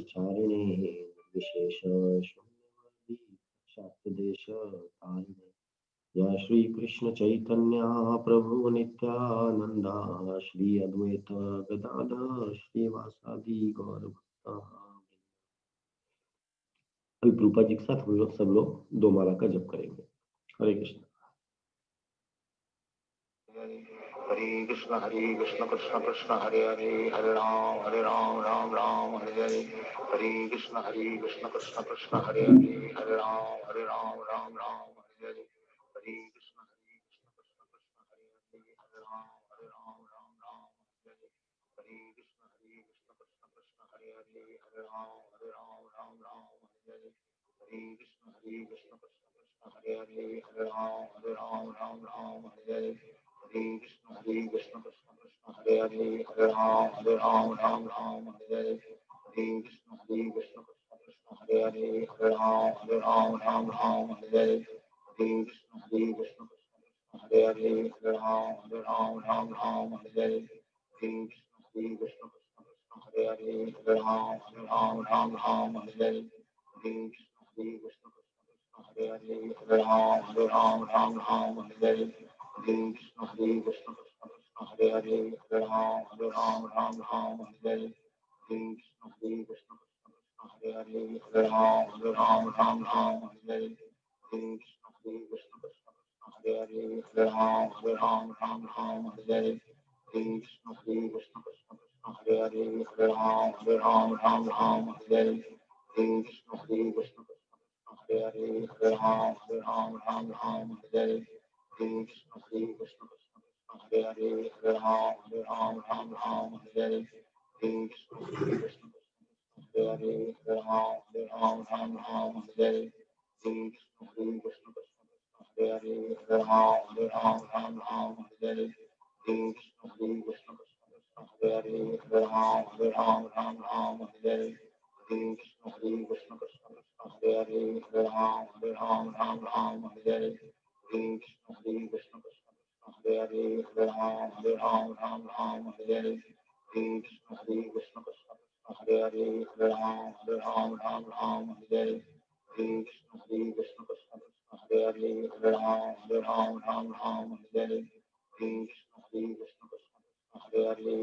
चारिणे विशेष शून्यवादी शाक्त देश तारिणे या श्री कृष्ण चैतन्य प्रभु नित्यानंदा श्री अद्वैत गदाधर श्रीवासादि गौर भक्ता। अभी रूपा जी के साथ हम लोग सब लोग दो माला का जप करेंगे। हरे कृष्ण। हरे कृष्ण कृष्ण कृष्ण हरे हरे हरे राम राम हरे हरे। हरे कृष्ण कृष्ण कृष्ण हरे हरे हरे राम राम हरे हरे। हरे कृष्ण कृष्ण कृष्ण हरे हरे हरे राम राम हरे हरे। हरे कृष्ण कृष्ण कृष्ण हरे हरे हरे राम हरे हरे। हरे कृष्ण कृष्ण कृष्ण हरे हरे हरे राम हरे हरे। हरे कृष्ण कृष्ण कृष्ण हरे हरे हरे राम हरे हरे। हरे कृष्ण कृष्ण कृष्ण हरे हरे हरे राम हरे हरे। हरे कृष्ण कृष्ण कृष्ण हरे हरे हरे राम हरे हरे। हरे कृष्ण कृष्ण कृष्ण हरे हरे हरे राम हरे हरे। हरे कृष्ण कृष्ण कृष्ण हरे हरे हरे राम हरे हरे। हरे कृष्ण कृष्ण कृष्ण हरे हरे हरे राम हरे हरे। हरे कृष्ण कृष्ण कृष्ण हरे हरे हरे राम हरे हरे। हरे कृष्ण कृष्ण कृष्ण हरे हरे हरे राम हरे हरे। हरे कृष्ण कृष्ण कृष्ण हरे हरे हरे राम हरे हरे। हरे कृष्ण कृष्ण कृष्ण हरे हरे हरे राम हरे हरे। हरे कृष्ण कृष्ण कृष्ण हरे हरे हरे राम हरे हरे। हरे कृष्ण कृष्ण कृष्ण हरे हरे हरे राम हरे हरे। हरे कृष्ण कृष्ण कृष्ण हरे हरे हरे राम हरे हरे। हरे कृष्ण कृष्ण कृष्ण हरे हरे हरे राम हरे हरे। हरे कृष्ण कृष्ण कृष्ण हरे हरे हरे राम हरे हरे। हरे कृष्ण कृष्ण कृष्ण हरे हरे हरे राम हरे हरे। हरे कृष्ण कृष्ण कृष्ण हरे हरे हरे राम हरे हरे। हरे कृष्ण कृष्ण कृष्ण हरे हरे हरे राम हरे हरे। हरे कृष्ण कृष्ण कृष्ण हरे हरे हरे राम हरे हरे। हरे कृष्ण कृष्ण कृष्ण हरे हरे हरे राम हरे हरे। हरे कृष्ण कृष्ण कृष्ण हरे हरे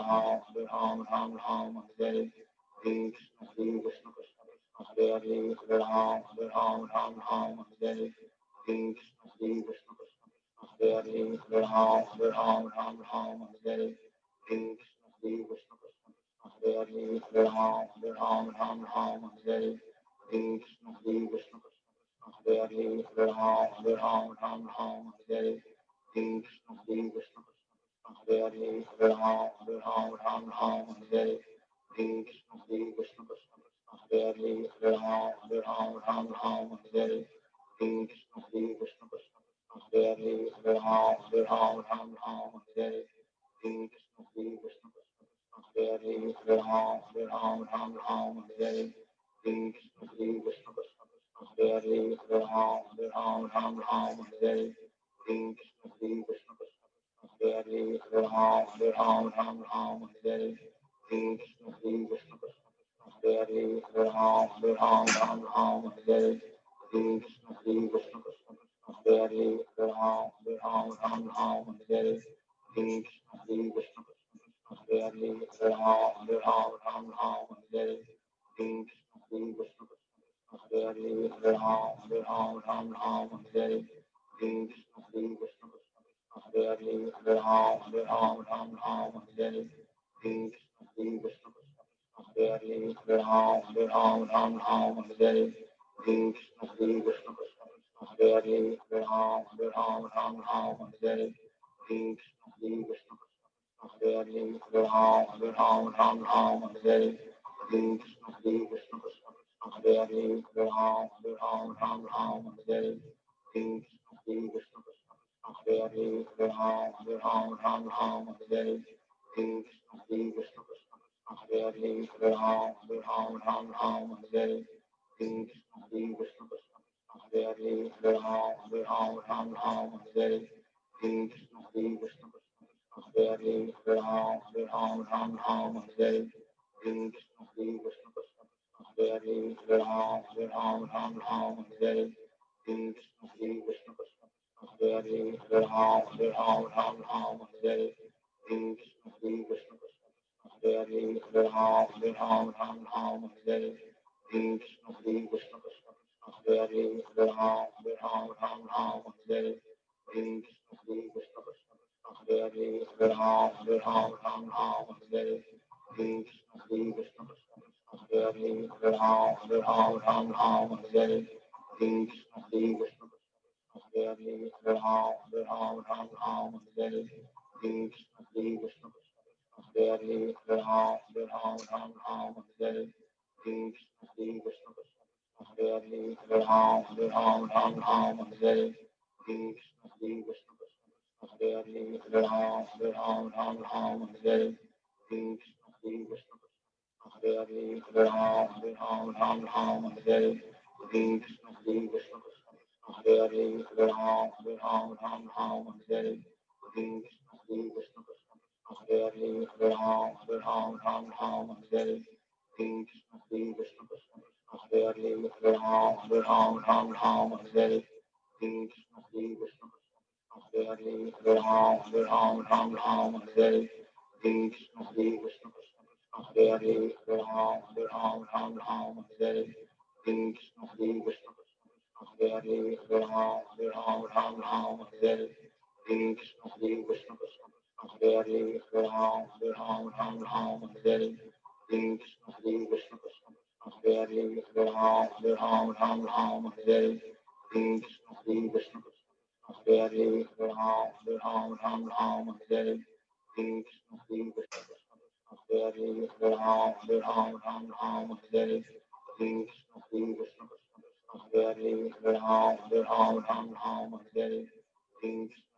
हरे राम हरे हरे। हरे कृष्ण कृष्ण कृष्ण हरे हरे हरे राम हरे हरे। हरे कृष्ण कृष्ण कृष्ण हरे हरे हरे राम हरे हरे। हरे कृष्ण कृष्ण कृष्ण हरे हरे हरे राम हरे हरे। हरे कृष्ण कृष्ण कृष्ण हरे हरे हरे राम हरे हरे। हरे कृष्ण कृष्ण कृष्ण हरे हरे हरे राम हरे हरे। हरे कृष्ण कृष्ण कृष्ण हरे हरे हरे राम हरे हरे। हरे कृष्ण कृष्ण कृष्ण हरे हरे हरे राम हरे हरे। हरे कृष्ण कृष्ण कृष्ण हरे हरे हरे राम हरे हरे। हरे कृष्ण कृष्ण कृष्ण हरे हरे हरे राम हरे हरे। हरे कृष्ण कृष्ण कृष्ण हरे हरे हरे राम हरे हरे। हरे कृष्ण कृष्ण कृष्ण हरे हरे हरे राम हरे हरे। हरे कृष्ण कृष्ण कृष्ण हरे हरे हरे राम हरे हरे। हरे कृष्ण कृष्ण कृष्ण हरे हरे हरे राम हरे हरे। हरे कृष्ण कृष्ण कृष्ण हरे हरे हरे राम हरे हरे। हरे कृष्ण कृष्ण कृष्ण हरे हरे हरे राम हरे हरे। हरे कृष्ण कृष्ण कृष्ण हरे हरे हरे राम हरे हरे। हरे कृष्ण कृष्ण कृष्ण हरे हरे हरे राम हरे हरे। हरे कृष्ण कृष्ण कृष्ण हरे हरे हरे राम हरे हरे। हरे कृष्ण कृष्ण कृष्ण हरे हरे हरे राम हरे हरे। हरे कृष्ण कृष्ण कृष्ण हरे हरे हरे राम हरे हरे। हरे कृष्ण कृष्ण कृष्ण हरे हरे हरे राम हरे हरे। हरे Krishna Krishna Krishna Hare Hare Ram Hare Ram Ram Ram Hare Hare Hare Krishna Krishna Hare Hare Hare Ram Ram Ram Hare Hare Hare Krishna Krishna Hare Hare Hare Ram Ram Ram Hare Hare Hare Krishna Krishna Hare Hare Hare Ram Ram Ram Hare Hare Hare Krishna Krishna Hare Hare Hare Ram Ram Ram Hare Hare Hare Krishna Krishna Hare Hare Hare Ram Ram Ram Hare Hare Hare Krishna Krishna Hare Hare Hare Ram Ram Hare Hare Hare Krishna Krishna Hare Hare Hare Ram Ram Hare Hare Hare Krishna Krishna Hare Hare Hare Ram Ram Hare Hare Hare Krishna Krishna Hare Hare Hare Ram Ram Hare Hare Hare Krishna Krishna Hare Hare Hare Ram Ram Hare Hare Hare Krishna Krishna Hare Hare Hare Ram Ram Hare Hare Hare Krishna Krishna Hare Hare Hare Ram Ram Hare Hare Hare Krishna Krishna Hare Hare Hare Ram Ram Hare Hare Hare Krishna Krishna Hare Hare Hare Ram Ram Hare Hare Hare Krishna Krishna Hare Hare Hare Ram Ram Hare Hare Hare Krishna Krishna Hare Hare Hare Ram Ram Hare Hare Hare Krishna Krishna Hare Hare Hare Ram Ram Hare Hare Hare Krishna Krishna Hare Hare Hare Ram Ram Hare Hare Hare Krishna Krishna Hare Hare Hare Ram Ram Hare Hare Hare Krishna Krishna Hare Hare Hare Ram Ram Hare Hare Hare Krishna Krishna Hare Hare Hare Ram Ram Hare Hare Hare Krishna Krishna Hare Hare Hare Ram Ram Hare Hare Hare Krishna Krishna Hare Hare Hare Ram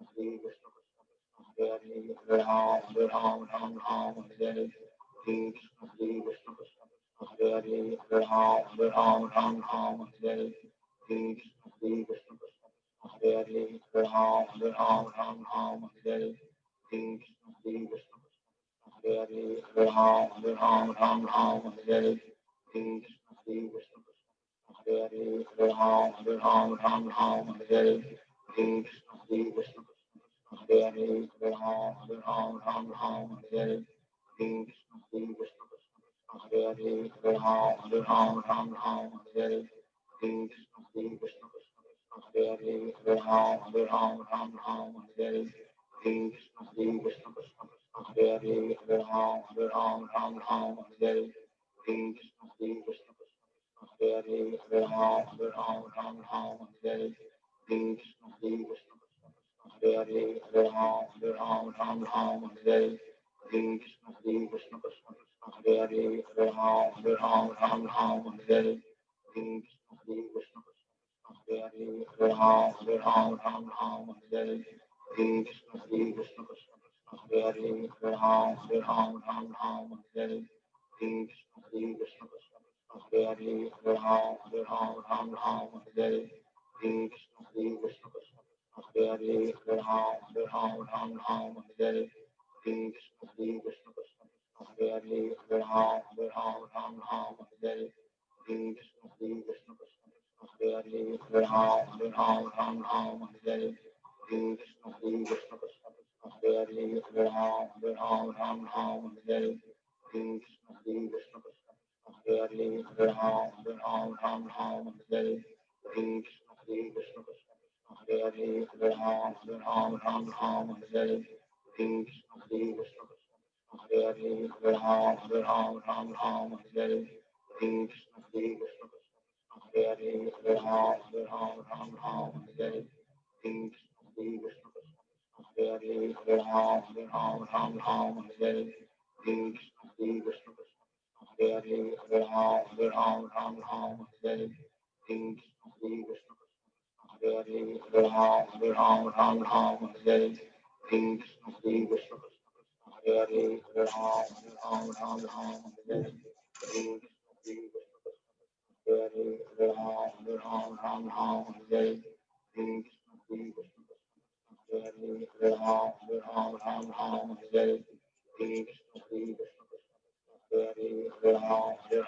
Ram Hare Hare Hare Krishna Krishna Hare Hare Hare Ram Ram Hare Hare Hare Krishna Krishna Hare Hare Hare Ram Ram Hare Hare Hare Krishna Krishna Hare Hare Hare Ram Ram Hare Hare Hare Krishna Krishna Hare Hare Hare Ram Ram Hare Hare Hare Krishna Krishna Hare Hare Hare Ram Ram Hare Hare Hare Krishna Krishna Hare Hare Hare Ram Ram Hare Hare Hare Krishna Krishna Hare Hare Hare Ram Ram Hare Hare Hare Krishna Krishna Hare Hare Hare Ram Ram Hare Hare Hare Krishna Krishna Hare Hare Hare Ram Ram Hare Hare Hare Krishna Krishna Hare Hare Hare Ram Ram Hare Hare Hare Krishna Krishna Hare Hare Hare Ram Ram Hare Hare Hare Krishna Krishna Hare Hare Hare Ram Ram Hare Hare Hare Krishna Krishna Hare Hare Hare Ram Ram Hare Hare Hare Krishna Krishna Hare Hare Hare Ram Ram Hare Hare Hare Krishna Krishna Hare Hare Hare Ram Ram Hare Hare Hare Krishna Krishna Hare Hare Hare Ram Ram Hare Hare Hare Krishna Krishna Hare Hare Hare Ram Ram Hare Hare Hare Krishna Krishna Hare Hare Hare Ram Ram Hare Hare Hare Krishna Krishna Hare Hare Hare Ram Ram Hare Hare Hare Krishna Krishna Hare Hare Hare Ram Ram Hare Hare Hare Krishna Krishna Hare Hare Hare Ram Ram Hare Hare Hare Krishna Krishna Hare Hare Hare Ram Ram Hare Hare Hare Krishna Krishna Hare Hare Hare Ram Ram Hare Hare Hare Krishna Krishna Hare Hare Hare Ram Ram Hare Hare Hare Krishna Krishna Hare Hare Hare Ram Ram Hare Hare Hare Krishna Krishna Hare Hare Hare Ram Ram Hare Hare Hare Krishna Krishna Hare Hare Hare Ram Ram Hare Hare Hare Krishna Krishna Hare Hare Hare Ram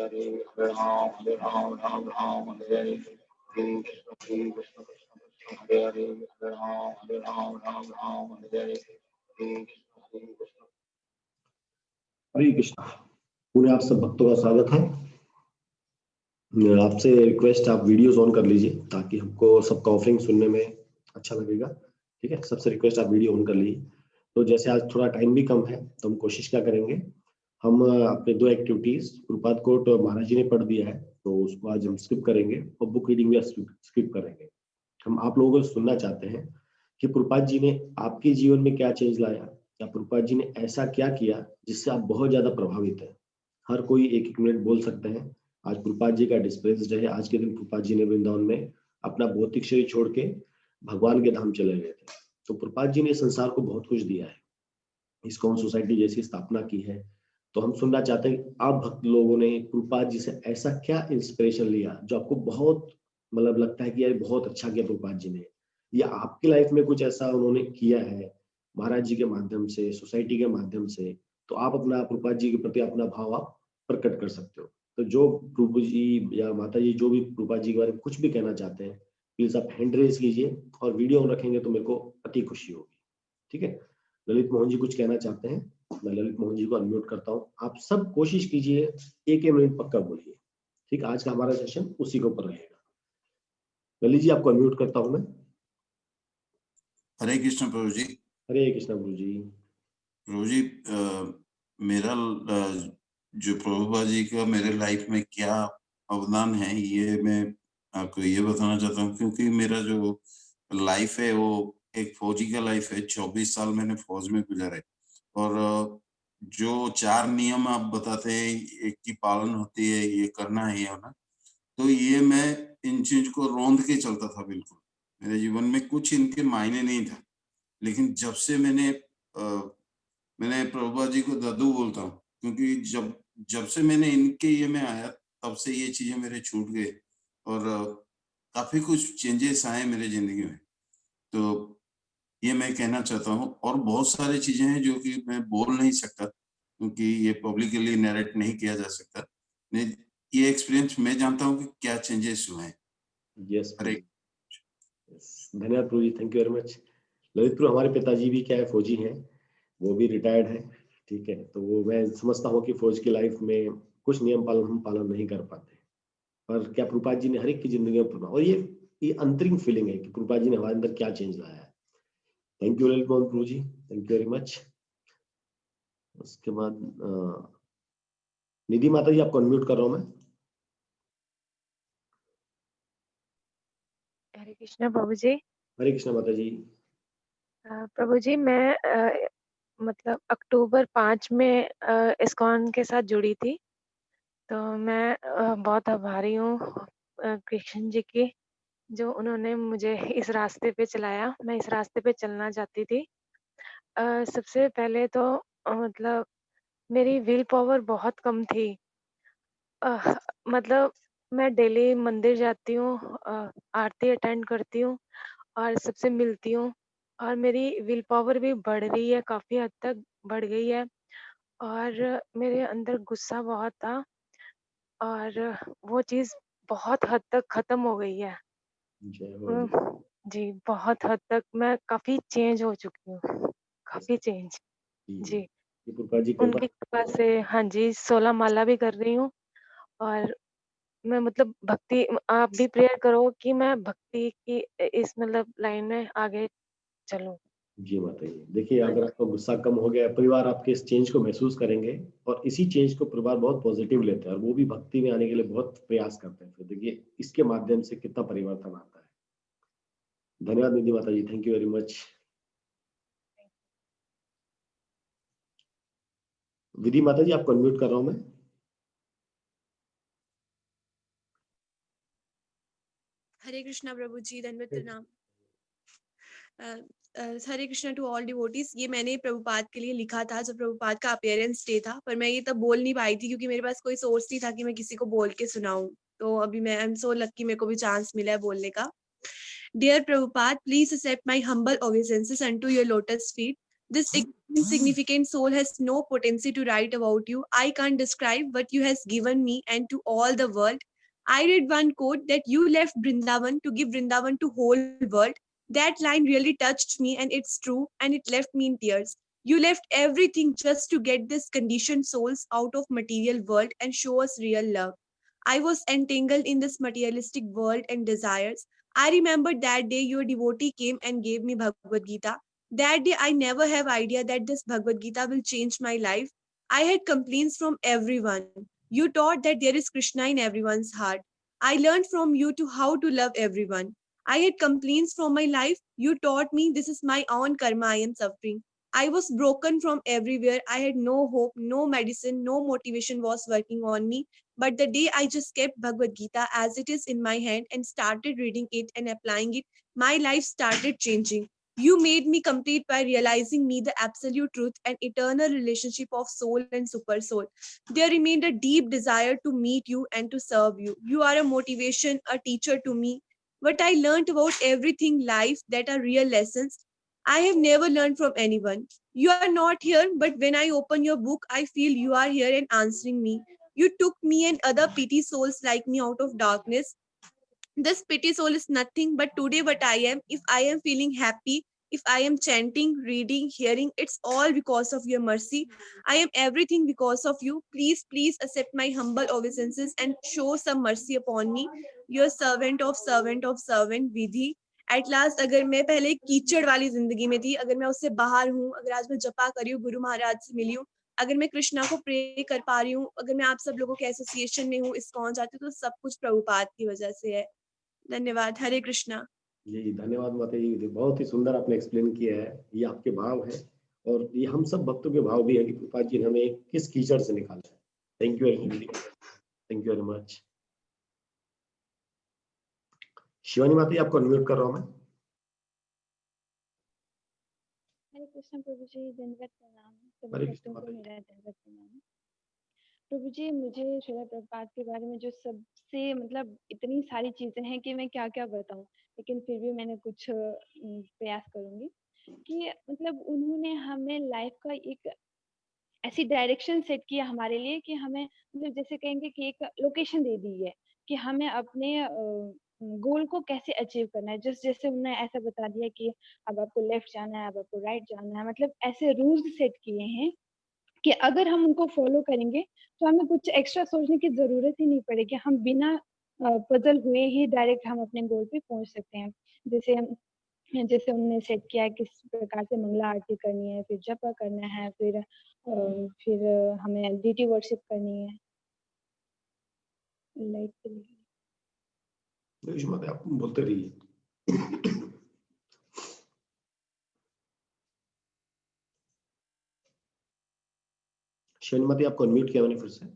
Hare Hare Ram Ram Hare Hare Hare Krishna Krishna Krishna Hare Hare Ram Ram Hare Hare Hare Krishna. हरे कृष्णा। पूरे आप सब भक्तों का स्वागत है। आपसे request, आप videos on कर लीजिए ताकि हमको सबका ऑफरिंग सुनने में अच्छा लगेगा। ठीक है, सबसे रिक्वेस्ट आप वीडियो ऑन कर लीजिए। तो जैसे आज थोड़ा टाइम भी कम है तो हम कोशिश क्या करेंगे, हम अपने 2 एक्टिविटीज प्रभात कोट महाराज जी ने पढ़ दिया है तो उसको आज हम स्किप करेंगे और बुक रीडिंग भी स्किप करेंगे। हम आप लोगों को सुनना चाहते हैं कि प्रभात जी ने आपके जीवन में क्या चेंज लाया, या प्रभात जी ने ऐसा क्या किया जिससे आप बहुत ज्यादा प्रभावित है। हर कोई 1-1 मिनट बोल सकते हैं। आज प्रभात जी का डिस्प्लेस्ड है। आज के दिन प्रभात जी ने वृंदावन में अपना भौतिक शरीर छोड़ के भगवान के धाम चले गए थे। तो प्रभात जी ने संसार को बहुत कुछ दिया है, इस्कॉन सोसाइटी जैसी स्थापना की है। तो हम सुनना चाहते हैं कि आप भक्त लोगों ने प्रभुपाद जी से ऐसा क्या इंस्पिरेशन लिया जो आपको बहुत मतलब लगता है कि यार बहुत अच्छा किया प्रभुपाद जी ने, या आपकी लाइफ में कुछ ऐसा उन्होंने किया है महाराज जी के माध्यम से, सोसाइटी के माध्यम से। तो आप अपना प्रभुपाद जी के प्रति अपना भाव आप प्रकट कर सकते हो। तो जो प्रभु जी या माता जी जो भी प्रभुपाद जी के बारे में कुछ भी कहना चाहते हैं, प्लीज आप हैंड रेज कीजिए और वीडियो ऑन रखेंगे तो मेरे को अति खुशी होगी। ठीक है, ललित मोहन जी कुछ कहना चाहते हैं। मैं ललित मोहन जी को अनम्यूट करता हूँ। आप सब कोशिश कीजिए 1-1 मिनट पक्का बोलिए। ठीक, आज का हमारा सेशन उसी के ऊपर रहेगा। ललित जी आपको अनम्यूट करता हूँ मैं। हरे कृष्ण प्रभु जी। हरे कृष्णा गुरु जी। प्रभु जी, मेरा जो प्रभुपा जी का मेरे लाइफ में क्या अवदान है ये मैं आपको ये बताना चाहता हूँ, क्योंकि मेरा जो लाइफ है वो एक फौजी का लाइफ है। 24 साल मैंने फौज में गुजारे और जो 4 नियम आप बताते हैं एक की पालन होती है, ये करना है, ये होना, तो ये मैं इन चीज को रौंद के चलता था। बिल्कुल मेरे जीवन में कुछ इनके मायने नहीं था। लेकिन जब से मैंने प्रभुपा जी को दादू बोलता हूँ, क्योंकि जब जब से मैंने इनके ये में आया तब से ये चीजें मेरे छूट गए और काफी कुछ चेंजेस आए मेरे जिंदगी में। तो ये मैं कहना चाहता हूँ, और बहुत सारी चीजें हैं जो कि मैं बोल नहीं सकता क्योंकि ये पब्लिकली नैरेट नहीं किया जा सकता। नहीं, ये एक्सपीरियंस मैं जानता हूँ कि क्या चेंजेस हुए हैं। यस हरे धन्यवाद प्रभु जी, thank you very much. Lalit प्रभु हमारे पिताजी भी क्या है फौजी हैं, वो भी रिटायर्ड है। ठीक है, तो वो मैं समझता हूँ कि फौज की लाइफ में कुछ नियम पालन हम पालन नहीं कर पाते, पर क्या प्रभुपाद जी ने हर एक की जिंदगी में प्रभाव, और ये अंतरिंग फीलिंग है कि प्रभुपाद जी ने हमारे अंदर क्या चेंज लाया है। Thank you Lalit Mohan Prabhu ji, thank you very much. उसके बाद निधि माता जी आपको अनम्यूट कर रहा हूं मैं। हरे कृष्णा प्रभु जी। हरे कृष्णा माता जी। प्रभु जी मैं मतलब अक्टूबर 5 में इस्कॉन के साथ जुड़ी थी, तो मैं बहुत आभारी हूँ कृष्ण जी की, जो उन्होंने मुझे इस रास्ते पे चलाया। मैं इस रास्ते पे चलना चाहती थी। सबसे पहले तो मतलब मेरी विल पावर बहुत कम थी। मतलब मैं डेली मंदिर जाती हूँ, आरती अटेंड करती हूँ और सबसे मिलती हूँ, और मेरी विल पावर भी बढ़ रही है, काफ़ी हद तक बढ़ गई है, और मेरे अंदर गुस्सा बहुत था और वो चीज़ बहुत हद तक ख़त्म हो गई है। जय हो। जी, बहुत हद तक मैं काफ़ी चेंज हो चुकी हूँ, काफ़ी चेंज। जी, ये प्रभुपाद जी उनकी कृपा से हाँ जी, 16 माला भी कर रही हूँ, और मैं मतलब भक्ति, आप भी प्रेयर करो कि मैं भक्ति की इस मतलब लाइन में आगे चलूँ। जी माता जी, देखिए अगर आपका गुस्सा कम हो गया, परिवार आपके इस चेंज को महसूस करेंगे और इसी चेंज को परिवार बहुत पॉजिटिव लेते हैं और वो भी भक्ति में आने के लिए बहुत प्रयास करते हैं। फिर देखिए इसके माध्यम से कितना परिवर्तन आता है। धन्यवाद निधि माता जी, थैंक यू वेरी मच। विधि माता जी आपको अनम्यूट कर रहा हूं मैं। हरे कृष्णा प्रभु जी, दंडवत प्रणाम। हरे कृष्णा टू ऑल डिवोटीज। ये मैंने प्रभुपाद के लिए लिखा था जब प्रभुपाद का अपीयरेंस डे था, पर मैं ये तब बोल नहीं पाई थी क्योंकि मेरे पास कोई सोर्स नहीं था कि मैं किसी को बोल के सुनाऊं। तो अभी मैं आई एम सो लकी, मेरे को भी चांस मिला है बोलने का। Dear Prabhupada, please accept my humble obeisances unto your lotus feet. This insignificant soul has no potency to write about you. I can't describe what you has given me and to all the world. I read one quote that you left Vrindavan to give Vrindavan to whole world. That line really touched me, and it's true, and it left me in tears. You left everything just to get this conditioned souls out of material world and show us real love. I was entangled in this materialistic world and desires. I remember that day your devotee came and gave me Bhagavad Gita. That day I never have idea that this Bhagavad Gita will change my life. I had complaints from everyone. You taught that there is Krishna in everyone's heart. I learned from you to how to love everyone. I had complaints from my life. You taught me this is my own karma I am suffering. I was broken from everywhere. I had no hope, no medicine, no motivation was working on me. But the day I just kept Bhagavad Gita as it is in my hand and started reading it and applying it, my life started changing. You made me complete by realizing me the absolute truth and eternal relationship of soul and super soul. There remained a deep desire to meet you and to serve you. You are a motivation, a teacher to me. What I learned about everything life that are real lessons I have never learned from anyone. You are not here, but when I open your book, I feel you are here and answering me. You took me and other pity souls like me out of darkness. This pity soul is nothing but today what I am. If I am feeling happy, if I am chanting, reading, hearing, it's all because of your mercy. I am everything because of you. Please, please accept my humble obeisances and show some mercy upon me. Your servant of servant, Vidhi. At last अगर मैं पहले कीचड़ वाली जिंदगी में थी, अगर मैं उससे बाहर हूँ, अगर आज मैं जपा करी हूँ, गुरु महाराज से मिली हूँ, अगर मैं कृष्णा को प्रे कर पा रही हूँ, अगर मैं आप सब लोगों के एसोसिएशन में हूँ, इस्कॉन जाती हूँ, तो सब कुछ प्रभुपाद की वजह से है. धन्यवाद. हरे कृष्णा. जी धन्यवाद माता जी, बहुत ही सुंदर आपने एक्सप्लेन किया है. ये आपके भाव है और ये हम सब भक्तों के भाव भी है कि प्रभुपाद जी ने हमें किस कीचड़ से निकाला है. Thank you very much. Shivani माता जी आपको अनम्यूट कर रहा हूं मैं. हरे कृष्ण प्रभु जी, दंडवत प्रणाम. हरे सभी कृष्ण भक्तों को माता जी. मेरा दंडवत प्रणाम. प्रभु जी, मुझे श्रील प्रभुपाद के बारे में जो सबसे मतलब इतनी सारी चीजें हैं कि मैं क्या क्या बताऊं, लेकिन फिर भी मैंने कुछ प्रयास करूंगी कि मतलब उन्होंने हमें लाइफ का एक ऐसी डायरेक्शन सेट किया हमारे लिए कि हमें मतलब जैसे कहेंगे कि एक लोकेशन दे दी है कि हमें अपने गोल को कैसे अचीव करना है. जस्ट जैसे उन्होंने ऐसा बता दिया कि अब आपको लेफ्ट जाना है, अब आपको राइट जाना है, मतलब ऐसे रूल्स सेट किए हैं कि अगर हम उनको फॉलो करेंगे तो हमें कुछ एक्स्ट्रा सोचने की जरूरत ही नहीं पड़ेगी. हम बिना पजल हुए ही डायरेक्ट हम अपने गोल पे पहुंच सकते हैं. जैसे उन्होंने सेट किया है किस प्रकार से मंगला आरती करनी है, फिर जप करना है, फिर हमें डीटी वर्शिप करनी है. लाइक आप बोलते रहिए. शिवानी माता जी आपको अनम्यूट किया मैंने फिर से.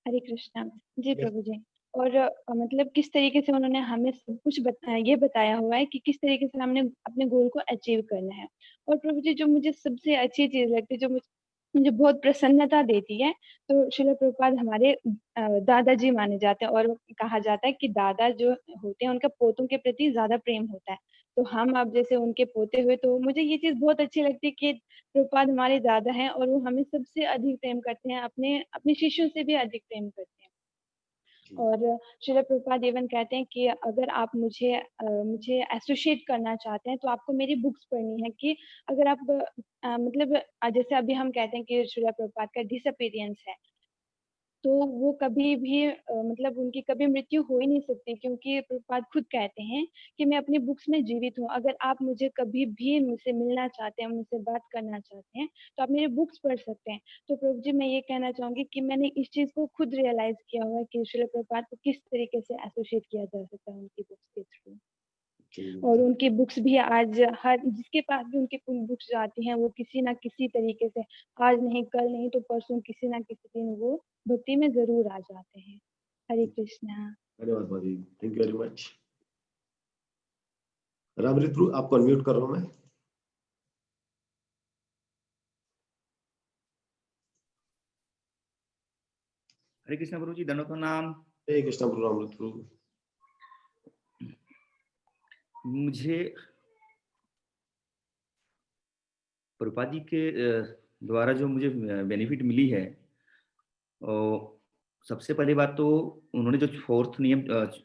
हरे कृष्णा. जी Yes. प्रभु जी. और मतलब किस तरीके से उन्होंने हमें सब कुछ ये बताया हुआ है कि किस तरीके से हमने अपने गोल को अचीव करना है. और प्रभु जी, जो मुझे सबसे अच्छी चीज लगती है, जो मुझे बहुत प्रसन्नता देती है, तो श्रील प्रभुपाद हमारे दादाजी माने जाते हैं. और कहा जाता है कि दादा जो होते हैं उनका पोतों के प्रति ज्यादा प्रेम होता है. तो हम अब जैसे उनके पोते हुए, तो मुझे ये चीज बहुत अच्छी लगती है कि प्रभुपाद हमारे दादा हैं और वो हमें सबसे अधिक प्रेम करते हैं, अपने अपने शिष्यों से भी अधिक प्रेम करते हैं. और श्रील प्रभुपाद एवं कहते हैं कि अगर आप मुझे एसोसिएट करना चाहते हैं तो आपको मेरी बुक्स पढ़नी है. कि अगर आप मतलब जैसे अभी हम कहते हैं कि श्रील प्रभुपाद का डिसअपीयरेंस है, तो वो कभी भी मतलब उनकी कभी मृत्यु हो ही नहीं सकती, क्योंकि प्रभुपाद खुद कहते हैं कि मैं अपनी बुक्स में जीवित हूँ. अगर आप मुझे कभी भी मुझसे मिलना चाहते हैं, मुझसे बात करना चाहते हैं, तो आप मेरे बुक्स पढ़ सकते हैं. तो प्रभु जी, मैं ये कहना चाहूंगी कि मैंने इस चीज को खुद रियलाइज किया हुआ है कि श्रील प्रभुपाद को किस तरीके से एसोसिएट किया जा सकता है उनकी बुक्स के थ्रू. और उनकी बुक्स भी आज हर जिसके पास भी उनकी बुक्स जाती हैं, वो किसी ना किसी तरीके से, आज नहीं कल नहीं तो परसों, किसी ना किसी दिन वो भक्ति में जरूर आ जाते हैं. हरे कृष्णा. धन्यवाद माता जी. Thank you very much. Ram Ritu आपको अनम्यूट कर रहा हूं मैं. हरे कृष्ण गुरु जी, दंडवत प्रणाम. हरे कृष्ण प्रभु. राम ऋतु. मुझे प्रभुपाद जी के द्वारा जो मुझे बेनिफिट मिली है, सबसे पहली बात तो उन्होंने जो 4th नियम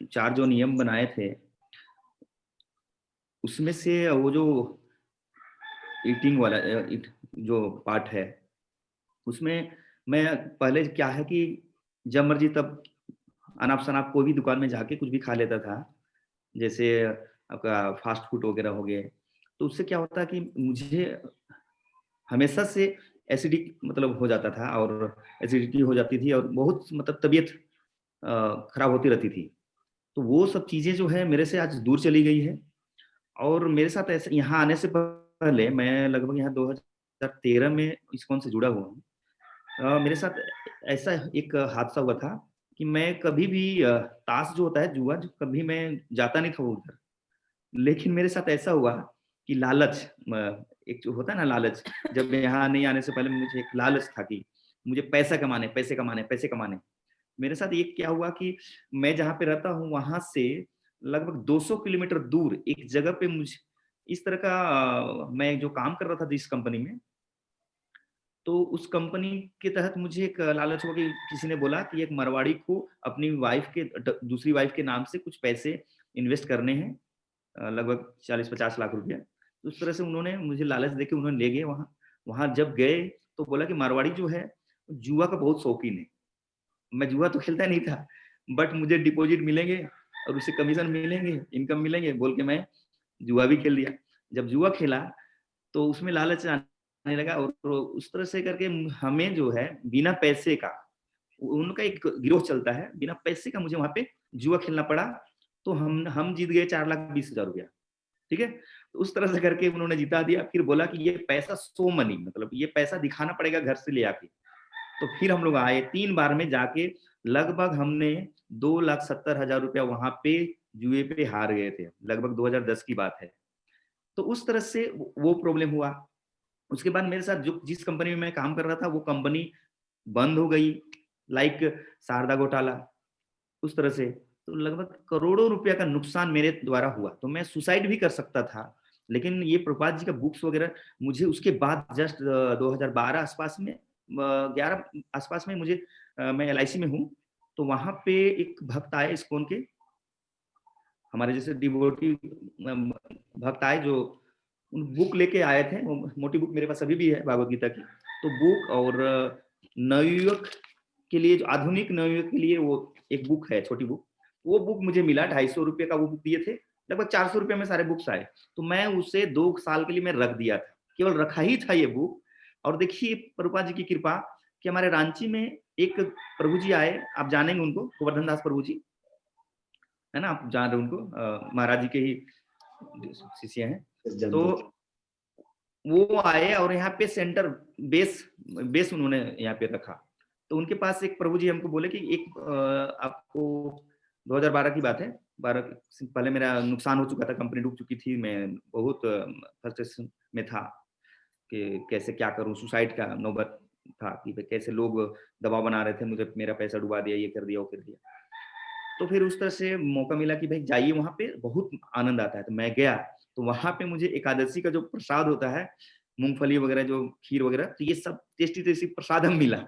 4 जो नियम बनाए थे, उसमें से वो जो ईटिंग वाला जो पार्ट है, उसमें मैं पहले क्या है कि जब मर्जी तब अनाप शनाप कोई भी दुकान में जाके कुछ भी खा लेता था, जैसे आपका फास्ट फूड वगैरह हो गए। तो उससे क्या होता है कि मुझे हमेशा से एसिडिक मतलब हो जाता था, और एसिडिटी हो जाती थी, और बहुत मतलब तबीयत खराब होती रहती थी। तो वो सब चीजें जो है मेरे से आज दूर चली गई है। और मेरे साथ ऐसे यहाँ आने से पहले मैं लगभग यहाँ 2013 में इस्कॉन से जुड़ा हुआ हूँ। मेरे साथ ऐसा एक हादसा हुआ था कि मैं कभी भी ताश जो होता है जुआ, जो कभी मैं जाता नहीं था उधर। लेकिन मेरे साथ ऐसा हुआ कि लालच, एक जो होता है ना लालच, जब यहाँ नहीं आने से पहले मुझे एक लालच था कि मुझे पैसा कमाने, पैसे कमाने, पैसे कमाने। मेरे साथ ये क्या हुआ कि मैं जहाँ पे रहता हूँ वहां से लगभग 200 किलोमीटर दूर एक जगह पे मुझे इस तरह का मैं जो काम कर रहा था जिस कंपनी में, तो उस कंपनी के तहत मुझे एक लालच हुआ कि किसी ने बोला कि एक मारवाड़ी को अपनी वाइफ के दूसरी वाइफ के नाम से कुछ पैसे इन्वेस्ट करने हैं, लगभग 40-50 लाख रुपया। तो उस तरह से उन्होंने मुझे लालच देके उन्होंने ले गए वहाँ। वहाँ जब गए तो बोला कि मारवाड़ी जो है जुआ का बहुत शौकीन है। मैं जुआ तो खेलता नहीं था, बट मुझे डिपॉजिट मिलेंगे और उससे कमीशन मिलेंगे, इनकम मिलेंगे बोल के मैं जुआ भी खेल दिया। जब जुआ खेला तो उसमें लालच आने लगा, और उस तरह से करके हमें जो है बिना पैसे का, उनका एक गिरोह चलता है, बिना पैसे का मुझे वहाँ पे जुआ खेलना पड़ा। तो हम जीत गए 4,20,000 रुपया। ठीक है, तो उस तरह से करके उन्होंने जिता दिया। फिर बोला कि ये पैसा सो मनी, मतलब ये पैसा दिखाना पड़ेगा घर से ले आके। तो फिर हम लोग आए 3 बार में जाके, लगभग हमने 2,70,000 रुपया वहां पे जुए पे हार गए थे। लगभग 2010 की बात है। तो उस तरह से वो प्रॉब्लम हुआ। उसके बाद मेरे साथ जो जिस कंपनी में मैं काम कर रहा था वो कंपनी बंद हो गई, लाइक शारदा घोटाला उस तरह से। तो लगभग करोड़ों रुपया का नुकसान मेरे द्वारा हुआ। तो मैं सुसाइड भी कर सकता था, लेकिन ये प्रभुपाद जी का बुक्स वगैरह मुझे उसके बाद जस्ट 2012 आसपास में 11 आसपास में मुझे मैं LIC में हूँ। तो वहां पे एक भक्त आए इस्कॉन के, हमारे जैसे डिवोटी भक्त आए, जो उन बुक लेके आए थे। वो मोटी बुक मेरे पास अभी भी है भागवत गीता की। तो बुक और नवयुवक के लिए, जो आधुनिक नवयुवक के लिए वो एक बुक है, छोटी बुक। वो बुक मुझे मिला, 250 रुपये का वो बुक दिए थे। लगभग 400 रुपये में सारे बुक्स आए। तो मैं उसे 2 साल के लिए मैं रख दिया था, केवल रखा ही था ये बुक। और देखिए प्रभुपाद जी की कृपा कि हमारे रांची में एक प्रभु जी आए, आप जानेंगे उनको, गोवर्धन दास प्रभु जी, है ना, आप जान रहे उनको, महाराज जी के ही शिष्य हैं। तो वो आए और यहाँ पे सेंटर बेस उन्होंने यहाँ पे रखा। तो उनके पास एक प्रभु जी हमको बोले कि एक आपको 2012 की बात है, 12 से पहले मेरा नुकसान हो चुका था, कंपनी डूब चुकी थी, मैं बहुत फ्रस्ट्रेशन में था कि कैसे क्या करूं। सुसाइड का नौबत था कि कैसे लोग दबाव बना रहे थे मुझे, मेरा पैसा डुबा दिया, ये कर दिया, वो कर दिया। तो फिर उस तरह से मौका मिला कि भाई जाइए, वहां पे बहुत आनंद आता है। तो मैं गया, तो वहां पे मुझे एकादशी का जो प्रसाद होता है, मूंगफली वगैरह, जो खीर वगैरह, तो ये सब टेस्टी टेस्टी प्रसाद हम मिला।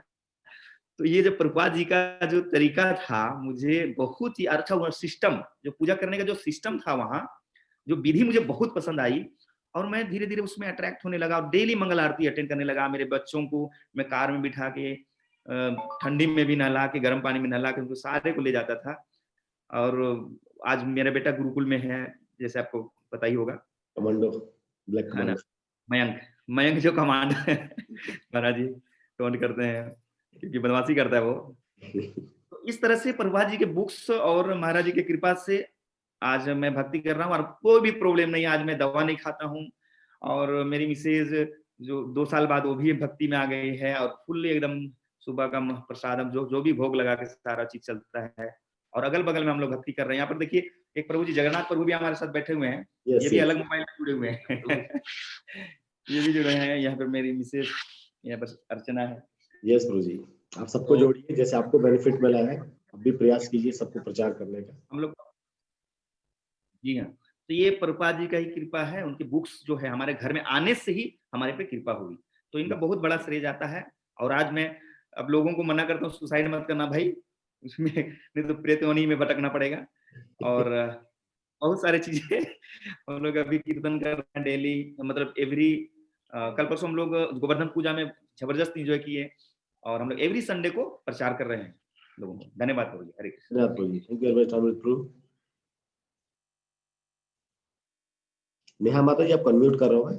तो ये जो प्रभुपाद जी का जो तरीका था, मुझे बहुत ही अच्छा हुआ। सिस्टम, जो पूजा करने का जो सिस्टम था वहाँ, जो विधि मुझे बहुत पसंद आई। और मैं धीरे धीरे उसमें अट्रैक्ट होने लगा और डेली मंगल आरती अटेंड करने लगा। मेरे बच्चों को मैं कार में बिठा के, ठंडी में भी नहला के, गर्म पानी में नहला के, उनको सारे को ले जाता था। और आज मेरा बेटा गुरुकुल में है, जैसे आपको पता ही होगा, कमांडो, ब्लैक है ना, कमांडो। मयंक जो कमांडो है, महाराज जी टोन करते हैं क्योंकि बदमाशी करता है वो। तो इस तरह से प्रभुपाद जी के बुक्स और महाराज जी की कृपा से आज मैं भक्ति कर रहा हूँ, और कोई भी प्रॉब्लम नहीं। आज मैं दवा नहीं खाता हूँ, और मेरी मिसेज जो 2 साल बाद वो भी भक्ति में आ गई है, और फुल्ली एकदम सुबह का प्रसादम जो भी भोग लगा के सारा चीज चलता है। और अगल बगल में हम लोग भक्ति कर रहे हैं। यहाँ पर देखिए एक प्रभु जी जगन्नाथ प्रभु भी हमारे साथ बैठे हुए हैं। ये भी अलग मोबाइल में जुड़े हुए हैं। ये भी जुड़े हैं। यहाँ पर मेरी मिसेज, यहाँ पर अर्चना है। यस प्रभु जी, आप सबको जोड़िए, जैसे आपको बेनिफिट मिला है, अब भी प्रयास कीजिए सबको प्रचार करने का। हम लोग, जी हाँ, तो ये प्रभुपाद जी का ही कृपा है, उनकी बुक्स जो है हमारे घर में आने से ही हमारे पे कृपा हुई, तो इनका बहुत बड़ा श्रेय जाता है। और आज मैं अब लोगों को मना करता हूँ सुसाइड मत करना भाई, उसमें नहीं तो प्रेतयोनि में भटकना पड़ेगा। और बहुत सारी चीजें हम लोग अभी कीर्तन कर रहे हैं डेली, मतलब एवरी कल परसों हम लोग गोवर्धन पूजा में जबरदस्त एंजॉय किए, और हम लोग एवरी संडे को प्रचार कर रहे हैं लोगों को। धन्यवाद प्रभु जी, हरे कृष्ण। धन्यवाद प्रभु जी, थैंक यू वेरी मच अमृत प्रभु। नेहा माता जी आपको अनम्यूट कर रहा हूँ मैं।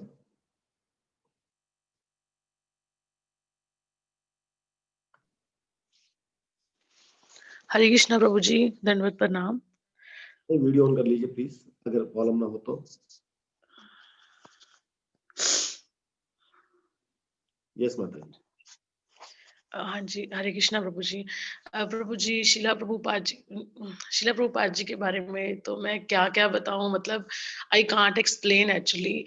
हरे कृष्णा प्रभु जी, दंडवत प्रणाम। वीडियो ऑन कर लीजिए प्लीज, अगर प्रॉब्लम ना हो तो। यस माता जी। हाँ जी, हरे कृष्णा प्रभु जी। प्रभु जी, शिला प्रभुपाद जी के बारे में तो मैं क्या बताऊं, मतलब आई कांट एक्सप्लेन एक्चुअली।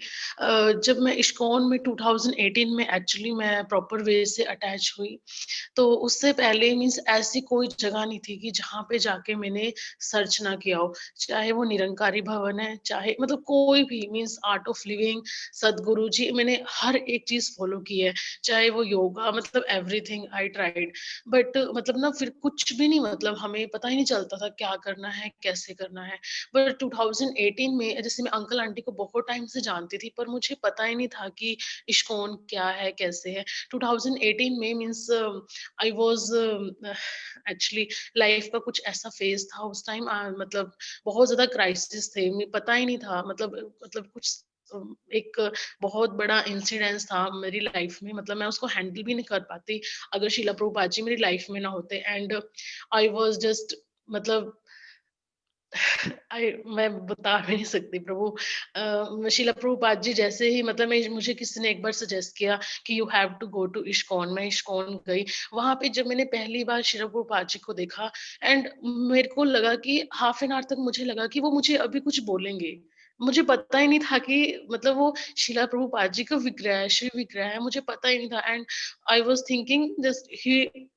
जब मैं इस्कॉन में 2018 में एक्चुअली मैं प्रॉपर वे से अटैच हुई, तो उससे पहले मीन्स ऐसी कोई जगह नहीं थी कि जहाँ पे जाके मैंने सर्च ना किया हो, चाहे वो निरंकारी भवन है, चाहे मतलब कोई भी मीन्स आर्ट ऑफ लिविंग, सदगुरु जी, मैंने हर एक चीज फॉलो की है, चाहे वो योगा, मतलब एवरीथिंग आई ट्राइड। बट मतलब ना फिर कुछ भी नहीं, मतलब हमें पता ही नहीं चलता था क्या करना है, कैसे करना है। बट 2018 में जैसे मैं अंकल आंटी को बहुत टाइम से जानती थी, पर मुझे पता ही नहीं था कि इस्कॉन क्या है, कैसे है। 2018 में means I was actually life का कुछ ऐसा फेज था उस टाइम, मतलब बहुत ज्यादा क्राइसिस थे, मुझे पता ही नहीं था, मतलब कुछ एक बहुत बड़ा इंसिडेंस था मेरी लाइफ में, मतलब मैं उसको हैंडल भी नहीं कर पाती अगर शीला प्रभुपाद जी मेरी लाइफ में ना होते। एंड आई वॉज जस्ट मतलब मैं बता भी नहीं सकती प्रभु। शीला प्रभुपाद जी जैसे ही मतलब मुझे किसी ने एक बार सजेस्ट किया कि you have to go to ISKCON, मैं इस्कॉन गई। वहां पे जब मैंने पहली बार शीला प्रभुपाद जी को देखा, एंड मेरे को लगा कि हाफ एन आवर तक मुझे लगा कि वो मुझे अभी कुछ बोलेंगे। मुझे पता ही नहीं था कि मतलब वो शीला प्रभुपाद जी का विग्रह है, श्री विग्रह है, मुझे पता ही नहीं था। And I was thinking just ही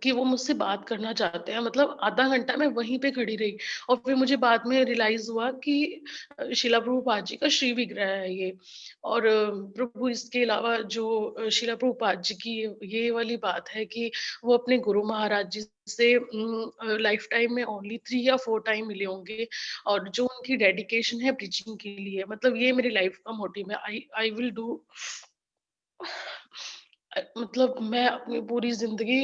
कि वो मुझसे बात करना चाहते हैं, मतलब आधा घंटा मैं वहीं पे खड़ी रही, और फिर मुझे बाद में रियलाइज हुआ कि शीला प्रभुपाद जी का श्री विग्रह है ये। और प्रभु इसके अलावा जो शीला प्रभुपाद जी की ये वाली बात है कि वो अपने गुरु महाराज जी से लाइफ टाइम में ओनली 3 या 4 टाइम मिले होंगे, और जो उनकी डेडिकेशन है प्रीचिंग के लिए, मतलब ये मेरी लाइफ का मोटिव है। आई विल डू मतलब मैं अपनी पूरी जिंदगी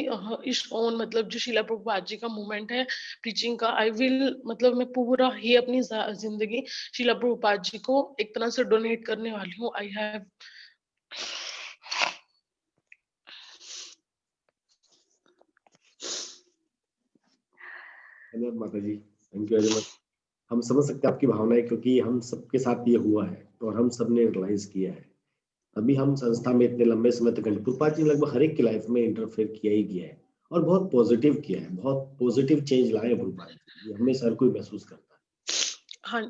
इस्कॉन, मतलब जो शीला प्रभुपाद जी का मूवमेंट है प्रीचिंग का, आई विल मतलब मैं पूरा ही अपनी जिंदगी शीला प्रभुपाद जी को एक तरह से डोनेट करने वाली हूँ। आई हैव धन्यवाद माता जी, थैंक यू वेरी मच। हम समझ सकते हैं आपकी भावनाएं, क्योंकि हम सबके साथ ये हुआ है और हम सब ने रियलाइज किया है। अभी हम संस्था में इतने लंबे समय तक प्रभुपाद जी ने लगभग हर एक की लाइफ में इंटरफेयर किया ही किया है, और बहुत पॉजिटिव किया है, बहुत पॉजिटिव चेंज लाए प्रभुपाद जी, ये हमेशा हर कोई महसूस करता है। हाँ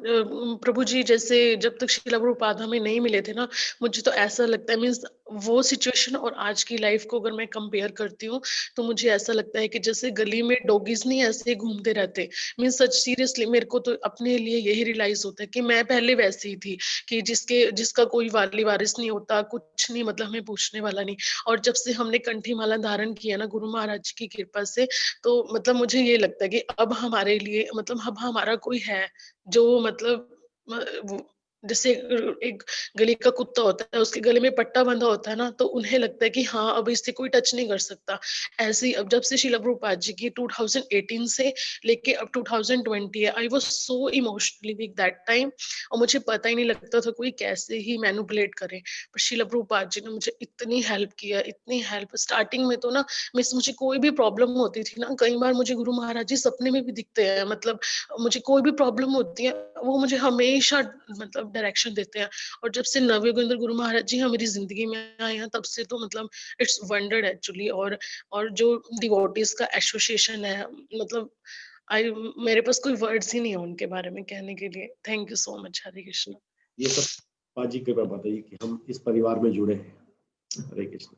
प्रभु जी, जैसे जब तक शीला प्रभुपाद हमें नहीं मिले थे ना, मुझे तो ऐसा लगता है मीन्स वो सिचुएशन और आज की लाइफ को अगर मैं कंपेयर करती हूँ, तो मुझे ऐसा लगता है कि जैसे गली में डॉगीज नहीं ऐसे घूमते रहते, मीन्स सच सीरियसली मेरे को तो अपने लिए यही रियलाइज होता है कि मैं पहले वैसी ही थी कि जिसका कोई वाली वारिस नहीं होता, कुछ नहीं, मतलब हमें पूछने वाला नहीं। और जब से हमने कंठी माला धारण किया ना गुरु महाराज की कृपा से, तो मतलब मुझे ये लगता है कि अब हमारे लिए मतलब अब हमारा कोई है जो मतलब वो जैसे एक गली का कुत्ता होता है, उसके गले में पट्टा बंधा होता है ना, तो उन्हें लगता है कि हाँ अब इससे कोई टच नहीं कर सकता। ऐसे ही अब जब से शीला प्रभुपाद जी की 2018 से लेके अब 2020 है, I was so emotionally weak that time, और मुझे पता ही नहीं लगता था कोई कैसे ही मैनिपुलेट करे। पर शीला प्रभुपाद जी ने मुझे इतनी हेल्प किया, इतनी हेल्प। स्टार्टिंग में तो ना मुझे कोई भी प्रॉब्लम होती थी ना, कई बार मुझे गुरु महाराज जी सपने में भी दिखते हैं, मतलब मुझे कोई भी प्रॉब्लम होती है वो मुझे हमेशा मतलब डायरेक्शन देते हैं। और जब से नव योगेंद्र गुरु महाराज जी हमारी जिंदगी में आए हैं, तब से तो मतलब इट्स वंडर्ड एक्चुअली। और जो डिवोटीज का एसोसिएशन है, मतलब आई मेरे पास कोई वर्ड्स ही नहीं है उनके बारे में कहने के लिए। Thank you so much. Hare Krishna. ये सब पाजी कृपा बताइए कि हम इस परिवार में जुड़े हैं। हरे कृष्ण।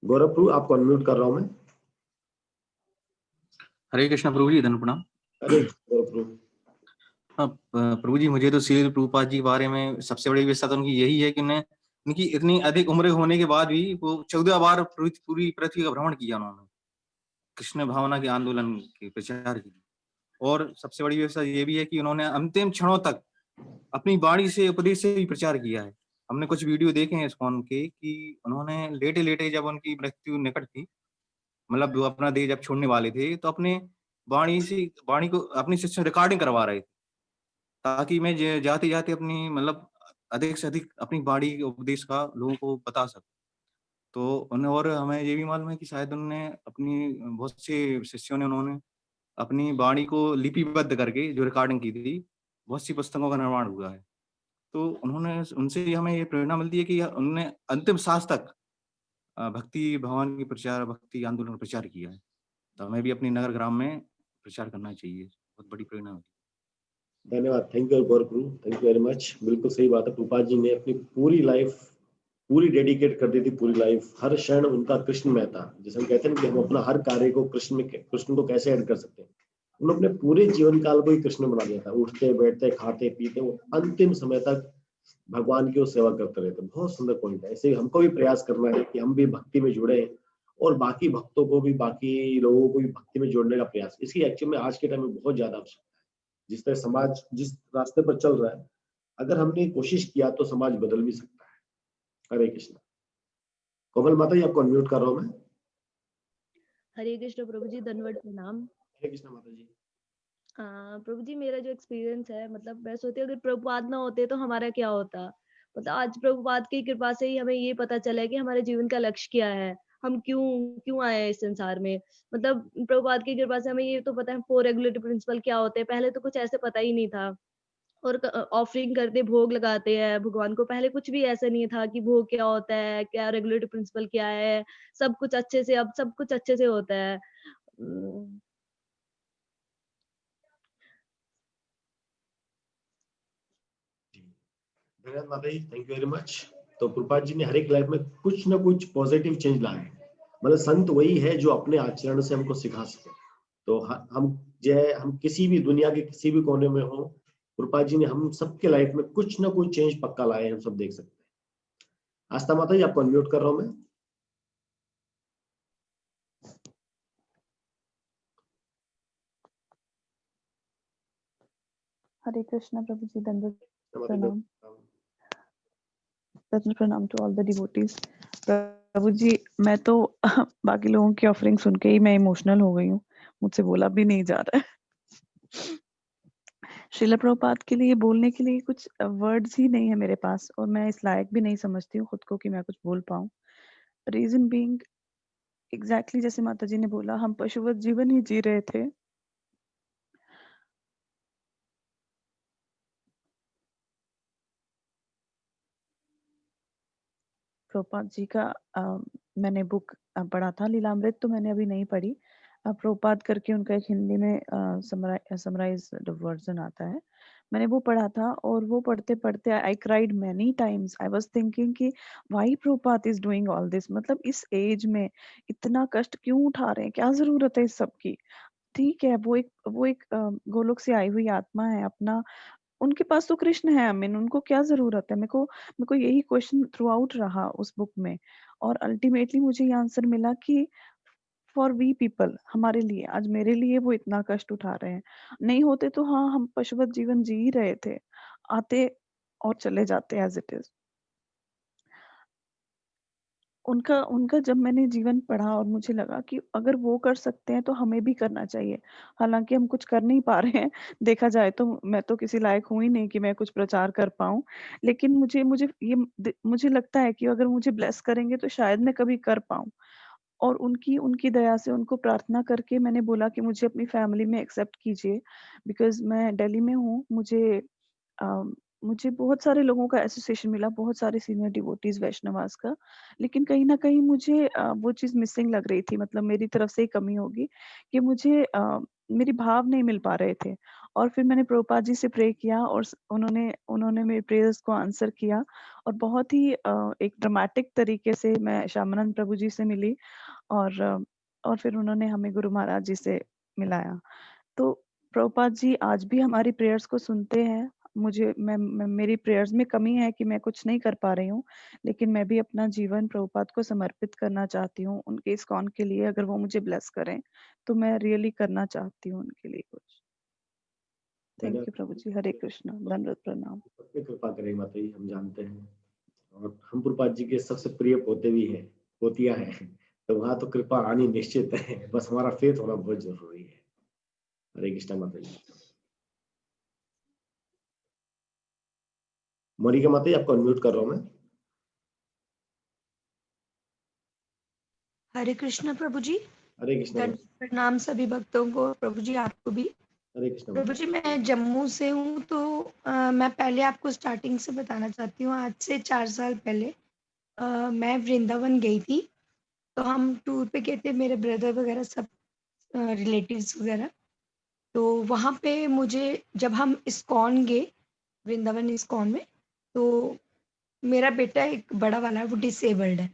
गौरव प्रभु आपको अनम्यूट कर रहा हूं मैं। हरे कृष्ण प्रभु जी, धन्य प्रणाम। अरे प्रभु। हाँ प्रभु जी, मुझे तो श्रील प्रभुपाद जी के बारे में सबसे बड़ी विशेषता तो उनकी यही है कि उन्हें उनकी इतनी अधिक उम्र होने के बाद भी वो 14 बार पूरी पृथ्वी का भ्रमण किया उन्होंने, कृष्ण भावना के आंदोलन के प्रचार की। और सबसे बड़ी विशेषता ये भी है कि उन्होंने अंतिम क्षणों तक अपनी वाणी से, उपदेश से भी प्रचार किया है। हमने कुछ वीडियो देखे हैं इस्कॉन के कि उन्होंने लेटे लेटे जब उनकी मृत्यु निकट थी, मतलब वो अपना देह जब छोड़ने वाले थे, तो अपने वाणी को अपनी शिष्य रिकॉर्डिंग करवा रहे थे, ताकि मैं जाते जाते अपनी मतलब अधिक से अधिक अपनी वाणी के उपदेश का लोगों को बता सकूं। तो उन्हें, और हमें ये भी मालूम है कि शायद उन्होंने अपनी बहुत से शिष्यों ने उन्होंने अपनी वाणी को लिपिबद्ध करके जो रिकॉर्डिंग की थी, बहुत सी पुस्तकों का निर्माण हुआ है। तो उन्होंने, उनसे हमें ये प्रेरणा मिलती है कि उन्होंने अंतिम सांस तक भक्ति भगवान की प्रचार, भक्ति आंदोलन का प्रचार किया है। तो हमें भी अपने नगर ग्राम में प्रचार करना चाहिए। बहुत बड़ी प्रेरणा होती है। धन्यवाद, thank you Guru, thank you very much. बिल्कुल सही बात है, प्रभुपाद जी ने अपनी पूरी लाइफ पूरी डेडिकेट कर दी थी, पूरी लाइफ, हर क्षण उनका कृष्ण में था। जैसे हम कहते हैं कि हम अपना हर कार्य को कृष्ण को कैसे ऐड कर सकते हैं, उन्होंने अपने पूरे जीवन काल को ही कृष्ण बना दिया था। उठते बैठते खाते पीते वो अंतिम समय तक भगवान की वो सेवा करते रहते। बहुत सुंदर पॉइंट है। ऐसे हमको भी प्रयास करना है कि हम भी भक्ति में जुड़े और बाकी भक्तों को भी, बाकी लोगों को भी भक्ति में जोड़ने का प्रयास। इसकी एक्चुअली में आज के टाइम में बहुत ज्यादा आवश्यकता है। जिस तरह समाज जिस रास्ते पर चल रहा है, अगर हमने कोशिश किया तो समाज बदल भी सकता है। हरे कृष्ण। कोमल माता जी, आपको अनम्यूट कर रहा हूं मैं। हरे कृष्ण प्रभु जी, दंडवत प्रणाम। हरे कृष्ण माता जी। प्रभु जी, मेरा जो एक्सपीरियंस है, मतलब मैं सोचती हूँ अगर प्रभुपाद ना होते तो हमारा क्या होता। मतलब आज प्रभुपाद की कृपा से ही हमें ये पता चला है कि हमारे जीवन का लक्ष्य क्या है, हम क्यों आए हैं इस संसार में। मतलब प्रभुपाद की कृपा से हमें ये तो पता है 4 रेगुलेटरी प्रिंसिपल क्या होते हैं। पहले तो कुछ ऐसे पता ही नहीं था। और ऑफरिंग करते, भोग लगाते हैं भगवान को। पहले कुछ भी ऐसा नहीं था कि भोग क्या होता है, क्या रेगुलेटरी प्रिंसिपल क्या है। सब कुछ अच्छे से, अब सब कुछ अच्छे से होता है। धन्यवाद माता जी, थैंक यू वेरी मच। तो प्रभुपाद जी ने हर एक लाइफ में कुछ ना कुछ पॉजिटिव चेंज लाए हैं। मतलब संत वही है जो अपने आचरण से हमको सिखा सके। तो हम किसी भी दुनिया के किसी भी कोने में हो, प्रभुपाद जी ने हम सबके लाइफ में कुछ ना कुछ चेंज पक्का लाए हैं, हम सब देख सकते हैं। आस्था माता जी, आपको अनम्यूट कर रहा हूं मैं। हरे कृष्णा प्रभु जी, दंडवत प्रणाम। दंडवत प्रणाम टू ऑल द डिवोटीज। प्रभु जी, मैं तो बाकी लोगों की ऑफरिंग सुन के ही मैं इमोशनल हो गई हूँ, मुझसे बोला भी नहीं जा रहा है। श्रील प्रभुपाद के लिए बोलने के लिए कुछ वर्ड्स ही नहीं है मेरे पास, और मैं इस लायक भी नहीं समझती हूँ खुद को कि मैं कुछ बोल पाऊँ। रीजन बीइंग, एग्जैक्टली जैसे माता जी ने बोला, हम पशुवत जीवन ही जी रहे थे। प्रभुपाद जी का मैंने बुक पढ़ा था, लीलामृत तो मैंने अभी नहीं पढ़ी। प्रभुपाद करके उनका एक हिंदी में समराइज वर्जन आता है, मैंने वो पढ़ा था। और वो पढ़ते पढ़ते I cried many times. I was thinking कि why Prabhupada is doing all this. मतलब इस एज में इतना कष्ट क्यों उठा रहे हैं, क्या जरूरत है इस सब की। ठीक है, वो एक गोलोक से आई हुई आत्मा है, अपना उनके पास तो कृष्ण है। अमीन, उनको क्या जरूरत है। मेरे को यही क्वेश्चन थ्रू आउट रहा उस बुक में। और अल्टीमेटली मुझे ये आंसर मिला कि फॉर वी पीपल, हमारे लिए, आज मेरे लिए वो इतना कष्ट उठा रहे हैं। नहीं होते तो हाँ, हम पशुवत जीवन जी ही रहे थे, आते और चले जाते एज इट इज। उनका जब मैंने जीवन पढ़ा और मुझे लगा कि अगर वो कर सकते हैं तो हमें भी करना चाहिए। हालांकि हम कुछ कर नहीं पा रहे हैं, देखा जाए तो मैं तो किसी लायक हूँ ही नहीं कि मैं कुछ प्रचार कर पाऊँ। लेकिन मुझे लगता है कि अगर मुझे ब्लेस करेंगे तो शायद मैं कभी कर पाऊँ। और उनकी दया से, उनको प्रार्थना करके मैंने बोला कि मुझे अपनी फैमिली में एक्सेप्ट कीजिए, बिकॉज मैं दिल्ली में हूँ। मुझे बहुत सारे लोगों का एसोसिएशन मिला, बहुत सारे सीनियर डिवोटीज वैष्णवास का। लेकिन कहीं ना कहीं मुझे वो चीज मिसिंग लग रही थी। मतलब मेरी तरफ से ही कमी होगी कि मुझे मेरी भाव नहीं मिल पा रहे थे। और फिर मैंने प्रभुपाद जी से प्रे किया और उन्होंने मेरे प्रेयर्स को आंसर किया। और बहुत ही एक ड्रामेटिक तरीके से मैं श्यामानंद प्रभु जी से मिली। और फिर उन्होंने हमें गुरु महाराज जी से मिलाया। तो प्रभुपाद जी आज भी हमारी प्रेयर्स को सुनते हैं। मेरी प्रेयर्स में कमी है कि मैं कुछ नहीं कर पा रही हूँ, लेकिन मैं भी अपना जीवन प्रभुपाद को समर्पित करना चाहती हूँ उनके इस्कॉन के लिए। अगर वो मुझे ब्लेस करें तो मैं रियली करना चाहती हूँ उनके लिए कुछ। थैंक यू प्रभु जी। हरे कृष्ण, दंडवत प्रणाम। सबकी कृपा करें माता जी, हम जानते हैं और हम प्रभुपाद जी के सबसे प्रिय पोते भी हैं, पोतियां हैं, तो वहां तो कृपा आनी निश्चित है, बस हमारा फेथ होना बहुत जरूरी है। हरे कृष्ण माता जी। मोनिका माता जी आपको अनम्यूट कर रहा हूं मैं। हरे कृष्ण प्रभु जी। हरे कृष्ण माता जी। प्रणाम सभी भक्तों को, प्रभु जी आपको भी। हरे कृष्ण प्रभु माता जी मैं जम्मू से हूँ, तो मैं पहले आपको स्टार्टिंग से बताना चाहती हूँ। आज से 4 साल पहले मैं वृंदावन गई थी। तो हम टूर पे गए थे, मेरे ब्रदर वगैरह सब रिलेटिव्स वगैरह। तो वहाँ पे मुझे जब हम इस्कॉन गए, वृंदावन इस्कॉन में, तो मेरा बेटा एक बड़ा वाला है, वो डिसेबल्ड है।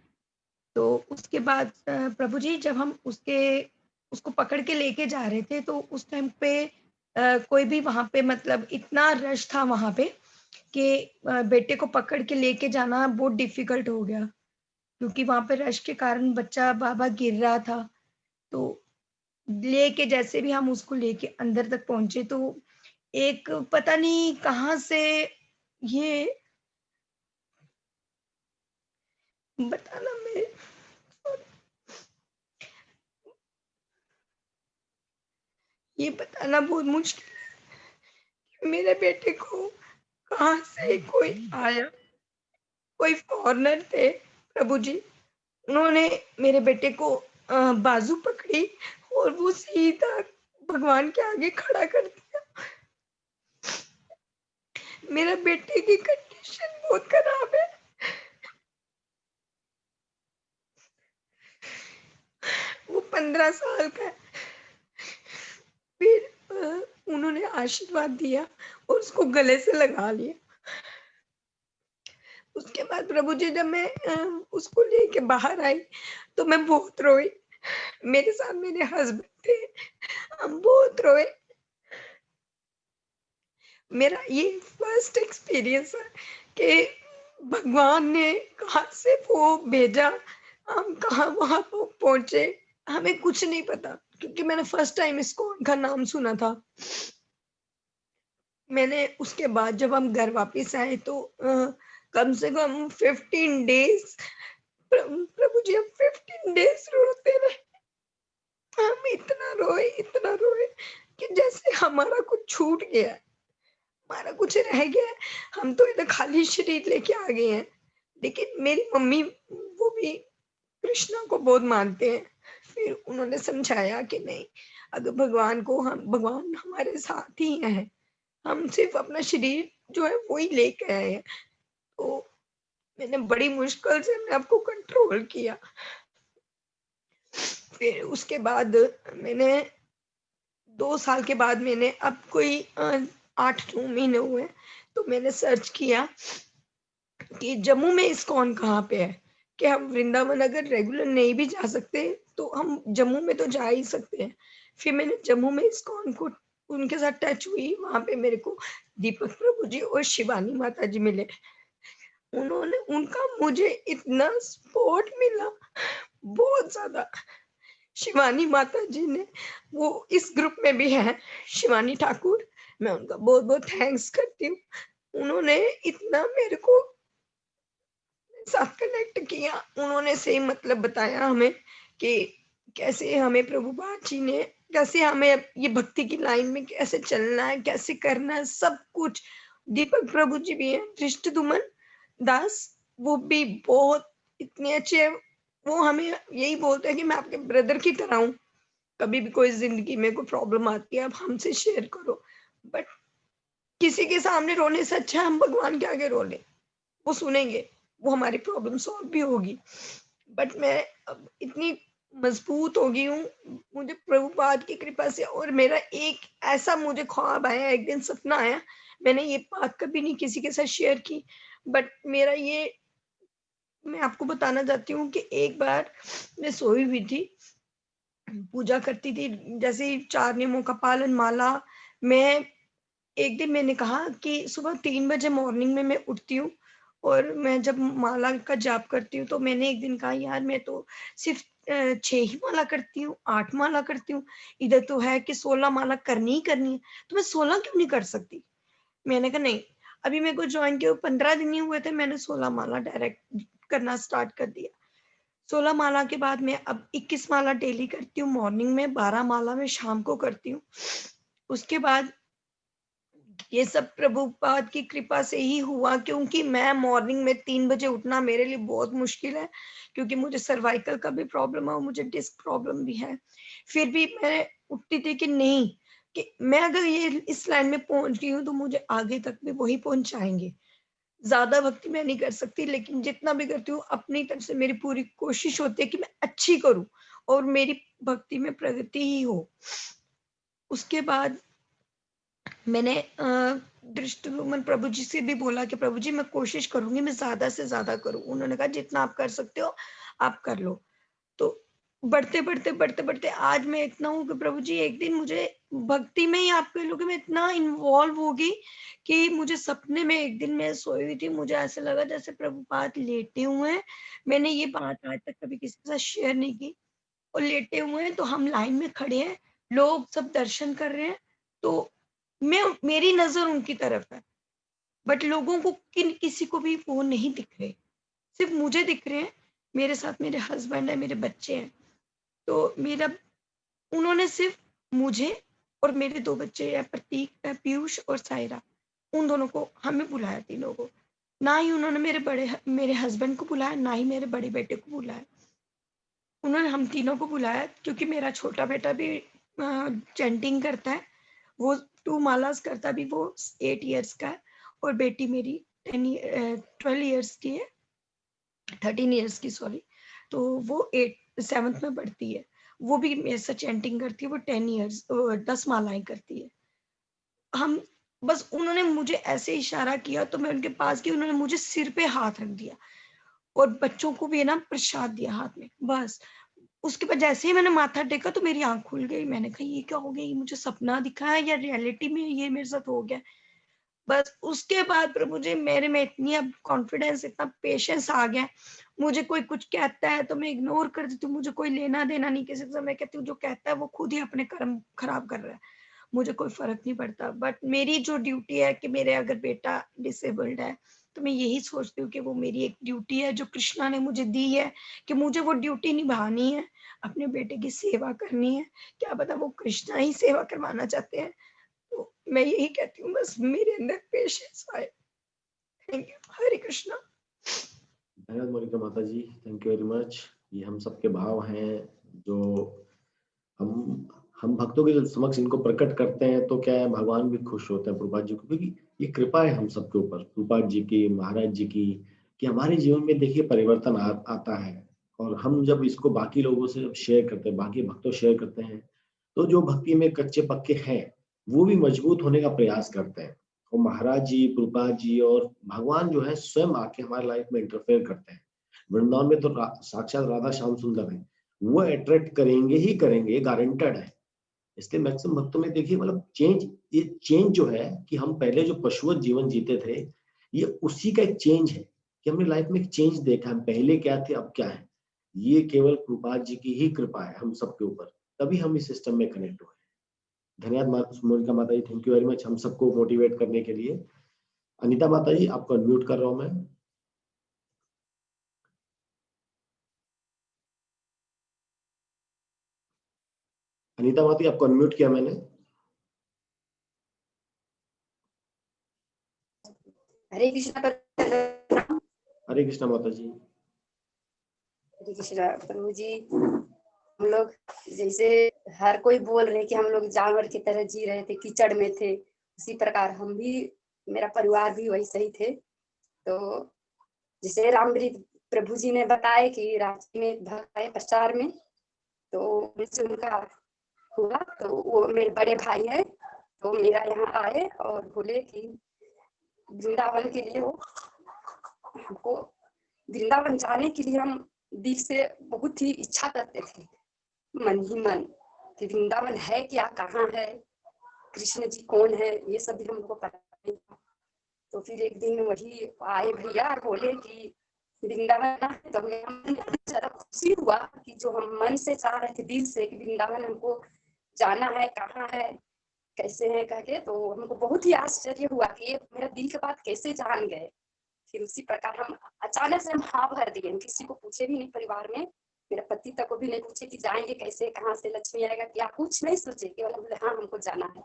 तो उसके बाद प्रभु जी जब हम उसको पकड़ के लेके जा रहे थे, तो उस टाइम पे कोई भी वहाँ पे मतलब इतना रश था वहाँ पे कि बेटे को पकड़ के लेके जाना बहुत डिफिकल्ट हो गया, क्योंकि वहाँ पे रश के कारण बच्चा बाबा गिर रहा था। तो लेके जैसे भी हम उसको लेके अंदर तक पहुंचे, तो एक पता नहीं कहाँ से ये बताना मैं ये बताना बहुत मुश्किल है। मेरे बेटे को कहाँ से कोई आया, कोई फॉरेनर थे प्रभु जी, उन्होंने मेरे बेटे को बाजू पकड़ी और वो सीधा भगवान के आगे खड़ा कर दिया। मेरा बेटे की कंडीशन बहुत खराब है। वो 15 साल का है। फिर उन्होंने आशीर्वाद दिया और उसको गले से लगा लिया। उसके बाद प्रभु जी जब मैं उसको लेके बाहर आई, तो मैं बहुत रोई। मेरे साथ मेरे हस्बैंड थे, हम बहुत रोए। मेरा ये फर्स्ट एक्सपीरियंस है कि भगवान ने कहाँ से वो भेजा, हम कहाँ वहां पहुंचे, हमें कुछ नहीं पता, क्योंकि मैंने फर्स्ट टाइम इसको उनका नाम सुना था। मैंने उसके बाद जब हम घर वापस आए, तो कम से कम 15 डेज प्रभु जी हम 15 डेज रोते रहे। हम इतना रोए कि जैसे हमारा कुछ छूट गया, हमारा कुछ रह गया। हम तो इधर खाली शरीर लेके आ गए हैं। लेकिन मेरी मम्मी वो भी कृष्णा को बहुत मानते हैं। फिर उन्होंने समझाया कि नहीं, अगर भगवान हमारे साथ ही है, हम सिर्फ अपना शरीर जो है वो ही लेके आए हैं। तो मैंने बड़ी मुश्किल से मैं आपको कंट्रोल किया। फिर उसके बाद मैंने 2 साल के बाद मैंने अब कोई 8-9 महीने हुए, तो मैंने सर्च किया कि जम्मू में इस्कॉन कहाँ पे है, कि हम वृंदावन अगर रेगुलर नहीं भी जा सकते तो हम जम्मू में तो जा ही सकते हैं। फिर मैंने जम्मू में इस्कॉन को उनके साथ टच हुई। वहां पे मेरे को दीपक प्रभु जी और शिवानी माता जी मिले। उनका मुझे इतना सपोर्ट मिला, बहुत ज्यादा। शिवानी माता जी ने, वो इस ग्रुप में भी है, शिवानी ठाकुर, मैं उनका बहुत बहुत थैंक्स करती हूँ। उन्होंने इतना मेरे को साथ कनेक्ट किया। उन्होंने सही मतलब बताया हमें कि कैसे हमें प्रभुपाद जी ने, कैसे हमें ये भक्ति की लाइन में कैसे चलना है, कैसे करना है, सब कुछ। दीपक प्रभु जी भी हैं, दृष्टदुमन दास, वो भी बहुत इतने अच्छे हैं। वो हमें यही बोलते हैं कि मैं आपके ब्रदर की तरह हूँ, कभी भी कोई जिंदगी में कोई प्रॉब्लम आती है आप हमसे शेयर करो। बट किसी के सामने रोने से अच्छा हम भगवान के आगे रो लें, वो सुनेंगे, वो हमारी प्रॉब्लम सॉल्व भी होगी। बट मैं अब इतनी मजबूत हो गई हूँ, मुझे प्रभुपाद की कृपा से। और मेरा एक ऐसा मुझे ख्वाब आया, एक दिन सपना आया, मैंने ये बात कभी नहीं किसी के साथ शेयर की, बट मेरा ये मैं आपको बताना चाहती हूँ कि एक बार मैं सोई हुई थी, पूजा करती थी, जैसे 4 नियमों का पालन, माला, मैं एक दिन मैंने कहा कि सुबह 3 बजे मॉर्निंग में मैं उठती हूँ और मैं जब माला का जाप करती हूँ, तो मैंने एक दिन कहा यार मैं तो सिर्फ 6 ही माला करती हूँ, 8 माला करती हूँ, इधर तो है कि 16 माला करनी ही करनी है, तो मैं 16 क्यों नहीं कर सकती? मैंने कहा नहीं, अभी मेरे को ज्वाइन किए 15 दिन ही हुए थे, मैंने 16 माला डायरेक्ट करना स्टार्ट कर दिया। 16 माला के बाद मैं अब 21 माला डेली करती हूँ मॉर्निंग में, 12 माला मैं शाम को करती हूँ। उसके बाद ये सब प्रभुपाद की कृपा से ही हुआ, क्योंकि मैं मॉर्निंग में 3 बजे उठना मेरे लिए बहुत मुश्किल है, क्योंकि मुझे सर्वाइकल का भी प्रॉब्लम है और मुझे डिस्क प्रॉब्लम भी है। फिर भी मैं उठती थी कि नहीं, कि मैं अगर ये इस लाइन में पहुंच गई हूँ तो मुझे आगे तक भी वही पहुंचाएंगे। ज्यादा भक्ति मैं नहीं कर सकती, लेकिन जितना भी करती हूँ अपनी तरफ से मेरी पूरी कोशिश होती है कि मैं अच्छी करूं और मेरी भक्ति में प्रगति ही हो। उसके बाद मैंने दृष्टिगुमन प्रभु जी से भी बोला कि प्रभु जी मैं कोशिश करूंगी, मैं ज्यादा से ज्यादा करूं। उन्होंने कहा जितना आप कर सकते हो आप कर लो। तो बढ़ते आज मैं इतना हूँ कि प्रभु जी एक दिन मुझे भक्ति में ही आप कह लो कि मैं इतना इन्वॉल्व हो गई कि मुझे सपने में एक दिन मैं सोई हुई थी, मुझे ऐसा लगा जैसे प्रभुपाद लेटे हुए हैं। मैंने ये बात आज तक कभी किसी के साथ शेयर नहीं की। और लेटे हुए हैं तो हम लाइन में खड़े हैं, लोग सब दर्शन कर रहे हैं, तो मेरी नजर उनकी तरफ है, बट लोगों को किसी को भी वो नहीं दिख रहे, सिर्फ मुझे दिख रहे हैं। मेरे साथ मेरे हस्बैंड है, मेरे बच्चे हैं, तो मेरा उन्होंने सिर्फ मुझे और मेरे 2 बच्चे हैं, प्रतीक, पीयूष और सायरा, उन दोनों को हमें बुलाया, तीनों को। ना ही उन्होंने मेरे हस्बैंड को बुलाया, ना ही मेरे बड़े बेटे को बुलाया। उन्होंने हम तीनों को बुलाया क्योंकि मेरा छोटा बेटा भी चैंटिंग करता है, वो 2 मालास करता भी, वो 8 इयर्स का है, और बेटी मेरी 12 इयर्स की है, 13 इयर्स की सॉरी, तो वो 7th में पढ़ती है। वो भी मेरे साथ चैंटिंग करती है, वो 10 मालाएं करती है। हम बस उन्होंने मुझे ऐसे इशारा किया तो मैं उनके पास गई, उन्होंने मुझे सिर पे हाथ रख दिया और बच्चों को भी ना प्रसाद दिया हाथ में, बस। उसके बाद जैसे ही मैंने माथा टेका तो मेरी आंख खुल गई। मैंने कहा ये क्या हो गया, ये मुझे सपना दिखा है या रियलिटी में ये मेरे साथ हो गया? बस उसके बाद प्रभु जी मेरे में इतनी अब कॉन्फिडेंस, इतना पेशेंस आ गया। मुझे कोई कुछ कहता है तो मैं इग्नोर कर देती हूँ, मुझे कोई लेना देना नहीं किसी से। मैं कहती हूँ जो कहता है वो खुद ही अपने कर्म खराब कर रहा है, मुझे कोई फर्क नहीं पड़ता। बट मेरी जो ड्यूटी है कि मेरे अगर बेटा डिसेबल्ड है तो मैं यही सोचती हूँ कि वो मेरी एक ड्यूटी है जो कृष्णा ने मुझे दी है, कि मुझे वो ड्यूटी निभानी है, अपने बेटे की सेवा करनी है। क्या पता वो कृष्णा ही सेवा करवाना चाहते हैं, तो मैं यही कहती हूँ बस मेरे अंदर पेशेंस आए। Thank you. हरे कृष्णा। धन्यवाद मोनिका माता जी, थैंक यू वेरी मच। ये हम सबके भाव हैं जो हम भक्तों के समक्ष इनको प्रकट करते हैं तो क्या है, भगवान भी खुश होते हैं प्रभुपाद जी को, क्योंकि ये कृपा है हम सबके ऊपर, प्रभुपाद जी की, महाराज जी की, कि हमारे जीवन में देखिए परिवर्तन आता है। और हम जब इसको बाकी लोगों से शेयर करते हैं, बाकी भक्तों शेयर करते हैं, तो जो भक्ति में कच्चे पक्के हैं वो भी मजबूत होने का प्रयास करते हैं। और महाराज जी, प्रभुपाद जी और भगवान जो है स्वयं आके हमारे लाइफ में इंटरफेयर करते हैं। वृंदावन में तो साक्षात राधा श्याम सुंदर है, वो अट्रैक्ट करेंगे ही करेंगे, गारंटेड है। इसलिए मैक्सिमम भक्तों में देखिए मतलब ये चेंज जो है कि हम पहले जो पशुवत जीवन जीते थे, ये उसी का एक चेंज है कि हमने लाइफ में एक चेंज देखा, हम पहले क्या थे अब क्या है। ये केवल प्रभुपाद जी की ही कृपा है हम सबके ऊपर, तभी हम इस सिस्टम में कनेक्ट हुए। धन्यवाद मोनिका माता जी, थैंक यू वेरी मच हम सबको मोटिवेट करने के लिए। अनीता माता जी आपको अनम्यूट कर रहा हूं मैं। अनीता माता जी आपको अनम्यूट किया मैंने। हरे कृष्णा। हरे कृष्णा माता जी। हरे कृष्णा प्रभु जी। हम लोग जैसे हर कोई बोल रहे कि हम लोग जानवर की तरह जी रहे थे, कीचड़ में थे, उसी प्रकार हम भी, मेरा परिवार भी वैसे ही थे। तो जैसे रामवृत प्रभु जी ने बताया कि राज्य में भक्त आए प्रचार में, तो उनका हुआ, तो वो मेरे बड़े भाई है, तो मेरा यहाँ आए और बोले कि वृंदावन के लिए, वो हमको वृंदावन जाने के लिए हम दिल से बहुत ही इच्छा करते थे, मन ही मन, कि वृंदावन है क्या, कहाँ है। कृष्ण जी कौन है ये सब भी हमको पता नहीं था। तो फिर एक दिन वही आए भैया और बोले कि वृंदावन ना, तो हमें ज्यादा खुशी हुआ कि जो हम मन से चाह रहे थे दिल से कि वृंदावन हमको जाना है, कहाँ है, कैसे है करके, तो हमको बहुत ही आश्चर्य हुआ कि ये मेरा दिल के बात कैसे जान गए। फिर उसी प्रकार हम अचानक से हम हाँ भर दिए, किसी को पूछे भी नहीं परिवार में, मेरे पति तक को भी नहीं पूछे कि जाएंगे कैसे, कहाँ से लक्ष्मी आएगा, क्या कुछ नहीं सोचे, केवल बोले हाँ हमको जाना है।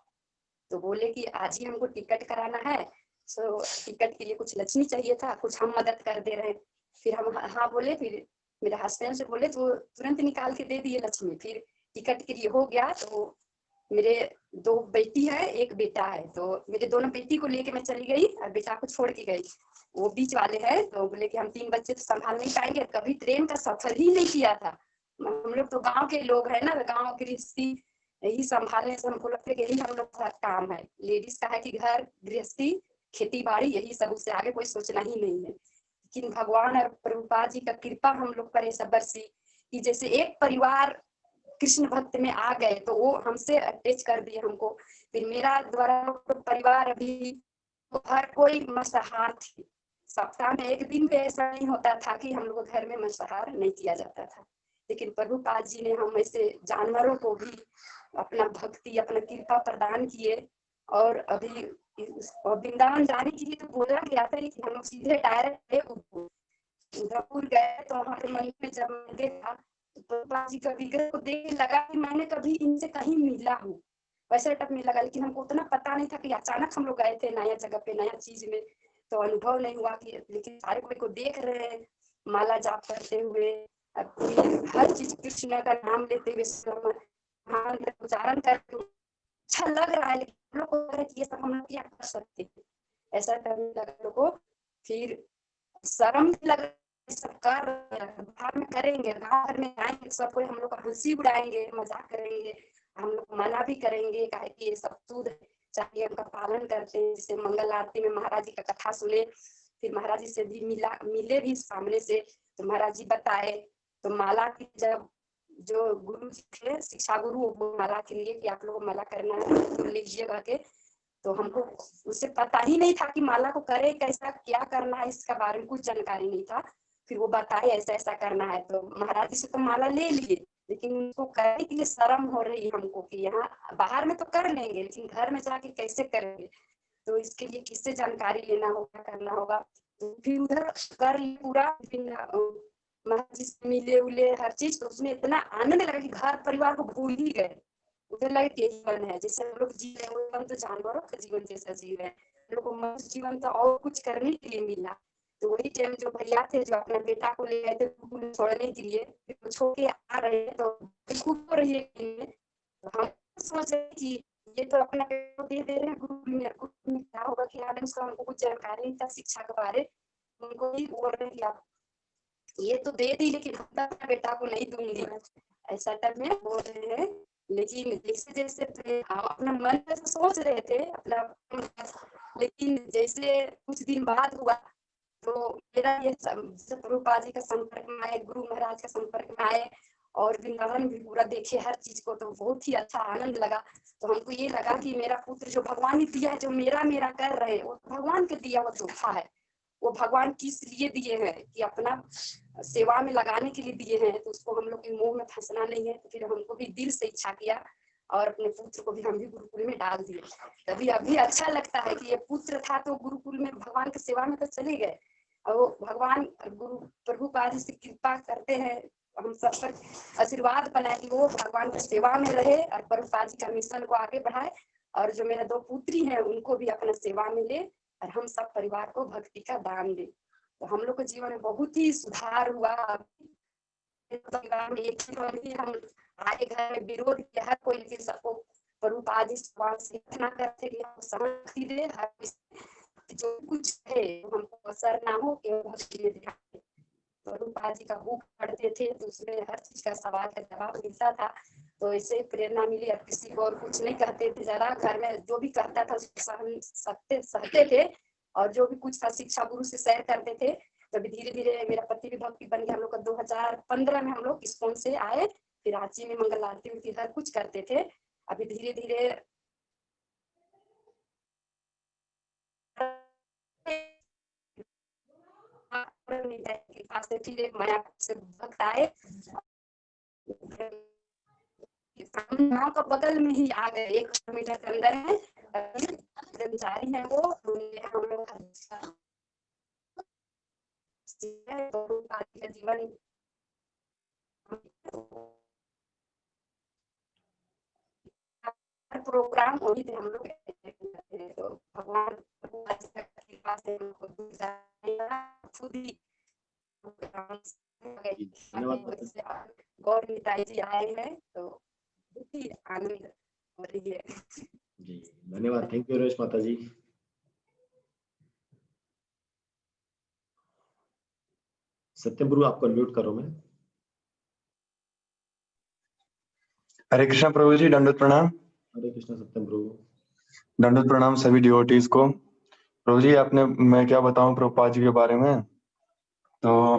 तो बोले कि आज ही हमको टिकट कराना है, सो टिकट के लिए कुछ लक्ष्मी चाहिए था, कुछ हम मदद कर दे रहे हैं। फिर हम हाँ बोले, फिर मेरे हस्बैंड से बोले तो तुरंत निकाल के दे दिए लक्ष्मी। फिर टिकट के लिए हो गया। तो मेरे 2 बेटी है, 1 बेटा है, तो मेरे दोनों बेटी को लेके मैं चली गई और बेटा को छोड़ के गई। वो बीच वाले हैं, तो बोले कि हम 3 बच्चे तो संभाल नहीं पाएंगे, कभी ट्रेन का सफर ही नहीं किया था। हम लोग तो गांव के लोग हैं ना, गांव गृहस्थी यही संभालने से हमको लगता है कि यही हम लोग का काम है। लेडीज का है कि घर गृहस्थी खेती बाड़ी यही सब, उससे आगे कोई सोचना ही नहीं है। लेकिन भगवान और प्रभुपाद जी का कृपा हम लोग पर ऐसा बरसी कि जैसे एक परिवार कृष्ण भक्त में आ गए तो वो हमसे अटैच कर दिए हमको। फिर मेरा द्वारा परिवार अभी तो हर कोई मांसाहार थी, सप्ताह में 1 दिन भी ऐसा नहीं होता था कि हम लोग घर में मांसाहार नहीं किया जाता था। लेकिन प्रभुपाद जी ने हम ऐसे जानवरों को भी अपना भक्ति अपना कृपा प्रदान किए। और अभी वृंदावन जाने के लिए तो बोला गया था, लेकिन हम सीधे डायरेक्ट उदयपुर गए। तो वहाँ पे मंदिर में जब मैं देखा तो प्रभुपाद जी का विग्रह को देख लगा कि मैंने कभी इनसे कहीं मिला हूँ, वैसे टप में लगा। लेकिन हमको उतना पता नहीं था कि अचानक हम लोग गए थे नया जगह पे नया चीज में, तो अनुभव नहीं हुआ कि, लेकिन सारे कोई को देख रहे हैं माला जाप करते हुए, हर चीज कृष्ण का नाम लेते हुए उच्चारण करते, अच्छा लग रहा है। लेकिन हम लोग को ये सब हम लोग क्या कर सकते हैं, ऐसा करने लगा लोगों को। फिर शर्म लग सब कर बाहर में करेंगे, गाँव भर में जाएंगे, सब कोई हम लोग का हंसी उड़ाएंगे, मजाक करेंगे, हम लोग मना भी करेंगे काहे कि ये सब शुद्ध है, चाहिए उनका पालन करते हैं। जैसे मंगल आरती में महाराज जी का कथा सुने, फिर महाराज जी से भी मिले भी सामने से, तो महाराज जी बताए। तो माला की जब जो गुरु जी थे शिक्षा गुरु, वो माला के लिए कि आप लोग माला करना है तो लीजिएगा के, तो हमको उससे पता ही नहीं था कि माला को करे कैसा क्या करना है, इसका बारे में कुछ जानकारी नहीं था। फिर वो बताए ऐसा ऐसा करना है, तो महाराज जी से तो माला ले लिए, लेकिन उनको करने के लिए शर्म हो रही है हमको कि यहाँ बाहर में तो कर लेंगे लेकिन घर में जाके कैसे करेंगे, तो इसके लिए किससे जानकारी लेना होगा, करना होगा। तो फिर उधर कर पूरा महाराज जी से मिले उले हर चीज, तो उसमें इतना आनंद लगा कि घर परिवार को भूल ही गए। उधर लगे कि जीवन है, जैसे हम लोग जी रहे हैं, हम तो जानवरों का जीवन जैसा जी रहे हैं, लोग को जीवन तो और कुछ करने के लिए मिला। तो वही टाइम जो भैया थे जो अपने बेटा को ले गए थे छोड़ने के लिए, फिर छोड़ के आ रहे हैं तो खूब हो रही है। तो हम सोच रहे कि ये तो अपना दे दे रहे हैं, गुरु में क्या होगा क्या नहीं, उसका हमको कुछ जानकारी नहीं था शिक्षा के बारे। उनको ही बोल रहे कि आप ये तो दे दी लेकिन हम अपना बेटा को नहीं दूंगी, ऐसा टाइप में बोल रहे हैं। लेकिन जैसे जैसे अपना मन में तो सोच रहे थे अपना, लेकिन जैसे कुछ दिन बाद हुआ तो मेरा ये प्रभुपाद जी का संपर्क में आए, गुरु महाराज का संपर्क में आए और वृंदावन भी पूरा देखे हर चीज को, तो बहुत ही अच्छा आनंद लगा। तो हमको ये लगा कि मेरा पुत्र जो भगवान ने दिया है, जो मेरा मेरा कर रहे, वो भगवान के दिया हुआ तोहफा है। वो भगवान किस लिए दिए हैं कि अपना सेवा में लगाने के लिए दिए हैं, तो उसको हम लोग के मुंह में फंसना नहीं है। तो फिर हमको भी दिल से इच्छा किया और अपने पुत्र को भी हम भी गुरुकुल में डाल दिए। तभी अभी अच्छा लगता है कि ये पुत्र था तो गुरुकुल में भगवान की सेवा में तो चले गए, और वो भगवान गुरु प्रभुपाद से कृपा करते हैं, हम सब पर आशीर्वाद बनाए कि वो भगवान की सेवा में रहे और प्रभुपाद जी का मिशन को आगे बढ़ाए, और जो मेरा 2 पुत्री हैं उनको भी अपना सेवा में ले और हम सब परिवार को भक्ति का दान दे। तो हम लोग के जीवन में बहुत ही सुधार हुआ। परिवार में एक ही हम आए, घर में विरोध किया हर कोई, लेकिन सबको प्रभुपाद जी से इतना करते कि हम सहमति दे, हर जो कुछ है हमको असर ना हो कि भक्ति में दिखाते। प्रभुपाद जी का बुक पढ़ते थे तो उसमें हर चीज का सवाल का जवाब मिलता था, तो ऐसे प्रेरणा मिली। अब किसी को और कुछ नहीं कहते थे, जरा घर में जो भी कहता था उसको सहते थे, और जो भी कुछ था शिक्षा गुरु से शेयर करते थे। तभी धीरे धीरे मेरा पति भी भक्ति बन गया। हम लोग का 2015 में हम लोग इस्कॉन से आए, फिर रांची में मंगल आरती में हर कुछ करते थे। अभी धीरे धीरे नहीं था कि पास से फिर एक माया से भक्त आए, गाँव का बगल में ही आ गए, 1 किलोमीटर के अंदर है, कर्मचारी है वो, हम लोग का जीवन प्रोग्राम वही थे हम लोग, तो भगवान कृपा से खुद ही गौर निताई जी आए हैं, तो बहुत ही आनंद हो रही है जी। धन्यवाद, थैंक यू रेश माता जी। सत्यम प्रभु आपको अनम्यूट करो मैं। हरे कृष्णा प्रभु जी, दंडवत प्रणाम। हरे कृष्णा सत्यम प्रभु। दंडवत प्रणाम सभी डिवोटीज को। प्रभु जी आपने, मैं क्या बताऊं प्रभुपाद जी के बारे में। तो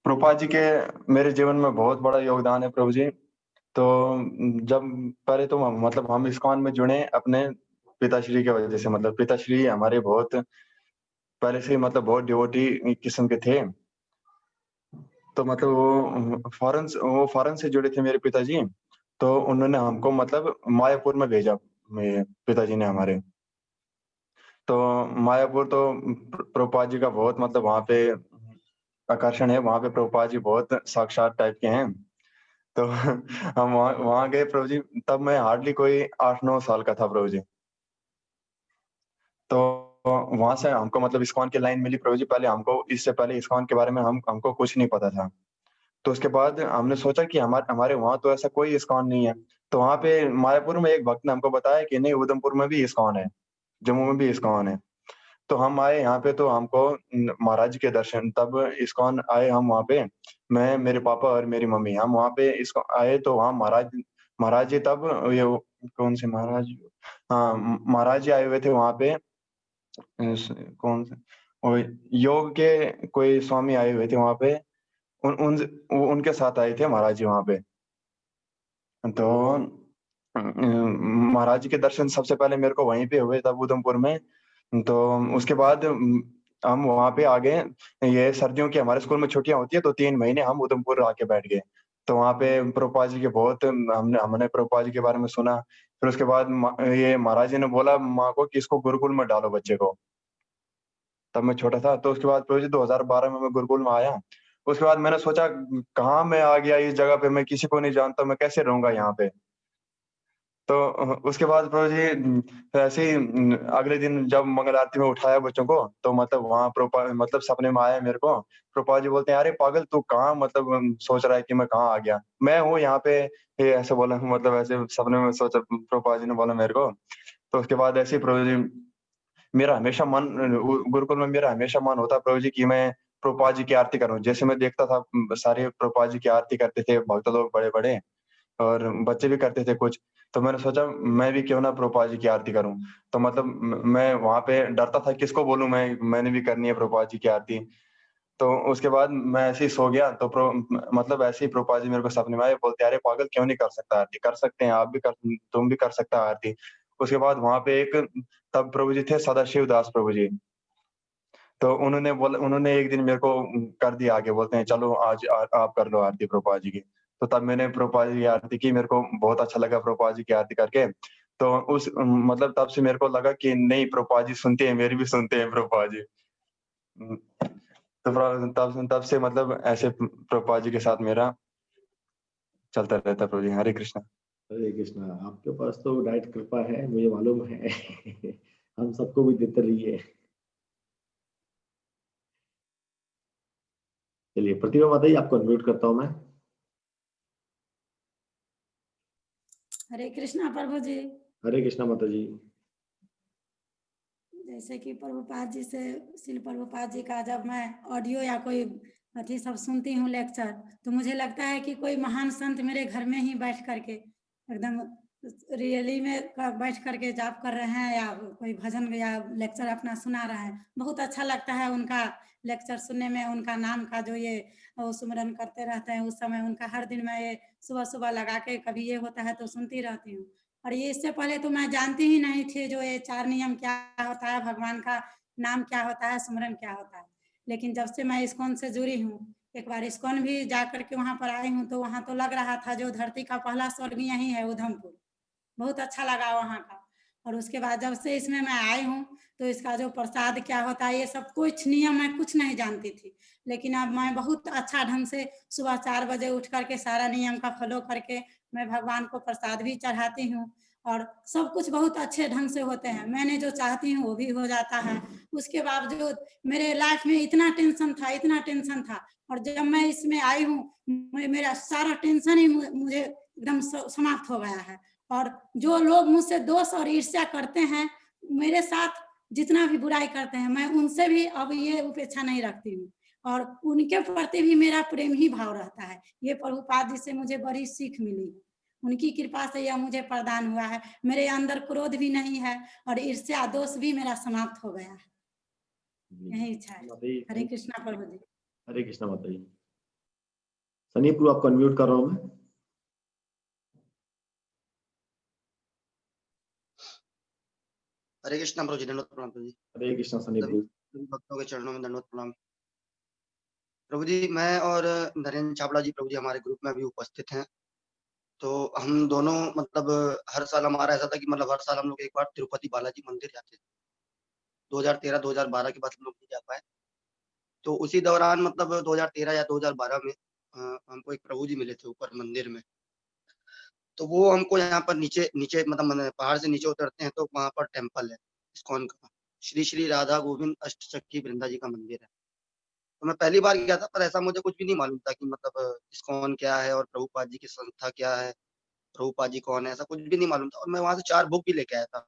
प्रभुपाद जी के मेरे जीवन में बहुत बड़ा योगदान है प्रभु जी। तो जब पहले तो मतलब हम इस्कॉन में जुड़े अपने पिताश्री की वजह से, मतलब पिताश्री हमारे बहुत पहले से मतलब बहुत डिवोटी किस्म के थे। तो मतलब वो फॉरेन से जुड़े थे मेरे पिताजी। तो उन्होंने हमको मतलब मायापुर में भेजा, पिताजी ने हमारे। तो मायापुर तो प्रभुपाद जी का बहुत मतलब वहाँ पे आकर्षण है, वहाँ पे प्रभुपाद जी बहुत साक्षात टाइप के हैं। तो हम वहाँ गए प्रभु जी, तब मैं हार्डली कोई 8-9 साल का था प्रभु जी। तो वहां से हमको मतलब इस्कॉन की लाइन मिली प्रभु जी। पहले हमको, इससे पहले इस्कॉन के बारे में हमको कुछ नहीं पता था। तो उसके बाद हमने सोचा कि हमारे वहाँ तो ऐसा कोई इस्कॉन नहीं है। तो वहाँ पे मायापुर में एक भक्त ने हमको बताया कि नहीं, उधमपुर में भी इस्कॉन है, जम्मू में भी इस्कॉन है। तो हम आए यहाँ पे, तो हमको महाराज के दर्शन, तब इस्कॉन आए हम वहाँ पे, मैं, मेरे पापा और मेरी मम्मी, हम वहाँ पे इसको आए। तो वहाँ महाराज जी तब ये कौन से महाराज, हाँ महाराज जी आए हुए थे वहाँ पे। कौन से, और योग के कोई स्वामी आए हुए थे वहाँ पे। उनके साथ आए थे महाराज जी वहाँ पे। तो महाराज जी के दर्शन सबसे पहले मेरे को वहीं पे हुए, तब उधमपुर में। तो उसके बाद हम वहाँ पे आ गए। ये सर्दियों की हमारे स्कूल में छुट्टियां होती है, तो 3 महीने हम उधमपुर आके बैठ गए। तो वहाँ पे प्रभुपाद जी के बहुत हमने प्रभुपाद जी के बारे में सुना। फिर उसके बाद ये महाराज जी ने बोला माँ को कि इसको गुरुकुल में डालो बच्चे को। तब मैं छोटा था। तो उसके बाद प्रभु जी 2012 में मैं गुरुकुल में आया। उसके बाद मैंने सोचा कहाँ मैं आ गया इस जगह पे, मैं किसी को नहीं जानता, मैं कैसे रहूंगा यहाँ पे। तो उसके बाद प्रभु जी ऐसे ही अगले दिन जब मंगल आरती में उठाया बच्चों को, तो मतलब वहाँ मतलब सपने में आया मेरे को। प्रभुपाद जी बोलते हैं, अरे पागल तू कहाँ, मतलब सोच रहा है कि मैं कहाँ आ गया, मैं हूँ यहाँ पे। ये ऐसे बोला, मतलब ऐसे सपने में सोचा, प्रभुपाद जी ने बोला मेरे को। तो उसके बाद ऐसे ही प्रभु जी मेरा हमेशा मन, गुरुकुल में मेरा हमेशा मन होता प्रभु जी कि मैं प्रभुपाद जी की आरती करूं। जैसे मैं देखता था सारे प्रभुपाद जी की आरती करते थे भक्त लोग बड़े बड़े, और बच्चे भी करते थे कुछ। तो मैंने सोचा मैं भी क्यों ना प्रभुपाद जी की आरती करूं। तो मतलब मैं वहां पे डरता था किसको बोलूं, मैंने भी करनी है प्रभुपाद जी की आरती। तो उसके बाद मैं ऐसे ही सो गया। तो मतलब ऐसे ही प्रभुपाद जी मेरे को सपने में आए, बोलते अरे पागल क्यों नहीं कर सकता आरती, कर सकते हैं आप भी, कर तुम भी कर सकता है आरती। उसके बाद वहां पे एक, तब प्रभु जी थे सदाशिव दास प्रभु जी। तो उन्होंने एक दिन मेरे को कर दिया आगे, बोलते हैं चलो आज आप कर लो आरती प्रभुपाद जी की। तो तब मैंने प्रभुपाद जी की आरती की, मेरे को बहुत अच्छा लगा प्रभुपाद जी की आरती करके। तो उस मतलब तब से मेरे को लगा कि नहीं, प्रभुपाद जी सुनते हैं, मेरी भी सुनते हैं प्रभुपाद जी। तो तब से मतलब ऐसे प्रभुपाद जी के साथ मेरा चलता रहता प्रभु जी। हरे कृष्णा। हरे कृष्णा। आपके पास तो डायरेक्ट कृपा है, मुझे मालूम है हम सबको भी देते रहिए। चलिए प्रतिभा माता जी, आपको अनम्यूट करता हूँ मैं। हरे कृष्णा प्रभु जी। हरे कृष्णा माता जी। जैसे कि प्रभुपाद जी से, श्रील प्रभुपाद जी का जब मैं ऑडियो या कोई अथी सब सुनती हूँ लेक्चर, तो मुझे लगता है कि कोई महान संत मेरे घर में ही बैठ करके एकदम रियली में बैठ करके जाप कर रहे हैं, या कोई भजन या लेक्चर अपना सुना रहे हैं। बहुत अच्छा लगता है उनका लेक्चर सुनने में। उनका नाम का जो ये सुमरन करते रहते हैं उस समय, उनका हर दिन मैं ये सुबह सुबह लगा के, कभी ये होता है तो सुनती रहती हूँ। और ये इससे पहले तो मैं जानती ही नहीं थी जो ये 4 नियम क्या होता है, भगवान का नाम क्या होता है, सुमरन क्या होता है। लेकिन जब से मैं इस्कॉन से जुड़ी हूँ, एक बार इस्कॉन भी जा करके वहाँ पर आई हूँ, तो वहाँ तो लग रहा था जो धरती का पहला स्वर्ग यही है, उधमपुर। बहुत अच्छा लगा वहाँ का। और उसके बाद जब से इसमें मैं आई हूँ, तो इसका जो प्रसाद क्या होता है, ये सब कुछ नियम मैं कुछ नहीं जानती थी, लेकिन अब मैं बहुत अच्छा ढंग से सुबह 4 बजे उठ करके सारा नियम का फॉलो करके मैं भगवान को प्रसाद भी चढ़ाती हूँ, और सब कुछ बहुत अच्छे ढंग से होते हैं। मैंने जो चाहती हूँ वो भी हो जाता है। उसके बावजूद मेरे लाइफ में इतना टेंशन था, और जब मैं इसमें आई हूँ, मेरा सारा टेंशन ही मुझे एकदम समाप्त हो गया है। और जो लोग मुझसे दोष और ईर्ष्या करते हैं, मेरे साथ जितना भी बुराई करते हैं, मैं उनसे भी अब ये उपेक्षा नहीं रखती हूँ, और उनके प्रति भी मेरा प्रेम ही भाव रहता है। ये प्रभुपाद जी से मुझे बड़ी सीख मिली है, उनकी कृपा से यह मुझे प्रदान हुआ है। मेरे अंदर क्रोध भी नहीं है, और ईर्ष्या दोष भी मेरा समाप्त हो गया है। यही इच्छा है। हरे कृष्णा प्रभु जी। हरे कृष्णा माता जी। सनी प्रभु आपको अनम्यूट कर रहा हूँ मैं। हरे कृष्णा प्रभु जी। दंडवत प्रणाम प्रभु जी। हरे कृष्णा सनी प्रभु। सभी भक्तों के चरणों में दंडवत प्रणाम प्रभु जी। मैं और नरेंद्र छाबड़ा जी प्रभु जी हमारे ग्रुप में अभी उपस्थित हैं। तो हम दोनों मतलब हर साल हमारा ऐसा था कि मतलब हर साल हम लोग एक बार तिरुपति बालाजी मंदिर जाते थे। 2013-2012 के बाद हम लोग नहीं जा पाए। तो उसी दौरान मतलब 2013 या 2012 में हमको एक प्रभु जी मिले थे ऊपर मंदिर में। तो वो हमको यहाँ पर नीचे मतलब पहाड़ से नीचे उतरते हैं तो वहाँ पर टेम्पल है इस्कॉन का, श्री श्री राधा गोविंद अष्टचक्की वृंदा जी का मंदिर है। तो मैं पहली बार गया था, पर ऐसा मुझे कुछ भी नहीं मालूम था कि मतलब इस्कॉन क्या है और प्रभुपाद जी की संस्था क्या है, प्रभुपाद जी कौन है, ऐसा कुछ भी नहीं मालूम था। और मैं वहां से 4 बुक भी लेके आया था।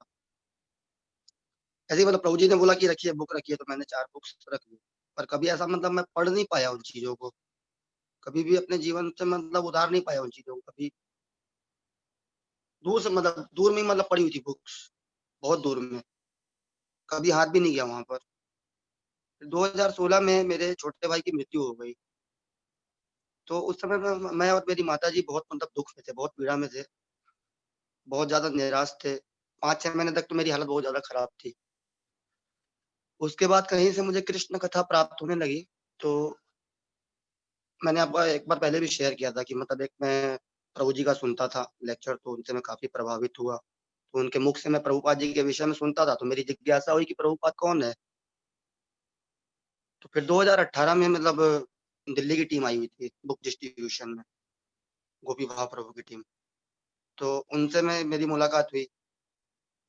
ऐसे ही मतलब प्रभु जी ने बोला कि रखिए बुक रखिए, तो मैंने 4 बुक्स रख ली। पर कभी ऐसा मतलब मैं पढ़ नहीं पाया उन चीजों को, कभी भी अपने जीवन से मतलब उधार नहीं पाया उन चीजों को। कभी दूर से मतलब दूर में मतलब पड़ी हुई थी बुक्स, बहुत दूर में, कभी हाथ भी नहीं गया वहां पर। 2016 में मेरे छोटे भाई की मृत्यु हो गई। तो उस समय मैं और मेरी माता जी बहुत मतलब दुख में थे, बहुत पीड़ा में थे, बहुत ज्यादा निराश थे। 5-6 महीने तक तो मेरी हालत बहुत ज्यादा खराब थी। उसके बाद कहीं से मुझे कृष्ण कथा प्राप्त होने लगी। तो मैंने आपको एक बार पहले भी शेयर किया था कि मतलब एक मैं प्रभु जी का सुनता था लेक्चर, तो उनसे मैं काफी प्रभावित हुआ। तो उनके मुख से मैं प्रभुपाद जी के विषय में सुनता था, तो मेरी जिज्ञासा हुई कि प्रभुपाद कौन है। तो फिर 2018 में मतलब दिल्ली की टीम आई हुई थी बुक डिस्ट्रीब्यूशन में, गोपी भाव प्रभु की टीम। तो उनसे मेरी मुलाकात हुई।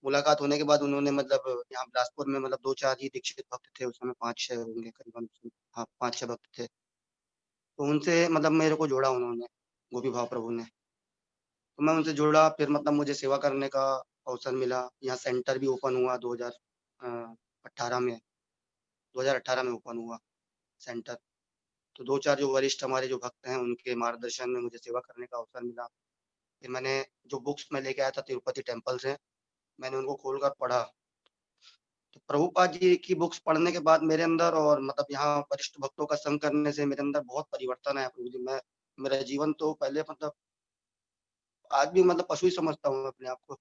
मुलाकात होने के बाद उन्होंने मतलब यहाँ बिलासपुर में मतलब 2-4 ही दीक्षित भक्त थे उस समय, 5-6 होंगे करीबन। हाँ 5-6 भक्त थे। तो उनसे मतलब मेरे को जोड़ा उन्होंने, गोपी भाव प्रभु ने। तो मैं उनसे जुड़ा, फिर मतलब मुझे सेवा करने का अवसर मिला। यहाँ सेंटर भी ओपन हुआ 2018 में, 2018 में ओपन हुआ सेंटर। तो 2-4 जो वरिष्ठ हमारे जो भक्त हैं उनके मार्गदर्शन में मुझे सेवा करने का अवसर मिला। फिर मैंने जो बुक्स मैं लेके आया था तिरुपति टेम्पल से, मैंने उनको खोलकर पढ़ा। तो प्रभुपाद जी की बुक्स पढ़ने के बाद मेरे अंदर और मतलब यहाँ वरिष्ठ भक्तों का संग करने से मेरे अंदर बहुत परिवर्तन आया प्रभु जी। मेरा जीवन तो पहले मतलब आज भी मतलब पशु ही समझता हूँ अपने आप को,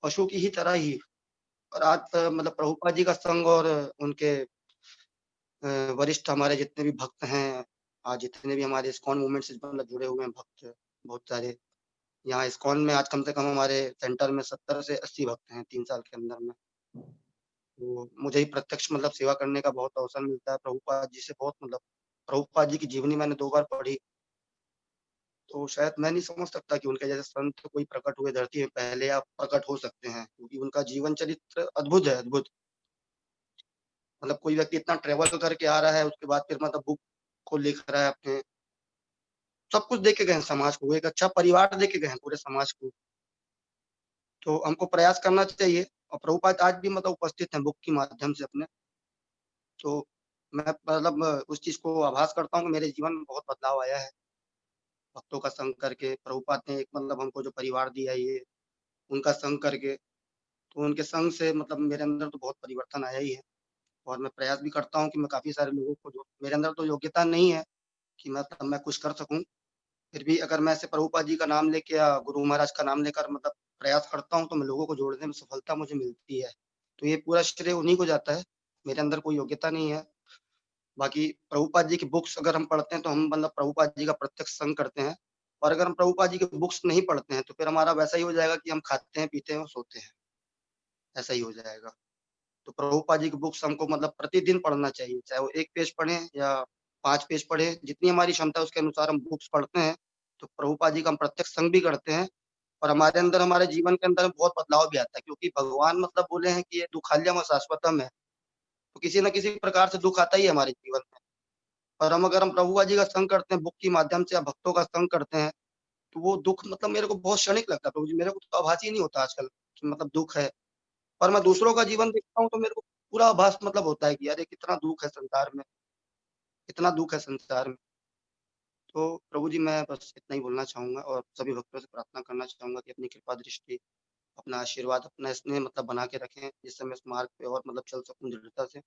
पशु की ही तरह ही। और आज मतलब प्रभुपाद जी का संग और उनके वरिष्ठ हमारे जितने भी भक्त हैं, आज जितने भी हमारे इस्कॉन मूवमेंट से मतलब जुड़े हुए हैं भक्त बहुत सारे, यहाँ इस्कॉन में आज कम से कम हमारे सेंटर में 70 से 80 भक्त हैं 3 साल के अंदर में। तो मुझे ही प्रत्यक्ष मतलब सेवा करने का बहुत अवसर मिलता है प्रभुपाद जी से। बहुत मतलब प्रभुपाद जी की जीवनी मैंने 2 बार पढ़ी। तो शायद मैं नहीं समझ सकता कि उनके जैसे संत कोई प्रकट हुए धरती में पहले या प्रकट हो सकते हैं, क्योंकि उनका जीवन चरित्र अद्भुत है, अद्भुत। मतलब कोई व्यक्ति इतना ट्रेवल करके आ रहा है, उसके बाद फिर मतलब बुक को लिख रहा है अपने, सब कुछ देके गए हैं समाज को, एक अच्छा परिवार देके गए हैं पूरे समाज को। तो हमको प्रयास करना चाहिए। और प्रभुपाद आज भी मतलब उपस्थित हैं बुक के माध्यम से अपने। तो मैं मतलब उस चीज को आभास करता हूँ कि मेरे जीवन में बहुत बदलाव आया है भक्तों का संग करके। प्रभुपाद ने एक मतलब हमको जो परिवार दिया है ये, उनका संग करके, तो उनके संग से मतलब मेरे अंदर तो बहुत परिवर्तन आया ही है। और मैं प्रयास भी करता हूँ कि मैं काफी सारे लोगों को, जो मेरे अंदर तो योग्यता नहीं है कि मैं कुछ कर सकूं, फिर भी अगर मैं ऐसे प्रभुपाद जी का नाम लेके या गुरु महाराज का नाम लेकर मतलब प्रयास करता हूँ, तो मैं लोगों को जोड़ने में सफलता मुझे मिलती है। तो ये पूरा श्रेय उन्हीं को जाता है मेरे अंदर कोई योग्यता नहीं है। बाकी प्रभुपाद जी की बुक्स अगर हम पढ़ते हैं तो हम मतलब प्रभुपाद जी का प्रत्यक्ष संग करते हैं, और अगर हम प्रभुपाद जी की बुक्स नहीं पढ़ते हैं तो फिर हमारा वैसा ही हो जाएगा कि हम खाते हैं, पीते हैं और सोते हैं, ऐसा ही हो जाएगा। तो प्रभुपाद जी की बुक्स हमको मतलब प्रतिदिन पढ़ना चाहिए, चाहे वो 1 पेज पढ़ें या 5 पेज पढ़ें, जितनी हमारी क्षमता है उसके अनुसार हम बुक्स पढ़ते हैं, तो प्रभुपाद जी का हम प्रत्यक्ष संग भी करते हैं और हमारे अंदर, हमारे जीवन के अंदर बहुत बदलाव भी आता है, क्योंकि भगवान मतलब बोले हैं कि ये दुखालयम शाश्वतम है, तो किसी न किसी प्रकार से दुःख आता ही है हमारे जीवन में। और अगर हम प्रभुपाद जी का संग करते हैं, बुक के माध्यम से या भक्तों का संग करते हैं, तो वो दुःख मतलब मेरे को बहुत क्षणिक लगता है प्रभु जी, मेरे को तो आभास ही नहीं होता आजकल कि मतलब दुःख है। और मैं दूसरों का जीवन देखता हूँ तो मेरे को पूरा आभास मतलब होता है कि यार ये कितना दुःख है संसार में, कितना दुःख है संसार में। तो प्रभु जी मैं बस इतना ही बोलना चाहूँगा और सभी भक्तों से प्रार्थना करना चाहूँगा कि अपनी कृपा दृष्टि, अपना आशीर्वाद, अपना स्नेह मतलब बना के रखें, जिससे मैं इस मार्ग पे और मतलब चल सकूँ दृढ़ता से,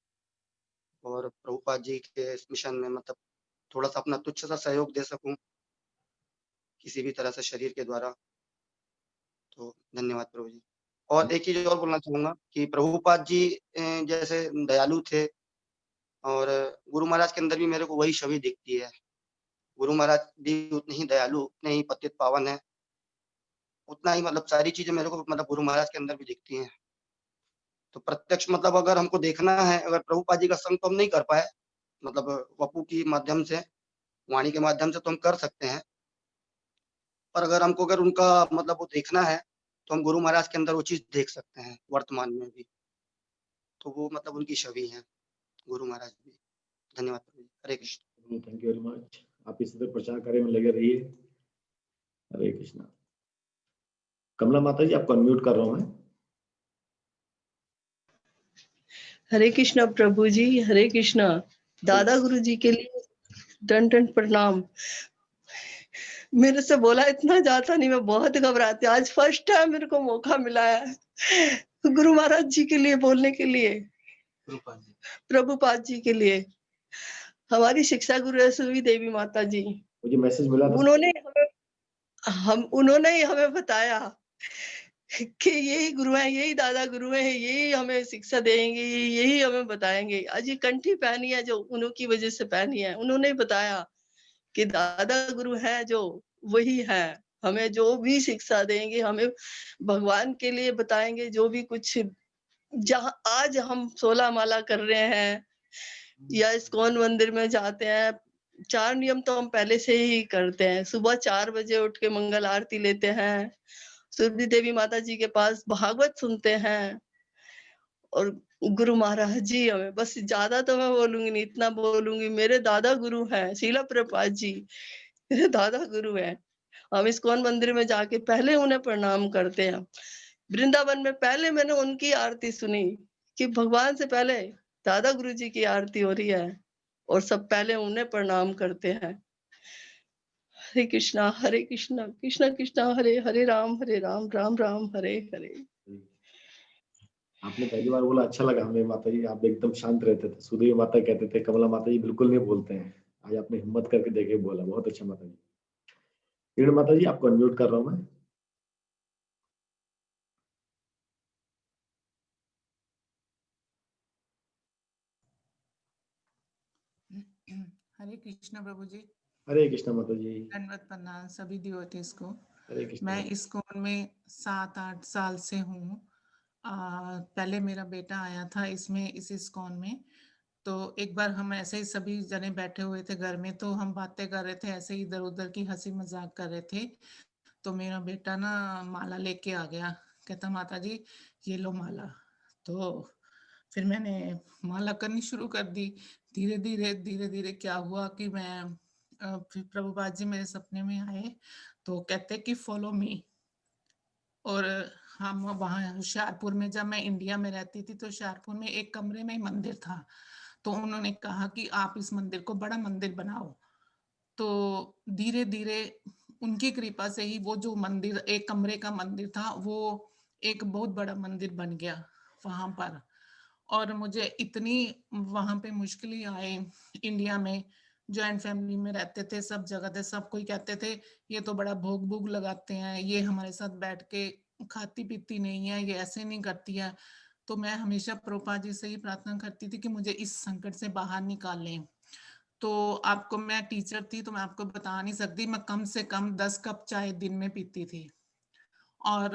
और प्रभुपाद जी के इस मिशन में मतलब थोड़ा-सा अपना तुच्छ सा सहयोग दे सकूँ, किसी भी तरह से शरीर के द्वारा। तो धन्यवाद प्रभु जी। और एक चीज़ और बोलना चाहूँगा कि प्रभुपाद जी जैसे दयालु थे, और गुरु महाराज के अंदर भी मेरे को वही छवि दिखती है। गुरु महाराज भी उतने ही दयालु, उतने ही पतित पावन हैं, उतना ही मतलब सारी चीज़ें मेरे को मतलब गुरु महाराज के अंदर भी दिखती हैं। तो प्रत्यक्ष मतलब अगर हमको देखना है, अगर प्रभुपाद जी का संग तो हम नहीं कर पाए, मतलब वपू की माध्यम से, वाणी के माध्यम से तो हम कर सकते हैं। पर अगर उनका मतलब वो देखना है, तो हम गुरु महाराज के अंदर वो चीज़ देख सकते हैं वर्तमान में भी। तो वो मतलब उनकी छवि है, गुरु महाराज भी। धन्यवाद प्रभु जी। Hare Krishna. Thank you very much. आप इसी तरह प्रचार कार्य में लगे रहिए। हरे कृष्णा। कमला माता जी आपको अनम्यूट कर रहा हूँ मैं। हरे कृष्णा प्रभु जी, हरे कृष्णा। दादा गुरु जी के लिए दंड दंड प्रणाम। मेरे से बोला इतना जाता नहीं, मैं बहुत घबराती। आज फर्स्ट टाइम मेरे को मौका मिला है गुरु महाराज जी के लिए बोलने के लिए, प्रभुपाद जी के लिए। हमारी शिक्षा गुरु है सुवी देवी माता जी, मुझे मैसेज मिला था, उन्होंने ही हमें बताया कि यही गुरु है, यही दादा गुरु है, यही हमें शिक्षा देंगे, यही हमें बताएंगे। आज ये कंठी पहनी है जो उन्हीं वजह से पहनी है। उन्होंने बताया कि दादा गुरु है जो वही है, हमें जो भी शिक्षा देंगे, हमें भगवान के लिए बताएंगे। जो भी कुछ जहाँ आज हम 16 माला कर रहे हैं या इस्कॉन मंदिर में जाते हैं, 4 नियम तो हम पहले से ही करते हैं। सुबह 4 बजे उठ के मंगल आरती लेते हैं, सुरभि देवी माता जी के पास भागवत सुनते हैं, और गुरु महाराज जी हमें, बस ज्यादा तो मैं बोलूंगी नहीं, इतना बोलूंगी मेरे दादा गुरु हैं, शीला प्रभुपाद जी मेरे दादा गुरु हैं। हम इस्कॉन मंदिर में जाके पहले उन्हें प्रणाम करते हैं। वृंदावन में पहले मैंने उनकी आरती सुनी कि भगवान से पहले दादा गुरु जी की आरती हो रही है, और सब पहले उन्हें प्रणाम करते हैं। हरे कृष्णा कृष्णा कृष्णा हरे हरे, राम राम राम हरे हरे। आपने पहली बार बोला, अच्छा लगा हमें माता जी। आप एकदम शांत रहते थे, सुदेवी माता कहते थे, कमला माता जी बिल्कुल नहीं बोलते हैं। आज आपने हिम्मत करके देखे बोला, बहुत अच्छा माता जी। किरण माता जी आपको अनम्यूट कर रहा हूँ मैं। हरे कृष्ण प्रभु जी। हरे कृष्ण माता जी। दंडवत प्रणाम सभी डिवोटीज को। हरे कृष्ण। मैं इस्कॉन में 7-8 साल से हूँ। पहले मेरा बेटा आया था इसमें, इस इस्कॉन में। तो एक बार हम ऐसे ही सभी जने बैठे हुए थे घर में, तो हम बातें कर रहे थे, ऐसे ही इधर उधर की हंसी मजाक कर रहे थे। तो मेरा बेटा ना माला लेके आ गया, कहता माता जी ये लो माला। तो फिर मैंने माला करनी शुरू कर दी। धीरे धीरे क्या हुआ कि मैं फिर प्रभुपाद जी मेरे सपने में आए, तो कहते कि फॉलो मी। और हम वहाँ होशियारपुर में, जब मैं इंडिया में रहती थी तो होशियारपुर में एक कमरे में मंदिर था, तो उन्होंने कहा कि आप इस मंदिर को बड़ा मंदिर बनाओ। तो धीरे धीरे उनकी कृपा से ही वो जो मंदिर, एक कमरे का मंदिर था, वो एक बहुत बड़ा मंदिर बन गया वहां पर। और मुझे इतनी वहां पे मुश्किलें आए इंडिया में, जॉइंट फैमिली में रहते थे, सब जगह थे, सब कोई कहते थे ये तो बड़ा भोग भोग लगाते हैं, ये हमारे साथ बैठ के खाती पीती नहीं है, ये ऐसे नहीं करती है। तो मैं हमेशा प्रभुपाद जी से ही प्रार्थना करती थी कि मुझे इस संकट से बाहर निकालें। तो आपको, मैं टीचर थी तो मैं आपको बता नहीं सकती, मैं कम से कम 10 कप चाय दिन में पीती थी। और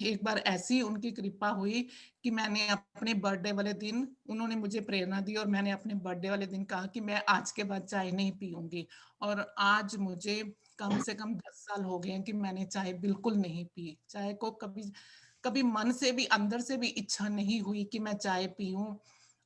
एक बार ऐसी उनकी कृपा हुई कि मैंने अपने बर्थडे वाले दिन, उन्होंने मुझे प्रेरणा दी और मैंने अपने बर्थडे वाले दिन कहा कि मैं आज के बाद चाय नहीं पीऊंगी। और आज मुझे कम से कम 10 साल हो गए हैं कि मैंने चाय बिल्कुल नहीं पी। चाय को कभी कभी मन से भी, अंदर से भी इच्छा नहीं हुई कि मैं चाय पीऊं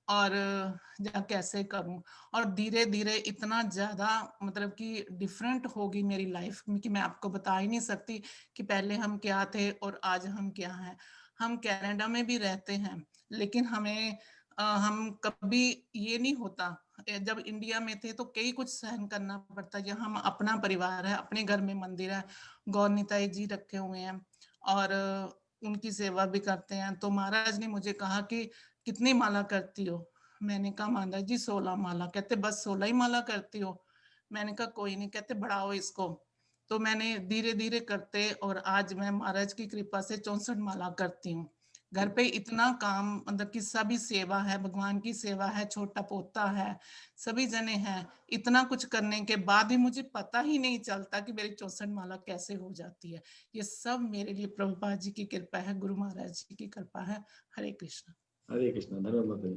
और या कैसे करूं। और धीरे धीरे इतना ज्यादा मतलब कि डिफरेंट होगी मेरी लाइफ में कि मैं आपको बता ही नहीं सकती कि पहले हम क्या थे और आज हम क्या हैं। हम कनाडा में भी रहते हैं, लेकिन हमें हम कभी ये नहीं होता, जब इंडिया में थे तो कई कुछ सहन करना पड़ता। यहाँ हम अपना परिवार है, अपने घर में मंदिर है, गौरनीताई जी रखे हुए हैं और उनकी सेवा भी करते हैं। तो महाराज ने मुझे कहा कि कितनी माला करती हो? मैंने कहा महाराज जी 16 माला। कहते बस 16 ही माला करती हो? मैंने कहा कोई नहीं, कहते बढ़ाओ इसको। तो मैंने धीरे धीरे करते और आज मैं महाराज की कृपा से 64 माला करती हूँ। घर पे इतना काम, मतलब कि सभी सेवा है, भगवान की सेवा है, छोटा पोता है, सभी जने हैं। इतना कुछ करने के बाद भी मुझे पता ही नहीं चलता कि मेरी 64 माला कैसे हो जाती है। ये सब मेरे लिए प्रभुपाद जी की कृपा है, गुरु महाराज जी की कृपा है। हरे कृष्ण। हरे कृष्णा, धन्यवाद माता जी।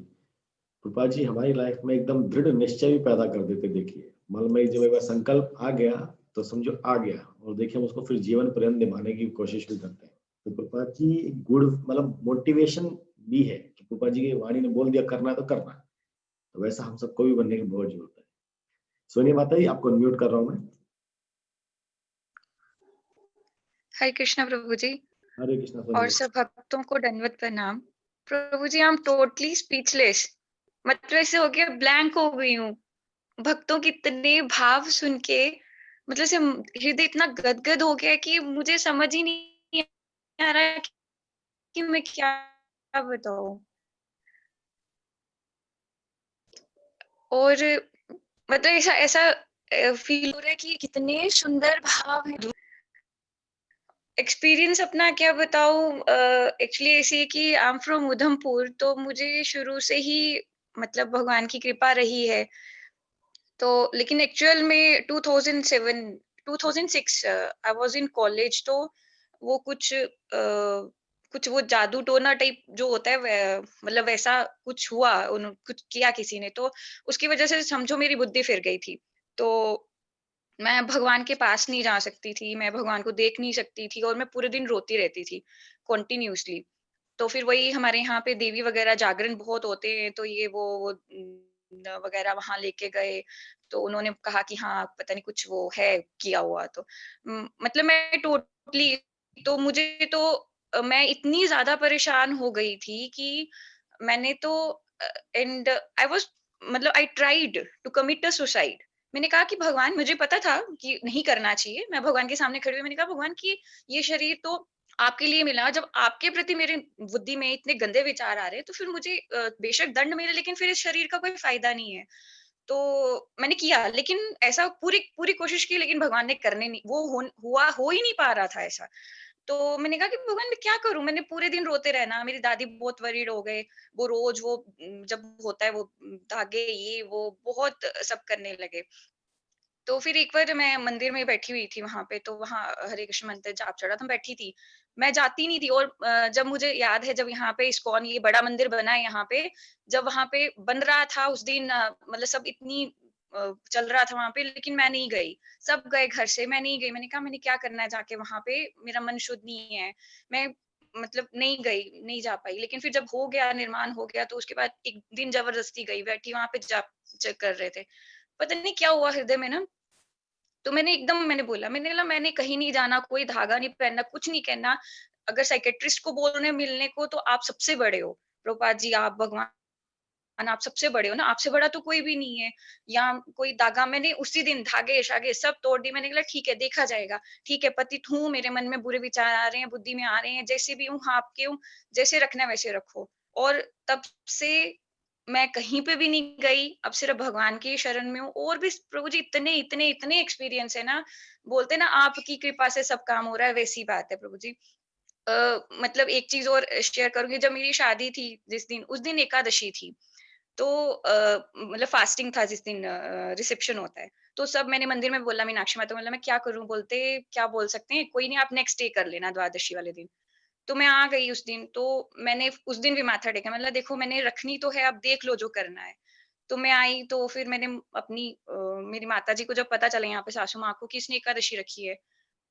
कृपा जी हमारी लाइफ में एकदम दृढ़ निश्चय भी पैदा कर देते। देखिए मन में जब एक बार संकल्प आ गया तो समझो आ गया, और देखिए हम उसको फिर जीवन पर्यंत निभाने की कोशिश भी करते हैं। तो कृपा जी गुड मतलब मोटिवेशन भी है कि कृपा जी की वाणी ने बोल दिया करना है तो करना है, तो वैसा हम सबको भी बनने की बहुत जरूरत है। सोनिया माता जी आपको अनम्यूट कर रहा हूँ मैं। हरे कृष्णा प्रभु जी हरे कृष्णा और सोनिया। सब भक्तों को दंडवत प्रणाम। प्रभु जी आई एम टोटली स्पीचलेस, मतलब ऐसे हो गया, ब्लैंक हो गई हूँ। भक्तों के इतने भाव सुन के मतलब से हृदय इतना गदगद हो गया कि मुझे समझ ही नहीं आ रहा कि मैं क्या बताऊं। और मतलब ऐसा ऐसा फील हो रहा है कि कितने सुंदर भाव है। एक्सपीरियंस अपना क्या बताऊं, एक्चुअली ऐसी है कि आई एम फ्रॉम उधमपुर, तो मुझे शुरू से ही मतलब भगवान की कृपा रही है। तो लेकिन एक्चुअल में 2006 आई वाज इन कॉलेज, तो वो कुछ वो जादू टोना टाइप जो होता है मतलब वैसा कुछ हुआ, कुछ किया किसी ने, तो उसकी वजह से समझो मेरी बुद्धि फिर गई थी। तो मैं भगवान के पास नहीं जा सकती थी, मैं भगवान को देख नहीं सकती थी और मैं पूरे दिन रोती रहती थी कंटिन्यूअसली। तो फिर वही हमारे यहाँ पे देवी वगैरह जागरण बहुत होते हैं, तो ये वो वगैरह वहां लेके गए, तो उन्होंने कहा कि हाँ पता नहीं कुछ वो है किया हुआ। तो मतलब मैं टोटली, तो मुझे तो मैं इतनी ज्यादा परेशान हो गई थी कि मैंने तो एंड आई वाज मतलब I tried to commit a suicide. मैंने कहा कि भगवान, मुझे पता था कि नहीं करना चाहिए, मैं भगवान के सामने खड़ी हुई मैंने कहा भगवान कि ये शरीर तो आपके लिए मिला, जब आपके प्रति मेरे बुद्धि में इतने गंदे विचार आ रहे हैं तो फिर मुझे बेशक दंड मिले, लेकिन फिर इस शरीर का कोई फायदा नहीं है। तो मैंने किया, लेकिन ऐसा पूरी पूरी कोशिश की, लेकिन भगवान ने करने नहीं, वो हो ही नहीं पा रहा था ऐसा। तो मैंने कहा कि भगवान मैं क्या करूं, मैंने पूरे दिन रोते रहना। मेरी दादी बहुत वरीड हो गए, वो रोज वो जब होता है वो धागे ये वो बहुत सब करने लगे। तो फिर एक बार मैं मंदिर में बैठी हुई थी वहां पे, तो वहां हरे कृष्ण मंत्र जाप चढ़ा था, बैठी थी, मैं जाती नहीं थी। और जब मुझे याद है, जब यहाँ पे इस्कॉन ये बड़ा मंदिर बना है यहाँ पे, जब वहां पे बन रहा था उस दिन मतलब सब इतनी चल रहा था वहां पे, लेकिन मैं नहीं गई। सब गए घर से, मैं नहीं गई। मैंने कहा मैंने क्या करना है जाके वहां पे, मेरा मन शुद्ध नहीं है। मैं मतलब नहीं गई, नहीं जा पाई। लेकिन फिर जब हो गया, निर्माण हो गया, तो उसके बाद एक दिन जबरदस्ती गई, बैठी वहां पे जाप चेक कर रहे थे। पता नहीं क्या हुआ हृदय में ना, तो मैंने बोला, मैंने बोला मैंने कहीं नहीं जाना, कोई धागा नहीं पहनना, कुछ नहीं कहना। अगर साइकेट्रिस्ट को बोल रहे हैं मिलने को, तो आप सबसे बड़े हो प्रभुपाद जी, आप भगवान, आप सबसे बड़े हो ना, आपसे बड़ा तो कोई भी नहीं है। या कोई धागा, मैंने उसी दिन धागे शागे सब तोड़ दिए। मैंने कहा ठीक है, देखा जाएगा, ठीक है, पतित हूँ, मेरे मन में बुरे विचार आ रहे हैं, बुद्धि में आ रहे हैं, जैसे भी हूँ, हाँ आपके हूँ, जैसे रखना है वैसे रखो। और तब से मैं कहीं पे भी नहीं गई, अब सिर्फ भगवान की शरण में हूँ। और भी प्रभु जी इतने इतने इतने एक्सपीरियंस है ना, बोलते ना आपकी कृपा से सब काम हो रहा है, वैसी बात है प्रभु जी। मतलब एक चीज और शेयर करूंगी, जब मेरी शादी थी जिस दिन, उस दिन एकादशी थी, तो मतलब फास्टिंग था जिस दिन रिसेप्शन होता है, तो सब मैंने मंदिर में बोला, मीनाक्षी माता को बोला मैं क्या करूं, बोलते क्या बोल सकते हैं, कोई नहीं आप नेक्स्ट डे कर लेना द्वादशी वाले दिन। तो मैं आ गई उस दिन, तो मैंने उस दिन भी माथा टेका, मतलब देखो मैंने रखनी तो है, अब देख लो जो करना है। तो मैं आई, तो फिर मैंने अपनी मेरी माता जी को जब पता चला यहाँ पे सासू माँ को कि इसने एकादशी रखी है,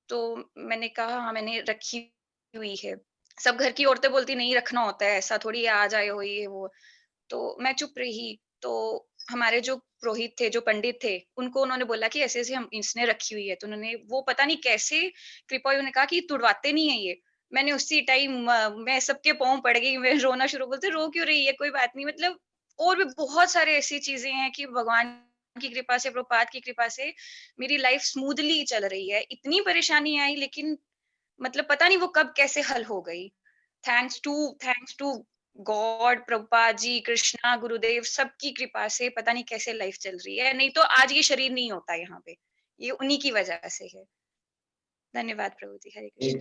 तो मैंने कहा हाँ मैंने रखी हुई है। सब घर की औरतें बोलती नहीं रखना होता है, ऐसा थोड़ी है, आ जाए हो ये वो। तो मैं चुप रही। तो हमारे जो पुरोहित थे, जो पंडित थे, उनको उन्होंने बोला कि ऐसे-ऐसे हम इसने रखी हुई है। तो उन्होंने वो पता नहीं कैसे कृपा हुई, उन्होंने कहा कि तुड़वाते नहीं है ये। मैंने उसी टाइम मैं सबके पाँव पड़ गई, मैं रोना शुरू, बोलते रो क्यों रही है? कोई बात नहीं। मतलब और भी बहुत सारे ऐसी चीज़ें हैं कि भगवान की कृपा से, प्रभुपाद की कृपा से मेरी लाइफ स्मूथली चल रही है। इतनी परेशानी आई, लेकिन मतलब पता नहीं वो कब कैसे हल हो गई। Thanks to God, Prabhupada ji, Krishna, गुरुदेव, सबकी कृपा से पता नहीं कैसे लाइफ चल रही है। नहीं तो आज ये शरीर नहीं होता यहाँ पे। ये उन्हीं की वजह से है। धन्यवाद प्रभु जी। हरे कृष्ण।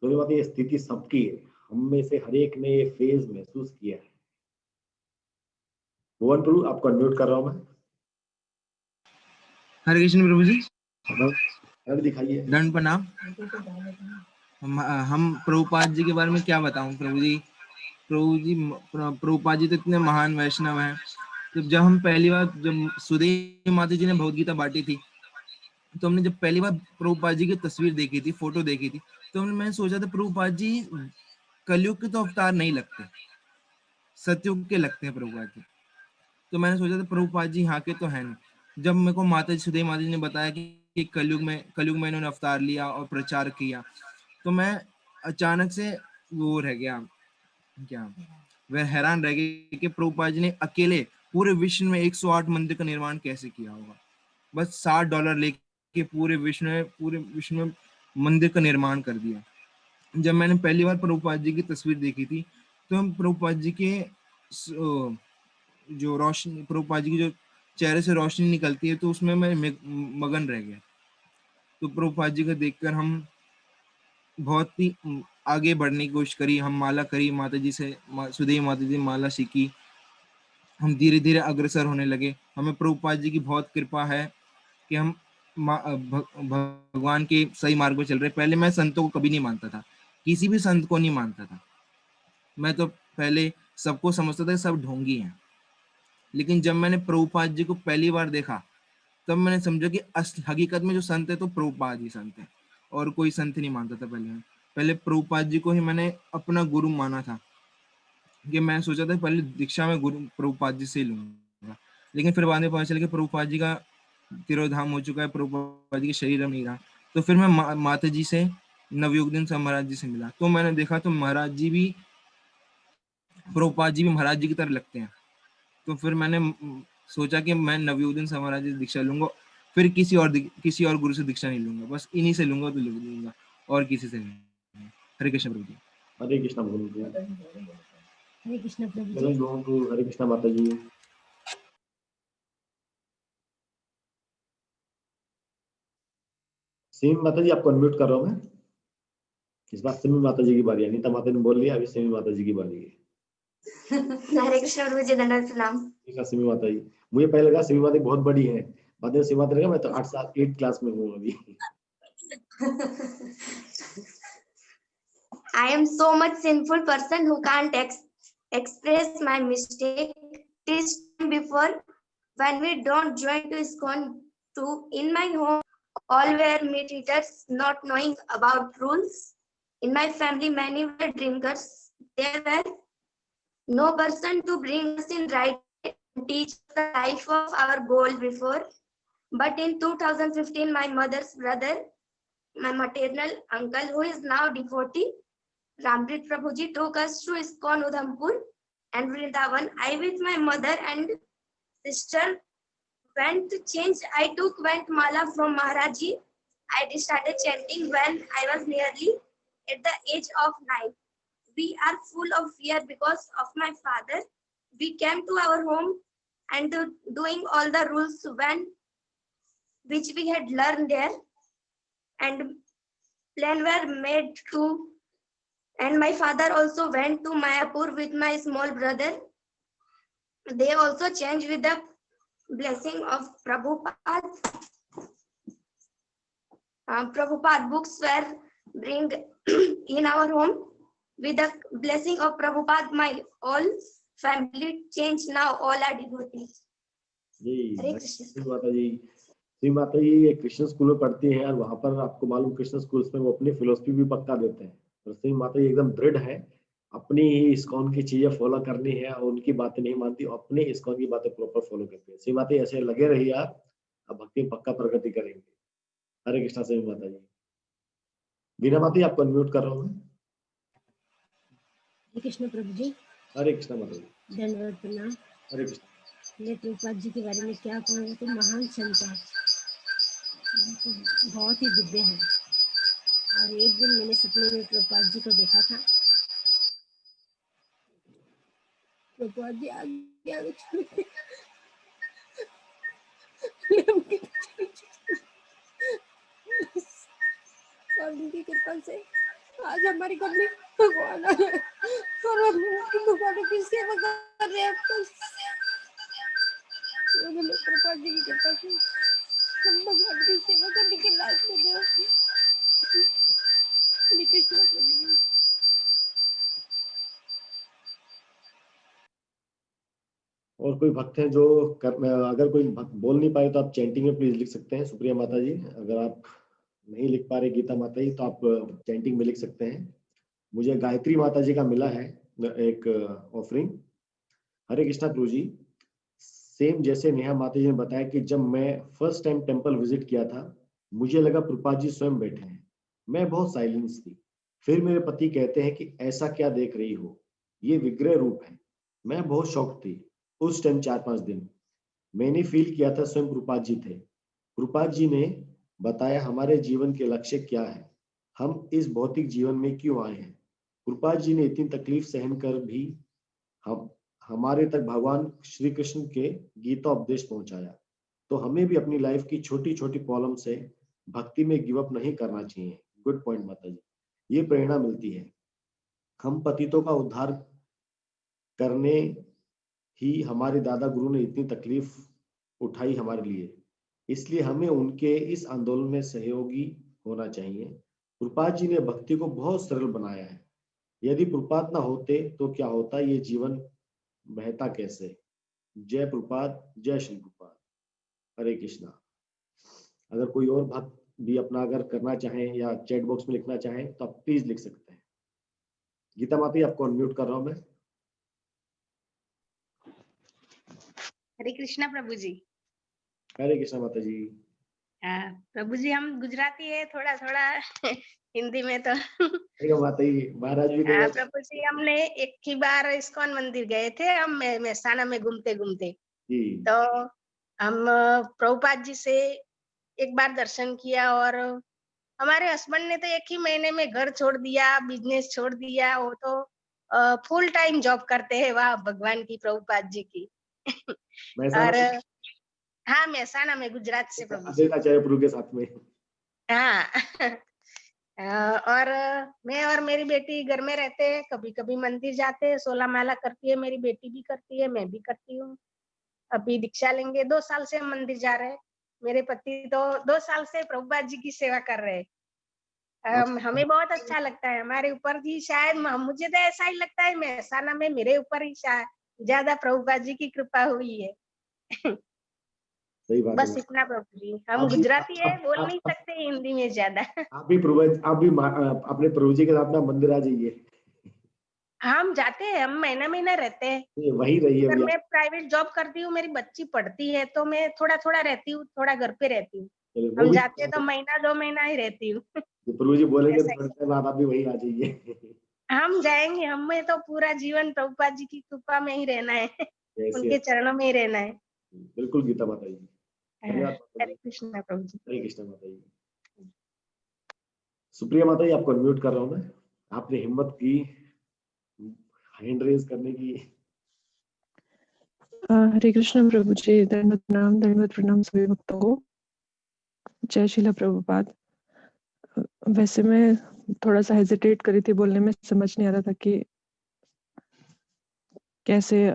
दोनों बात, ये स्थिति सबकी है, हम में से हर एक ने ये फेज महसूस किया है। भुवन प्रभु आपको अनम्यूट कर रहा हूं मैं। हरे कृष्ण प्रभु जी। अब दिखाइए। दंड प्रणाम। हम प्रभुपाद जी के बारे में क्या बताऊं प्रभु जी। प्रभुपाद जी तो इतने महान वैष्णव हैं। तो जब हम पहली बार, जब सुदेवी माता जी ने भगवद गीता बांटी थी, तो हमने जब पहली बार प्रभुपाद जी की तस्वीर देखी थी, फोटो देखी थी, तो मैंने सोचा था प्रभुपाद जी कलयुग के तो अवतार नहीं लगते, सतयुग के लगते हैं प्रभुपाद जी। तो मैंने सोचा था प्रभुपाद जी यहाँ के तो है नहीं। जब मेरे को माता जी, सुदेवी माता जी ने बताया कि कलयुग में इन्होंने अवतार लिया और प्रचार किया, तो मैं अचानक से वो रह गया, क्या वह हैरान रह गए कि प्रभुपाद जी ने अकेले पूरे विश्व में 108 मंदिर का निर्माण कैसे किया होगा। बस $60 लेके पूरे विश्व में मंदिर का निर्माण कर दिया। जब मैंने पहली बार प्रभुपाद जी की तस्वीर देखी थी, तो हम प्रभुपाद जी के जो रोशनी, प्रभुपाद जी की जो चेहरे से रोशनी निकलती है, तो उसमें मैं मगन रह गया। तो प्रभुपाद जी को देखकर हम बहुत ही आगे बढ़ने की कोशिश करी। हम माला करी माता जी से, सुदेवी माता जी माला सीखी। हम धीरे धीरे अग्रसर होने लगे। हमें प्रभुपाद जी की बहुत कृपा है कि हम भगवान के सही मार्ग पर चल रहे। पहले मैं संतों को कभी नहीं मानता था, किसी भी संत को नहीं मानता था। मैं तो पहले सबको समझता था सब ढोंगी हैं। लेकिन जब मैंने प्रभुपाद जी को पहली बार देखा, तब मैंने समझा कि हकीकत में जो संत है तो प्रभुपाद ही संत है, और कोई संत नहीं मानता था। पहले प्रभुपाद जी को ही मैंने अपना गुरु माना था, कि मैं सोचा था पहले दीक्षा में गुरु प्रभुपाद जी से ही लूंगा। लेकिन फिर बाद में पता चला कि प्रभुपाद जी का तिरोधाम हो चुका है, प्रभुपाद जी के शरीर में नहीं रहा। तो फिर मैं माता जी से, नवयुगदीन साहब महाराज जी से मिला, तो मैंने देखा तो महाराज जी भी, प्रभुपाद जी भी महाराज जी की तरह लगते हैं। तो फिर मैंने सोचा कि मैं नवयुगदीन साहब महाराज जी से दीक्षा लूंगा, फिर किसी और गुरु से दीक्षा नहीं लूंगा, बस इन्हीं से लूंगा तो लूंगा, और किसी से नहीं। हरे कृष्ण प्रभु जी। हरे कृष्ण प्रभु जी। हरे कृष्ण प्रभु चलो जी। हरे कृष्ण माता जी। सिमी माता जी आपको अनम्यूट कर रहा हूं मैं। इस बार सिमी माता जी की बारी है। अनीता माता ने बोल लिया, अभी सिमी माता जी की बारी है। हरे कृष्ण प्रभु जी। दंडवत प्रणाम। ठीक है सिमी माता जी। मुझे पहले लगा सिमी माता बहुत बड़ी है, बाद में सिमी माता लगा मैं तो 8 क्लास में हूँ अभी। I am so much sinful person who can't express my mistake. This time before, when we don't join to ISKCON too, in my home, all were meat eaters, not knowing about rules. In my family, many were drinkers. There were no person to bring us in right and teach the life of our goal before. But in 2015, my mother's brother, my maternal uncle, who is now devotee, Ramrit Prabhuji, took us to ISKCON Udhampur and Vrindavan. I with my mother and sister went to change. I went mala from Maharaji. I started chanting when I was nearly at the age of 9. We are full of fear because of my father. We came to our home and doing all the rules which we had learned there, and plan were made to And my father also went to Mayapur with my small brother. They also changed with the blessing of Prabhupada. Prabhupada books were bring in our home. With the blessing of Prabhupada, my all family changed. Now all are devotees. जी हरे कृष्ण। श्री माता जी, श्री माता जी ये Krishna school में पढ़ती हैं और वहां पर आपको मालूम Krishna schools में वो अपनी फिलोसफी भी पक्का देते हैं। और श्री माता जी एकदम दृढ़ है, अपनी ही इस्कॉन की चीजें फॉलो करनी है और उनकी बातें नहीं मानती, अपने इस्कॉन की बातें प्रॉपर फॉलो करती है। श्री माता जी ऐसे लगे रहिए आप, अब भक्ति में पक्का प्रगति करेंगे। हरे कृष्णा श्री माता जी। बीना माता जी आपको अनम्यूट कर रहा हूँ मैं। हरे कृष्ण प्रभु जी। हरे कृष्णा माता जी। धन्यवाद प्रणाम। हरे कृष्ण। मैं प्रभुपाद जी के बारे में क्या कहूँ, तो महान संत है, बहुत ही दिव्य है। और एक दिन मैंने सपने में प्रभुपाद जी को देखा था। प्रभुपाद जी आगे आगे चलते और उनकी कृपा से आज हमारे घर में भगवान आए और हम भगवान की सेवा कर रहे हैं। प्रभुपाद जी की कृपा से हम भगवान की सेवा करने के लायक बने। हरे कृष्ण प्रभु जी। और कोई भक्त हैं जो अगर कोई भक्त बोल नहीं पाए तो आप चैंटिंग में प्लीज लिख सकते हैं। सुप्रिया माता जी, अगर आप नहीं लिख पा रहे गीता माता जी तो आप चैंटिंग में लिख सकते हैं। मुझे गायत्री माता जी का मिला है एक ऑफरिंग। हरे कृष्णा प्रभु जी। सेम जैसे नेहा माता जी ने बताया कि जब मैं फर्स्ट टाइम टेंपल विजिट किया था, मुझे लगा प्रभुपाद जी स्वयं बैठे हैं। मैं बहुत साइलेंस थी। फिर मेरे पति कहते हैं कि ऐसा क्या देख रही हो, ये विग्रह रूप है। मैं बहुत शॉक थी। उस टाइम 4-5 दिन मैंने फील किया था स्वयं प्रभुपाद जी थे। प्रभुपाद जी ने बताया हमारे जीवन के लक्ष्य क्या है, हम इस भौतिक जीवन में क्यों आए हैं। प्रभुपाद जी ने इतनी तकलीफ सहन कर भी हमारे तक भगवान श्री कृष्ण के गीता उपदेश पहुंचाया। तो हमें भी अपनी लाइफ की छोटी छोटी प्रॉब्लम से भक्ति में गिव अप नहीं करना चाहिए। गुड पॉइंट माता जी। ये प्रेरणा मिलती है। हम पतितों का उद्धार करने ही हमारे दादा गुरु ने इतनी तकलीफ उठाई हमारे लिए, इसलिए हमें उनके इस आंदोलन में सहयोगी होना चाहिए। प्रभुपाद जी ने भक्ति को बहुत सरल बनाया है। यदि प्रभुपाद ना होते तो क्या होता, ये जीवन बहता कैसे। जय प्रभुपाद, जय श्री प्रभुपाद। हरे कृष्णा। अगर कोई और भक्त भी अपना अगर करना चाहें या चैट बॉक्स में लिखना चाहें तो आप प्लीज लिख सकते हैं। गीता माता जी आपको अनम्यूट कर रहा हूं मैं। हरे कृष्णा प्रभु जी। हरे कृष्णा माता जी। प्रभु जी हम गुजराती है, थोड़ा थोड़ा हिंदी में तो माता जी महाराज भी प्रभु जी हमने एक ही बार इस्कॉन मंदिर गए थे, हम मेहसाना में घूमते घूमते, तो हम प्रभुपाद जी से एक बार दर्शन किया और हमारे हस्बैंड ने तो एक ही महीने में घर छोड़ दिया, बिजनेस छोड़ दिया। वो तो फुल टाइम जॉब करते हैं वहाँ भगवान की, प्रभुपाद जी की। और हाँ, मेहसाना में, गुजरात से प्रभु जी। प्रभु के साथ में। हाँ और मैं और मेरी बेटी घर में रहते हैं, कभी कभी मंदिर जाते हैं। 16 माला करती है मेरी बेटी भी करती है, मैं भी करती हूँ। अभी दीक्षा लेंगे, 2 साल से हम मंदिर जा रहे हैं। मेरे पति तो 2 साल से प्रभुपाद जी की सेवा कर रहे हैं। हमें बहुत अच्छा लगता है। हमारे ऊपर भी शायद, मुझे तो ऐसा ही लगता है मेहसाना में मेरे ऊपर ही शायद ज्यादा प्रभुपाद जी की कृपा हुई है। सही बात बस है। इतना प्रभु जी। हम गुजराती है, बोल नहीं सकते हिंदी में ज्यादा। आप भी अपने प्रभु जी के साथ मंदिर आ जाइए। हम जाते हैं, हम महीना रहते हैं। वही रहिए। अगर मैं प्राइवेट जॉब करती हूँ, मेरी बच्ची पढ़ती है, तो मैं थोड़ा थोड़ा रहती हूँ, थोड़ा घर पे रहती हूँ। हम जाते तो महीना 2 महीना ही रहती हूँ। प्रभु जी बोलेंगे तो आप भी वही आ जाइए। हम जाएंगे, हमें तो पूरा जीवन प्रभुपाद जी की कृपा में ही रहना है, उनके चरणों में ही रहना है। बिल्कुल गीता माता जी। हरे कृष्णा प्रभु जी। हरे कृष्णा माता जी। सुप्रिया माता जी आपको अनम्यूट कर रहा हूँ मैं। आपने हिम्मत की हैंड रेज करने की। हरे कृष्ण प्रभु जी। दंडवत प्रणाम सभी भक्तों को। जय श्रीला प्रभुपाद। वैसे मैं थोड़ा सा हेजिटेट करी थी बोलने में, समझ नहीं आ रहा था कि कैसे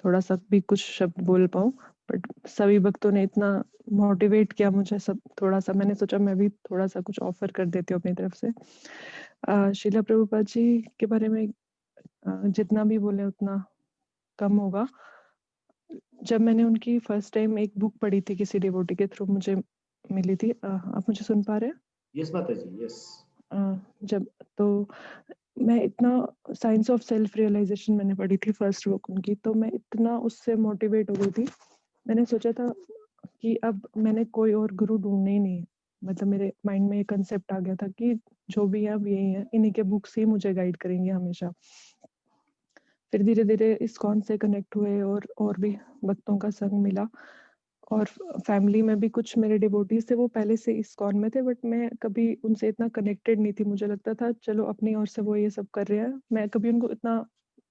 थोड़ा सा भी कुछ शब्द बोल पाऊँ, बट सभी भक्तों ने इतना मोटिवेट किया मुझे, सब थोड़ा सा मैंने सोचा मैं भी थोड़ा सा कुछ ऑफर कर देती हूँ अपनी तरफ से। शीला प्रभुपाद जी के बारे में जितना भी बोले उतना कम होगा। जब मैंने उनकी फर्स्ट टाइम एक बुक पढ़ी थी, किसी डिवोटी के थ्रू मुझे मिली थी, आप मुझे सुन पा रहे हैं? यस माता जी, यस। जब तो मैं इतना साइंस ऑफ सेल्फ रियलाइजेशन मैंने पढ़ी थी फर्स्ट बुक उनकी, तो मैं इतना उससे मोटिवेट हो गई थी, मैंने सोचा था कि अब मैंने कोई और गुरु ढूंढने ही नहीं है। मतलब मेरे माइंड में ये कंसेप्ट आ गया था कि जो भी है अब यही है, इन्हीं के बुक्स ही मुझे गाइड करेंगे हमेशा। फिर धीरे धीरे इस्कॉन से कनेक्ट हुए और भी भक्तों का संग मिला, और फैमिली में भी कुछ मेरे डिवोटीज थे, वो पहले से इस्कॉन में थे, बट मैं कभी उनसे इतना कनेक्टेड नहीं थी। मुझे लगता था चलो अपनी ओर से वो ये सब कर रहे हैं, मैं कभी उनको इतना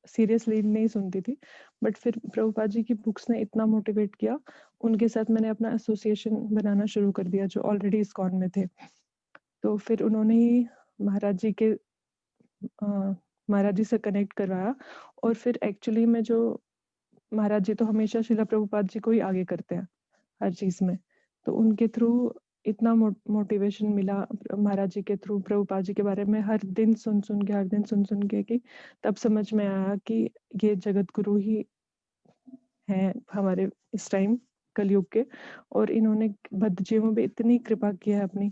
सीरियसली नहीं सुनती थी। बट फिर प्रभुपाद जी की बुक्स ने इतना मोटिवेट किया, उनके साथ मैंने अपना एसोसिएशन बनाना शुरू कर दिया जो ऑलरेडी इस्कॉन में थे। तो फिर उन्होंने ही महाराज जी के महाराज जी से कनेक्ट करवाया, और फिर एक्चुअली में जो महाराज जी तो हमेशा शिला प्रभुपाद जी को ही आगे करते हैं हर चीज में, तो उनके थ्रू इतना मोटिवेशन मिला महाराज जी के थ्रू, प्रभुपाद जी के बारे में हर दिन सुन सुन के कि तब समझ में आया कि ये जगत गुरु ही हैं हमारे इस टाइम कलयुग के, और इन्होंने बद्ध जीवों पे इतनी कृपा की है अपनी।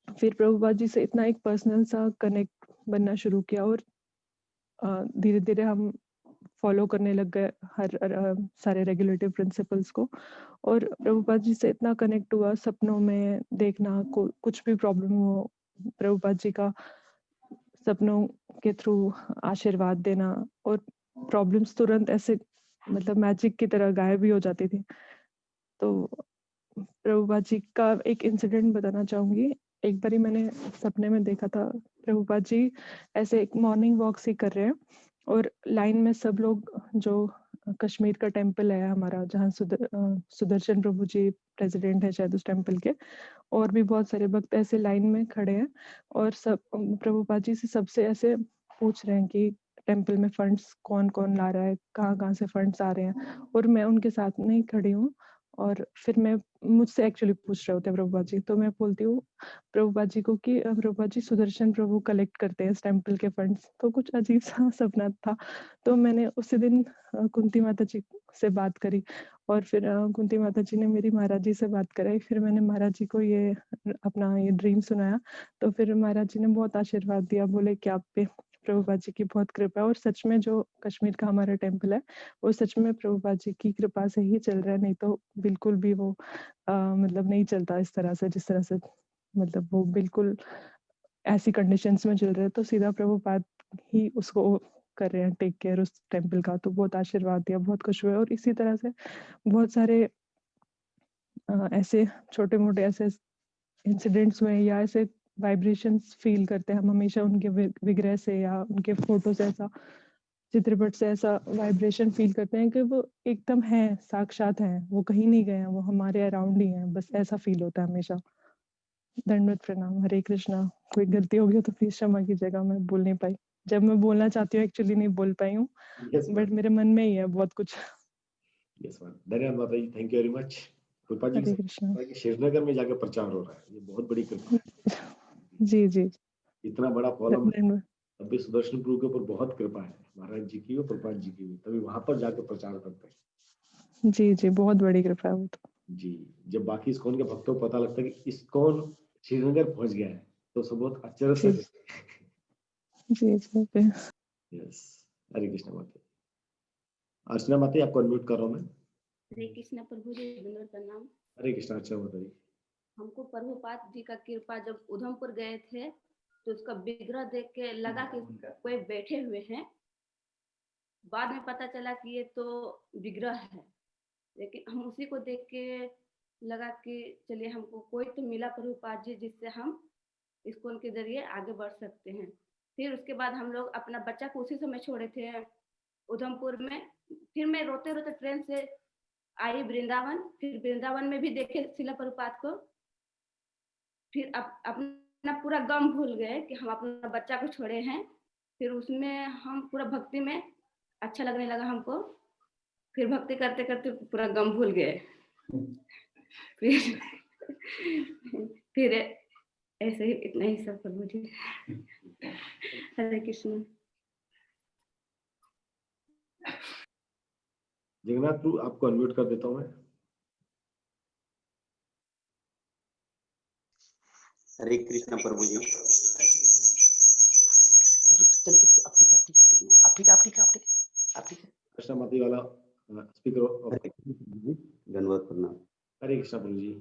फिर प्रभुपाद जी से इतना एक पर्सनल सा कनेक्ट बनना शुरू किया, और धीरे धीरे हम फॉलो करने लग गए हर सारे रेगुलेटिव प्रिंसिपल्स को, और प्रभुपाद जी से इतना कनेक्ट हुआ, सपनों में देखना, कुछ भी प्रॉब्लम हो प्रभुपाद जी का सपनों के थ्रू आशीर्वाद देना, और प्रॉब्लम्स तुरंत ऐसे मतलब मैजिक की तरह गायब भी हो जाती थी। तो प्रभुपाद जी का एक इंसिडेंट बताना चाहूंगी। एक बारी मैंने सपने में देखा था प्रभुपाद जी ऐसे एक मॉर्निंग वॉक सी कर रहे हैं, और लाइन में सब लोग, जो कश्मीर का टेम्पल है हमारा जहाँ सुदर्शन प्रभु जी प्रेसिडेंट है शायद उस टेम्पल के, और भी बहुत सारे भक्त ऐसे लाइन में खड़े हैं, और सब प्रभुपाद जी से सबसे ऐसे पूछ रहे हैं कि टेम्पल में फंड्स कौन कौन ला रहा है, कहाँ कहाँ से फंड्स आ रहे हैं, और मैं उनके साथ नहीं खड़ी हूँ। और फिर मैं मुझसे एक्चुअली पूछ रहे होते हैं प्रभुपाद जी, तो मैं बोलती हूँ प्रभुपाद जी को कि प्रभुपाद जी सुदर्शन प्रभु कलेक्ट करते हैं इस टेम्पल के फंड्स। तो कुछ अजीब सा सपना था, तो मैंने उसी दिन कुंती माता जी से बात करी, और फिर कुंती माता जी ने मेरी महाराज जी से बात कराई। फिर मैंने महाराज जी को ये अपना ये ड्रीम सुनाया, तो फिर महाराज जी ने बहुत आशीर्वाद दिया, बोले कि आप पे प्रभुपाद जी की बहुत कृपा है, और सच में जो कश्मीर का हमारा टेम्पल है वो सच में प्रभुपाद जी की कृपा से ही चल रहा है, नहीं तो बिल्कुल भी वो मतलब नहीं चलता इस तरह से, जिस तरह से मतलब वो बिल्कुल ऐसी कंडीशंस में चल रहे हैं, तो सीधा प्रभुपाद ही उसको कर रहे हैं टेक केयर उस टेम्पल का। तो बहुत आशीर्वाद दिया, बहुत खुश हुए, और इसी तरह से बहुत सारे ऐसे छोटे मोटे ऐसे इंसिडेंट्स हुए, या ऐसे वाइब्रेशंस फील करते हैं हम हमेशा उनके विग्रह से या उनके फोटो से, ऐसा चित्रपट से ऐसा वाइब्रेशन फील करते हैं कि वो एकदम है, साक्षात है, वो कहीं नहीं गए हैं, वो हमारे अराउंड ही हैं, बस ऐसा फील होता है हमेशा। दंडवत प्रणाम, हरे कृष्णा। कोई गलती हो गई तो प्लीज क्षमा कीजिएगा, मैं बोल नहीं पाई, जब मैं बोलना चाहती हूँ एक्चुअली नहीं बोल पाई हूँ, बट मेरे मन में ही है बहुत कुछ। यस मैम, धन्यवाद माता जी, थैंक यू वेरी मच। कृपा जी हरे कृष्णा। श्रीनगर में जाकर प्रचार हो रहा है, ये बहुत बड़ी कृपा है। जी जी, इतना बड़ा कॉलम धन्यवाद। अभी सुदर्शन प्रभु के ऊपर बहुत कृपा है, महाराज जी की और प्रभुपाद जी की भी, तभी वहां पर जाकर प्रचार करते हैं। जी जी, बहुत बड़ी कृपा है वो तो। जी, जब बाकी इस्कॉन के भक्तों को पता लगता है कि इस्कॉन श्रीनगर पहुंच गया है, तो सब बहुत आश्चर्य से जी जी, यस। हरे कृष्ण माता। अर्चना माता, आपको अनम्यूट कर रहा हूं मैं। हरे कृष्ण प्रभु जी, दंडवत प्रणाम। हरे कृष्ण। अर्चना माता जी, हमको प्रभुपाद जी का कृपा, जब उधमपुर गए थे तो उसका विग्रह देख के लगा कि कोई बैठे हुए हैं, बाद में पता चला कि ये तो विग्रह है, लेकिन हम उसी को देख के लगा कि चलिए हमको कोई तो मिला प्रभुपाद जी जिससे हम इसको उनके जरिए आगे बढ़ सकते हैं। फिर उसके बाद हम लोग अपना बच्चा को उसी समय छोड़े थे उधमपुर में। फिर मैं रोते रोते ट्रेन से आई वृंदावन, फिर वृंदावन में भी देखे शिला प्रभुपाद को। फिर अपना अपना पूरा गम भूल गए कि हम अपना बच्चा को छोड़े हैं। फिर उसमें हम पूरा भक्ति में अच्छा लगने लगा हमको। फिर भक्ति करते करते पूरा गम भूल गए। फिर ऐसे ही इतना ही सब प्रभु जी। हरे कृष्ण। जगन्नाथ प्रभु आपको अनम्यूट कर देता हूँ मैं। हरे कृष्णा प्रभु जी। कृष्णा माती वाला स्पीकर। धन्यवाद प्रणाम। हरे कृष्णा प्रभु जी।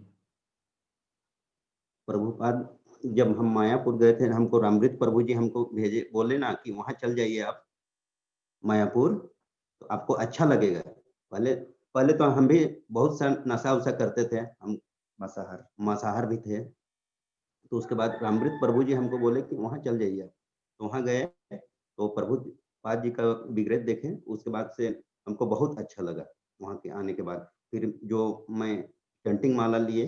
प्रभुपाद जब हम मायापुर गए थे, हमको रामृत प्रभु जी हमको भेजे, बोले ना कि वहां चल जाइए आप मायापुर, तो आपको अच्छा लगेगा। पहले तो हम भी बहुत सा नशा उशा करते थे, हम मांसाहार भी थे। तो उसके बाद रामृत प्रभु जी हमको बोले कि वहां चल जाइए। तो वहां गए तो प्रभुपाद जी का विग्रह देखे। उसके बाद से हमको बहुत अच्छा लगा। वहां के आने के बाद फिर जो मैं चैंटिंग माला लिए,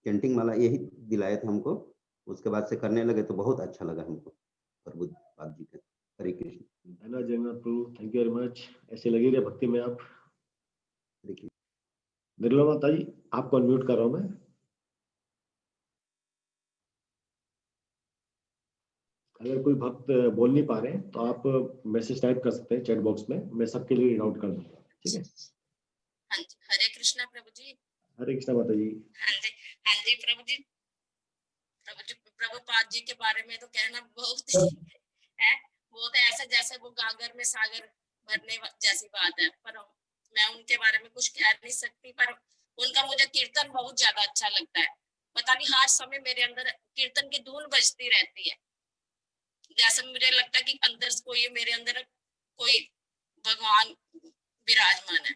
चैंटिंग माला यही दिलाए थे हमको। उसके बाद से करने लगे तो बहुत अच्छा लगा हमको प्रभुपाद जी का। हरे कृष्ण। धन्यवाद जगन्नाथ प्रभु, थैंक यू वेरी मच। ऐसे लगे रहे भक्ति में आप। निर्मला माता जी आपको अनम्यूट कर रहा हूं मैं। अगर कोई भक्त बोल नहीं पा रहे हैं तो आप मैसेज टाइप कर सकते हैं चैट बॉक्स में, मैं सबके लिए रीड आउट कर दूंगा। ठीक है। हाँ जी, हरे कृष्णा प्रभु जी। हरे कृष्णा माता जी। हाँ जी प्रभु जी। प्रभुपाद जी के बारे में तो कहना बहुत है, वो तो ऐसा जैसे वो गागर में सागर भरने जैसी बात है। पर मैं उनके बारे में कुछ कह नहीं सकती, पर उनका मुझे कीर्तन बहुत ज्यादा अच्छा लगता है। पता नहीं हर समय मेरे अंदर कीर्तन की धुन बजती रहती है। जैसे मुझे लगता है कि अंदर से कोई मेरे अंदर कोई भगवान विराजमान है।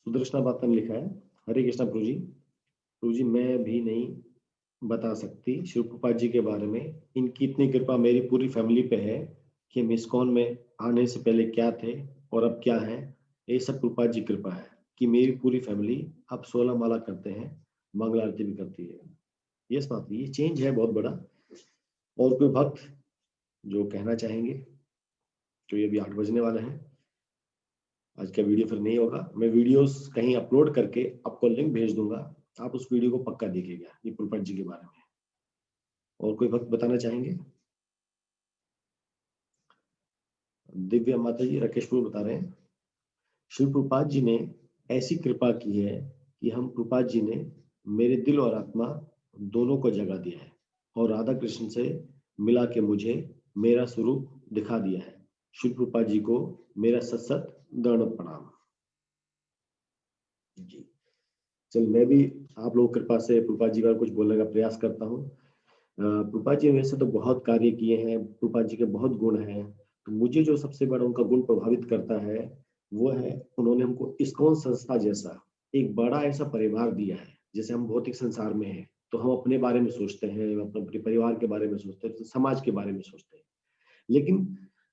सुदर्शना बातन ने लिखा है, हरे कृष्णा प्रभु जी। प्रभु जी मैं भी नहीं बता सकती श्री प्रभुपाद जी के बारे में। इनकी इतनी कृपा मेरी पूरी फैमिली पे है कि हम इस्कॉन में आने से पहले क्या थे और अब क्या है। ये सब प्रभुपाद जी कृपा है कि मेरी पूरी फैमिली अब 16 माला करते हैं, मंगल आरती भी करती है। यस माता, ये चेंज है बहुत बड़ा। और कोई भक्त जो कहना चाहेंगे? तो ये अभी 8 बजने वाले हैं, आज का वीडियो फिर नहीं होगा। मैं वीडियोस कहीं अपलोड करके आपको लिंक भेज दूंगा, आप उस वीडियो को पक्का देखिएगा ये प्रभुपाद जी के बारे में। और कोई भक्त बताना चाहेंगे? दिव्या माता जी, राकेश प्रभु बता रहे हैं, श्री प्रभुपाद जी ने ऐसी कृपा की है कि हम प्रभुपाद जी ने मेरे दिल और आत्मा दोनों को जगा दिया है और राधा कृष्ण से मिला के मुझे मेरा स्वरूप दिखा दिया है। श्री प्रभुपाद जी को मेरा सत दंड प्रणाम। जी चल, मैं भी आप लोगों की कृपा से प्रभुपाद जी का कुछ बोलने का प्रयास करता हूँ। प्रभुपाद जी वैसे तो बहुत कार्य किए हैं, प्रभुपाद जी के बहुत गुण हैं। तो मुझे जो सबसे बड़ा उनका गुण प्रभावित करता है वो है उन्होंने हमको इस्कॉन संस्था जैसा एक बड़ा ऐसा परिवार दिया है। जैसे हम भौतिक संसार में हैं तो हम अपने बारे में सोचते हैं, अपने परिवार के बारे में सोचते हैं, समाज के बारे में सोचते हैं। लेकिन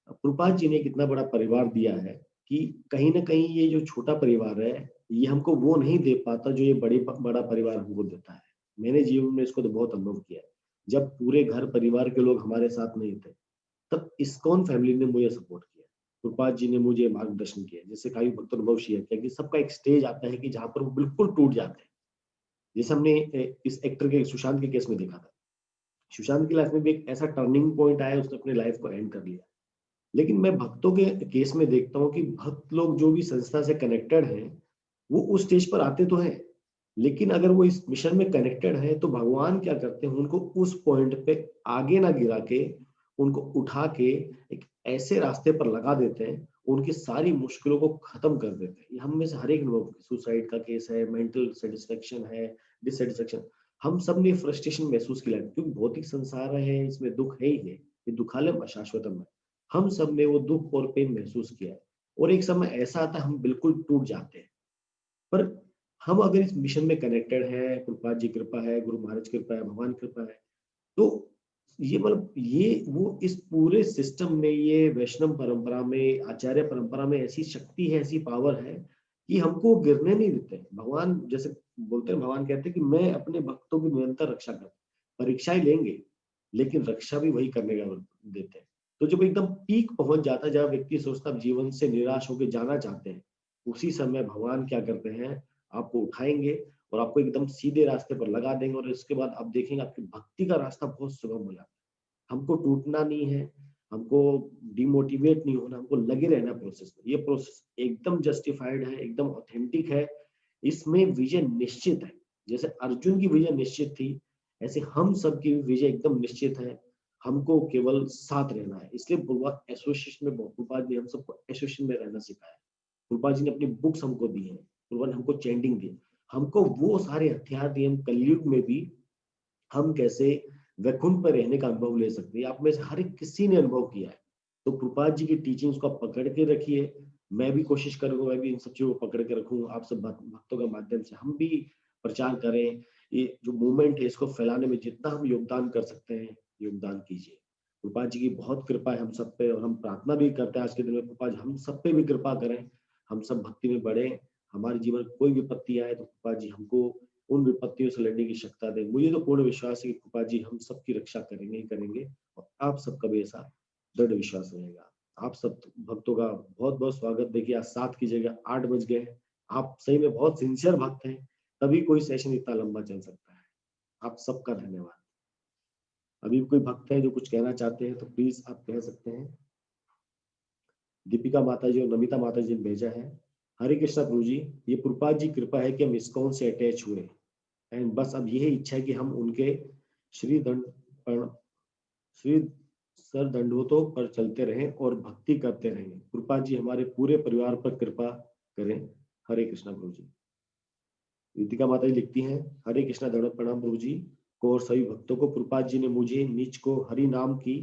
प्रभुपाद जी ने एक इतना बड़ा परिवार दिया है कि कहीं ना कहीं ये जो छोटा परिवार है ये हमको वो नहीं दे पाता जो ये बड़ा परिवार हमको देता है। मैंने जीवन में इसको तो बहुत अनुभव किया है। जब पूरे घर परिवार के लोग हमारे साथ नहीं थे तब इस्कॉन फैमिली ने मुझे सपोर्ट किया, प्रभुपाद जी ने मुझे मार्गदर्शन किया। जैसे कई भक्त अनुभव शेयर किया कि सबका एक स्टेज आता है कि जहां पर वो बिल्कुल टूट जाते हैं। जैसे हमने इस एक्टर के सुशांत के केस में देखा था, सुशांत की लाइफ में भी एक ऐसा टर्निंग पॉइंट आया, उसने अपने लाइफ को एंड कर लिया। लेकिन मैं भक्तों के केस में देखता हूँ कि भक्त लोग जो भी संस्था से कनेक्टेड हैं वो उस स्टेज पर आते तो हैं, लेकिन अगर वो इस मिशन में कनेक्टेड है तो भगवान क्या करते हैं, उनको उस पॉइंट पे आगे ना गिरा के उनको उठा के एक ऐसे रास्ते पर लगा देते हैं, उनकी सारी मुश्किलों को खत्म कर देते हैं। ये हम में से हर एक लोग, सुसाइड का केस है, मेंटल सेटिस्फेक्शन है, डिससेटिस्फेक्शन, हम सब ने फ्रस्ट्रेशन महसूस किया क्योंकि भौतिक संसार है, इसमें दुख है ही है, ये दुखालय अशाश्वतम है। हम सब ने वो दुख और पेन महसूस किया है और एक समय ऐसा आता है हम बिल्कुल टूट जाते हैं। पर हम अगर इस मिशन में कनेक्टेड है, प्रभुपाद जी कृपा है, गुरु महाराज कृपा है, भगवान कृपा है, तो ये मतलब ये वो इस पूरे सिस्टम में, ये वैष्णव परंपरा में, आचार्य परंपरा में ऐसी शक्ति है, ऐसी पावर है कि हमको गिरने नहीं देते। भगवान जैसे बोलते हैं, भगवान कहते हैं कि मैं अपने भक्तों की निरंतर रक्षा करता हूं। परीक्षाएं लेंगे लेकिन रक्षा भी वही करने का देते हैं। तो जब एकदम पीक पहुंच जाता है, जहाँ व्यक्ति सोचता है जीवन से निराश होकर जाना चाहते हैं, उसी समय भगवान क्या करते हैं, आपको उठाएंगे और आपको एकदम सीधे रास्ते पर लगा देंगे, और इसके बाद आप देखेंगे आपकी भक्ति का रास्ता बहुत सुगम हो जाता है। हमको टूटना नहीं है, हमको डिमोटिवेट नहीं होना, हमको लगे रहना प्रोसेस में। ये प्रोसेस एकदम जस्टिफाइड है, एकदम ऑथेंटिक है, इसमें विजय निश्चित है। जैसे अर्जुन की विजय निश्चित थी, ऐसे हम सब की विजय एकदम निश्चित है। हमको केवल साथ रहना है। इसलिए प्रभुपाद एसोसिएशन में, प्रभुपाद ने हम सबको एसोसिएशन में रहना सिखाया। प्रभुपाद जी ने अपनी बुक्स हमको दी है, प्रभुपाद ने हमको चैंटिंग दी, हमको वो सारे हथियार दिए। हम कलयुग में भी हम कैसे वैकुंठ पर रहने का अनुभव ले सकते हैं, आप में से हर एक किसी ने अनुभव किया है। तो प्रभुपाद जी की टीचिंग्स को आप पकड़ के रखिए। मैं भी कोशिश करूंगा, मैं भी इन सब चीजों को पकड़ के रखूँ। आप सब भक्तों के माध्यम से हम भी प्रचार करें। ये जो मूवमेंट है इसको फैलाने में जितना हम योगदान कर सकते हैं, योगदान कीजिए। प्रभुपाद जी की बहुत कृपा है हम सब पे, और हम प्रार्थना भी करते हैं आज के दिन में प्रभुपाद हम सब पे भी कृपा करें, हम सब भक्ति में बढ़े। हमारे जीवन में कोई विपत्ति आए तो प्रभुपाद जी हमको उन विपत्तियों से लड़ने की शक्ति दें। मुझे तो पूर्ण विश्वास है कि प्रभुपाद जी हम सबकी रक्षा करेंगे ही करेंगे, और आप सबका भी ऐसा दृढ़ विश्वास रहेगा। आप सब भक्तों का बहुत बहुत स्वागत। देखिए आज 7 की जगह 8 बज गए। आप सही में बहुत सिंसियर भक्त हैं, तभी कोई सेशन इतना लंबा चल सकता है। आप सबका धन्यवाद। अभी कोई भक्त है जो कुछ कहना चाहते हैं तो प्लीज आप कह सकते हैं। दीपिका माता जी और नमिता माता जी ने भेजा है। हरे कृष्णा प्रभु जी, ये प्रभुपाद जी कृपा है कि हम इस्कॉन से अटैच हुए, एंड बस अब यही इच्छा है कि हम उनके श्री सर दंडवतों पर चलते रहें और भक्ति करते रहें। प्रभुपाद जी हमारे पूरे परिवार पर कृपा करें। हरे कृष्णा प्रभु जी। दीपिका माता जी लिखती हैं, हरे कृष्णा दंडवत प्रणाम प्रभु जी को और सभी भक्तों को। प्रभुपाद जी ने मुझे नीच को हरि नाम की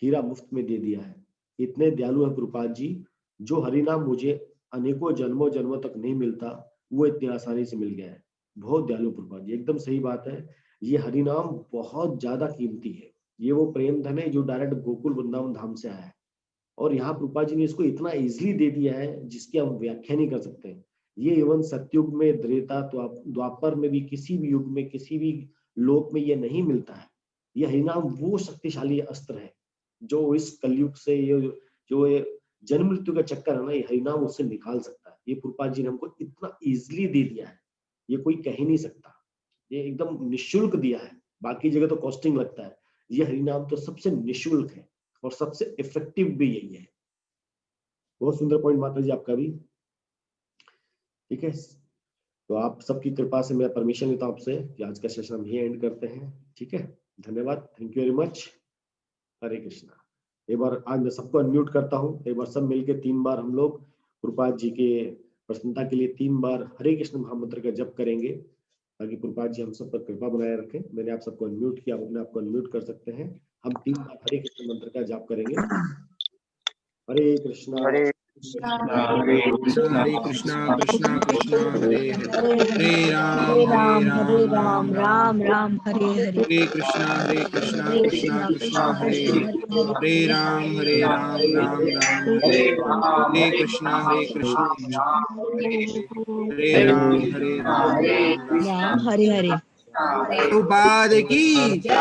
हीरा मुफ्त में दे दिया है। इतने दयालु है प्रभुपाद जी, जो हरि नाम मुझे अनेकों जन्मों जन्मों तक नहीं मिलता, वो इतनी आसानी से मिल गया है। बहुत दयालु प्रभुपाद जी, एकदम सही बात है। ये हरि नाम बहुत ज्यादा कीमती है। ये वो प्रेम धन है जो डायरेक्ट गोकुल वृंदावन धाम से आया है, और यहाँ प्रभुपाद जी ने इसको इतना इजिली दे दिया है जिसकी हम व्याख्या नहीं कर सकते। ये इवन सतयुग में, त्रेता, द्वापर में भी, किसी भी युग में, किसी भी लोक में ये नहीं मिलता है। ये हरिनाम वो शक्तिशाली अस्त्र है जो इस कलयुग से, ये जन्म मृत्यु का चक्कर है ना, ये हरिनाम उससे निकाल सकता है। ये प्रभुपाद जी ने हमको इतना इजिली दे दिया है, ये कोई कह नहीं सकता। ये एकदम निःशुल्क दिया है। बाकी जगह तो कॉस्टिंग लगता है, ये हरिनाम तो सबसे निःशुल्क है और सबसे इफेक्टिव भी यही है। बहुत सुंदर पॉइंट माता जी आपका भी। ठीक है, तो आप सबकी कृपा से मैं परमिशन लेता हूं आपसे कि आज का सेशन हम यही एंड करते हैं। ठीक है, धन्यवाद, थैंक यू वेरी मच। हरे कृष्णा। एक बार आज मैं सबको अनम्यूट करता हूँ, एक बार सब मिलके 3 बार हम लोग प्रभुपाद जी के प्रसन्नता के लिए 3 बार हरे कृष्ण महामंत्र का जप करेंगे, ताकि प्रभुपाद जी हम सब पर कृपा बनाए रखें। मैंने आप सबको अनम्यूट किया, आप अपने आप को अनम्यूट कर सकते हैं। हम 3 बार हरे कृष्ण मंत्र का जाप करेंगे। हरे कृष्णा हरे कृष्णा कृष्णा कृष्णा हरे हरे राम राम राम हरे हरे हरे कृष्णा कृष्णा कृष्णा हरे हरे राम राम राम हरे हरे कृष्णा हरे राम राम हरे हरे। प्रभुपाद की जय।